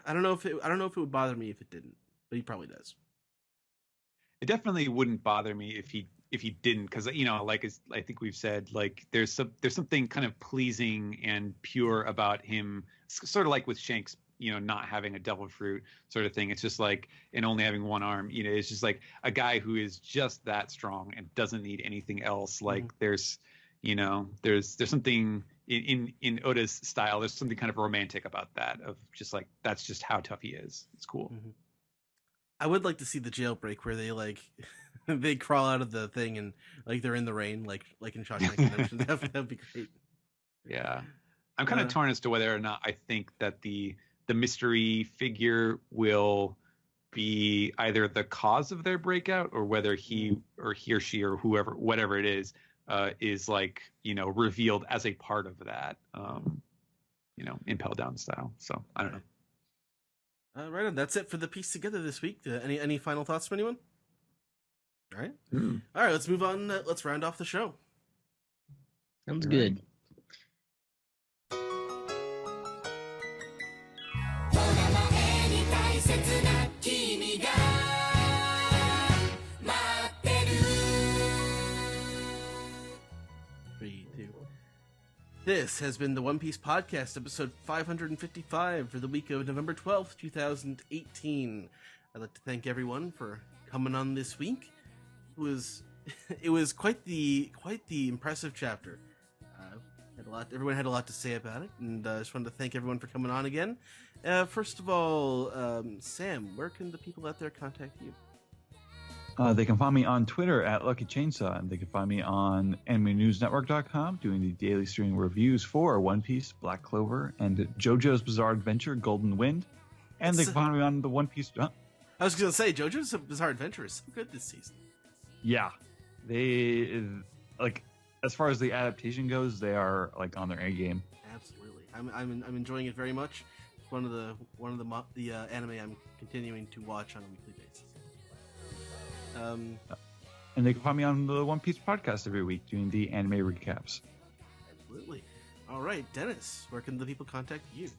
I don't know if it would bother me if it didn't, but he probably does. It definitely wouldn't bother me if he didn't, because I think we've said, like, there's something kind of pleasing and pure about him, sort of like with Shanks, not having a devil fruit sort of thing. It's just like, and only having one arm, it's just like a guy who is just that strong and doesn't need anything else. Like there's something in Oda's style, there's something kind of romantic about that, of just like, that's just how tough he is. It's cool. I would like to see the jailbreak where they they crawl out of the thing and like they're in the rain, like in Shawshank Redemption. That'd be great. Yeah, I'm kind of torn as to whether or not I think that the mystery figure will be either the cause of their breakout, or whether he or she or whatever it is like, revealed as a part of that, Impel Down style. So I don't know. Right on. That's it for the piece together this week. Any final thoughts from anyone? All right. All right. Let's move on. Let's round off the show. Sounds good. This has been the One Piece Podcast, episode 555 for the week of November 12th, 2018. I'd like to thank everyone for coming on this week. It was quite the impressive chapter. Everyone had a lot to say about it, and I just wanted to thank everyone for coming on again. First of all, Sam, where can the people out there contact you? They can find me on Twitter at Lucky Chainsaw, and they can find me on AnimeNewsNetwork.com doing the daily streaming reviews for One Piece, Black Clover, and JoJo's Bizarre Adventure, Golden Wind. And they can find me on the One Piece... I was going to say, JoJo's Bizarre Adventure is so good this season. Yeah. They, as far as the adaptation goes, they are, on their A game. Absolutely. I'm enjoying it very much. It's one of the anime I'm continuing to watch on a weekly basis. And they can find me on the One Piece podcast every week doing the anime recaps. Absolutely. All right, Dennis, where can the people contact you?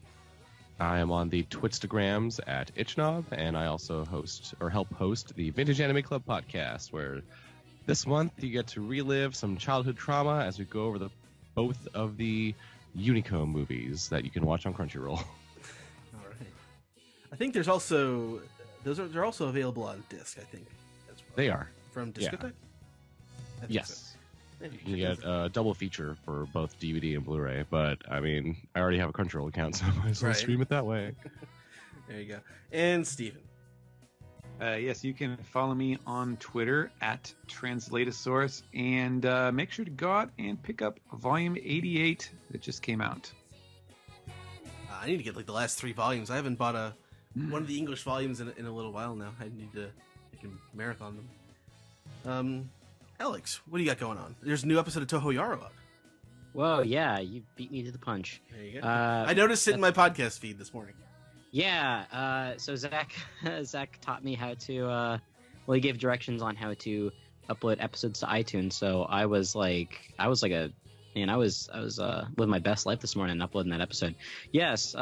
I am on the Twitstagrams at Itchnob, and I also help host the Vintage Anime Club podcast, where this month you get to relive some childhood trauma as we go over both of the Unico movies that you can watch on Crunchyroll. All right. I think there's also they're also available on disc. I think as well. They are From Discotheque. I think yes. so. You get a double feature for both DVD and Blu-ray, but I mean, I already have a Crunchyroll account, so I might as well Right. stream it that way. There you go. And Steven. Yes, you can follow me on Twitter at Translatosaurus, and make sure to go out and pick up Volume 88 that just came out. I need to get like the last 3 volumes. I haven't bought one of the English volumes in a little while now. I need to marathon them. Alex, what do you got going on? There's a new episode of Toho Yaro up. Whoa, yeah, you beat me to the punch. There you go. Uh, I noticed it in my podcast feed this morning. Yeah, so Zach taught me how to, he gave directions on how to upload episodes to iTunes. So I was living my best life this morning uploading that episode. Yes,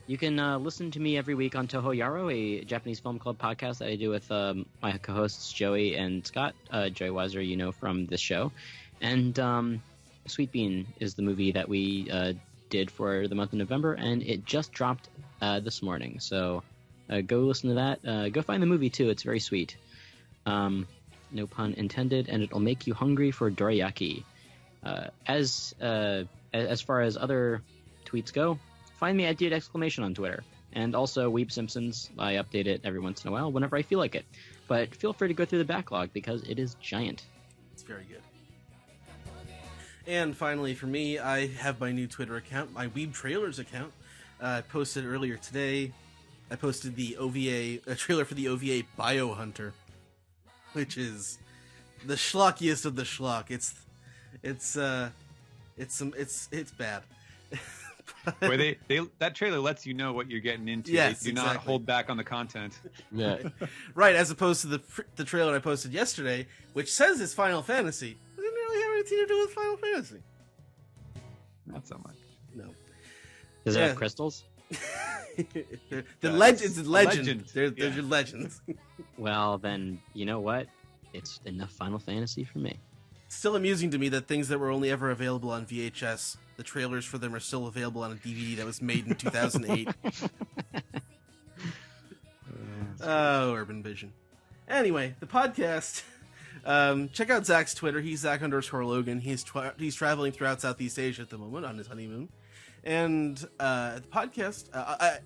you can listen to me every week on Toho Yaro, a Japanese film club podcast that I do with my co-hosts Joey and Scott. Joey Weiser, you know from this show, and Sweet Bean is the movie that we did for the month of November, and it just dropped this morning. So go listen to that. Go find the movie too. It's very sweet. No pun intended, and it'll make you hungry for dorayaki. As far as other tweets go, find me at Dude Exclamation on Twitter. And also Weeb Simpsons. I update it every once in a while whenever I feel like it. But feel free to go through the backlog because it is giant. It's very good. And finally, for me, I have my new Twitter account, my Weeb Trailers account. I posted earlier today. I posted the a trailer for the OVA Biohunter, which is the schlockiest of the schlock. It's bad. Where that trailer lets you know what you're getting into. Yes, they do not exactly. hold back on the content. Yeah. Right, as opposed to the trailer I posted yesterday, which says it's Final Fantasy. It didn't really have anything to do with Final Fantasy. Not so much. No. Does it Yeah. have crystals? It's a legend. legend. There's Yeah. your legends. Well, then, you know what? It's enough Final Fantasy for me. It's still amusing to me that things that were only ever available on VHS, the trailers for them are still available on a DVD that was made in 2008. Oh, Urban Vision. Anyway, the podcast. Check out Zach's Twitter. He's Zach_Logan. He's traveling throughout Southeast Asia at the moment on his honeymoon. And the podcast, I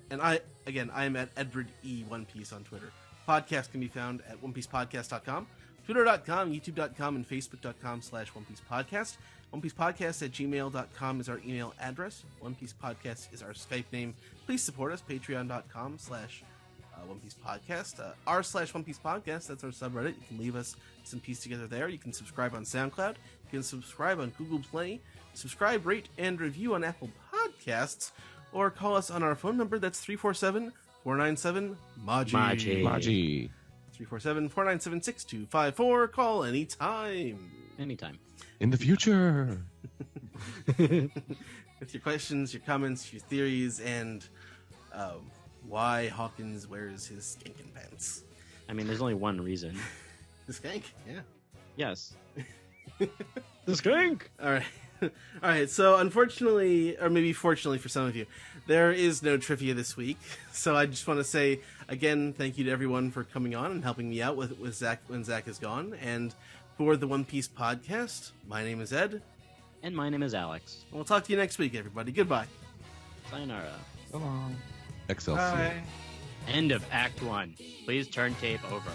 am at Edward E. One Piece on Twitter. Podcast can be found at OnePiecePodcast.com, Twitter.com, YouTube.com, and Facebook.com/OnePiecePodcast. OnePiecePodcast@gmail.com is our email address. One Piece Podcast is our Skype name. Please support us. Patreon.com/OnePiecePodcast. r/OnePiecePodcast, that's our subreddit. You can leave us some piece together there. You can subscribe on SoundCloud. You can subscribe on Google Play. Subscribe, rate, and review on Apple Podcasts. Or call us on our phone number. That's 347-497-MAJI. Maji. 347-497-6254. Call anytime. Anytime. In the future. With your questions, your comments, your theories, and why Hawkins wears his skanking pants. I mean, there's only one reason. The skank, yeah. Yes. The skank! Alright. Alright, so unfortunately, or maybe fortunately for some of you, there is no trivia this week. So I just want to say, again, thank you to everyone for coming on and helping me out with Zach when Zach is gone. And for the One Piece podcast, my name is Ed. And my name is Alex. We'll talk to you next week, everybody. Goodbye. Sayonara. Excelsior. End of Act 1. Please turn tape over.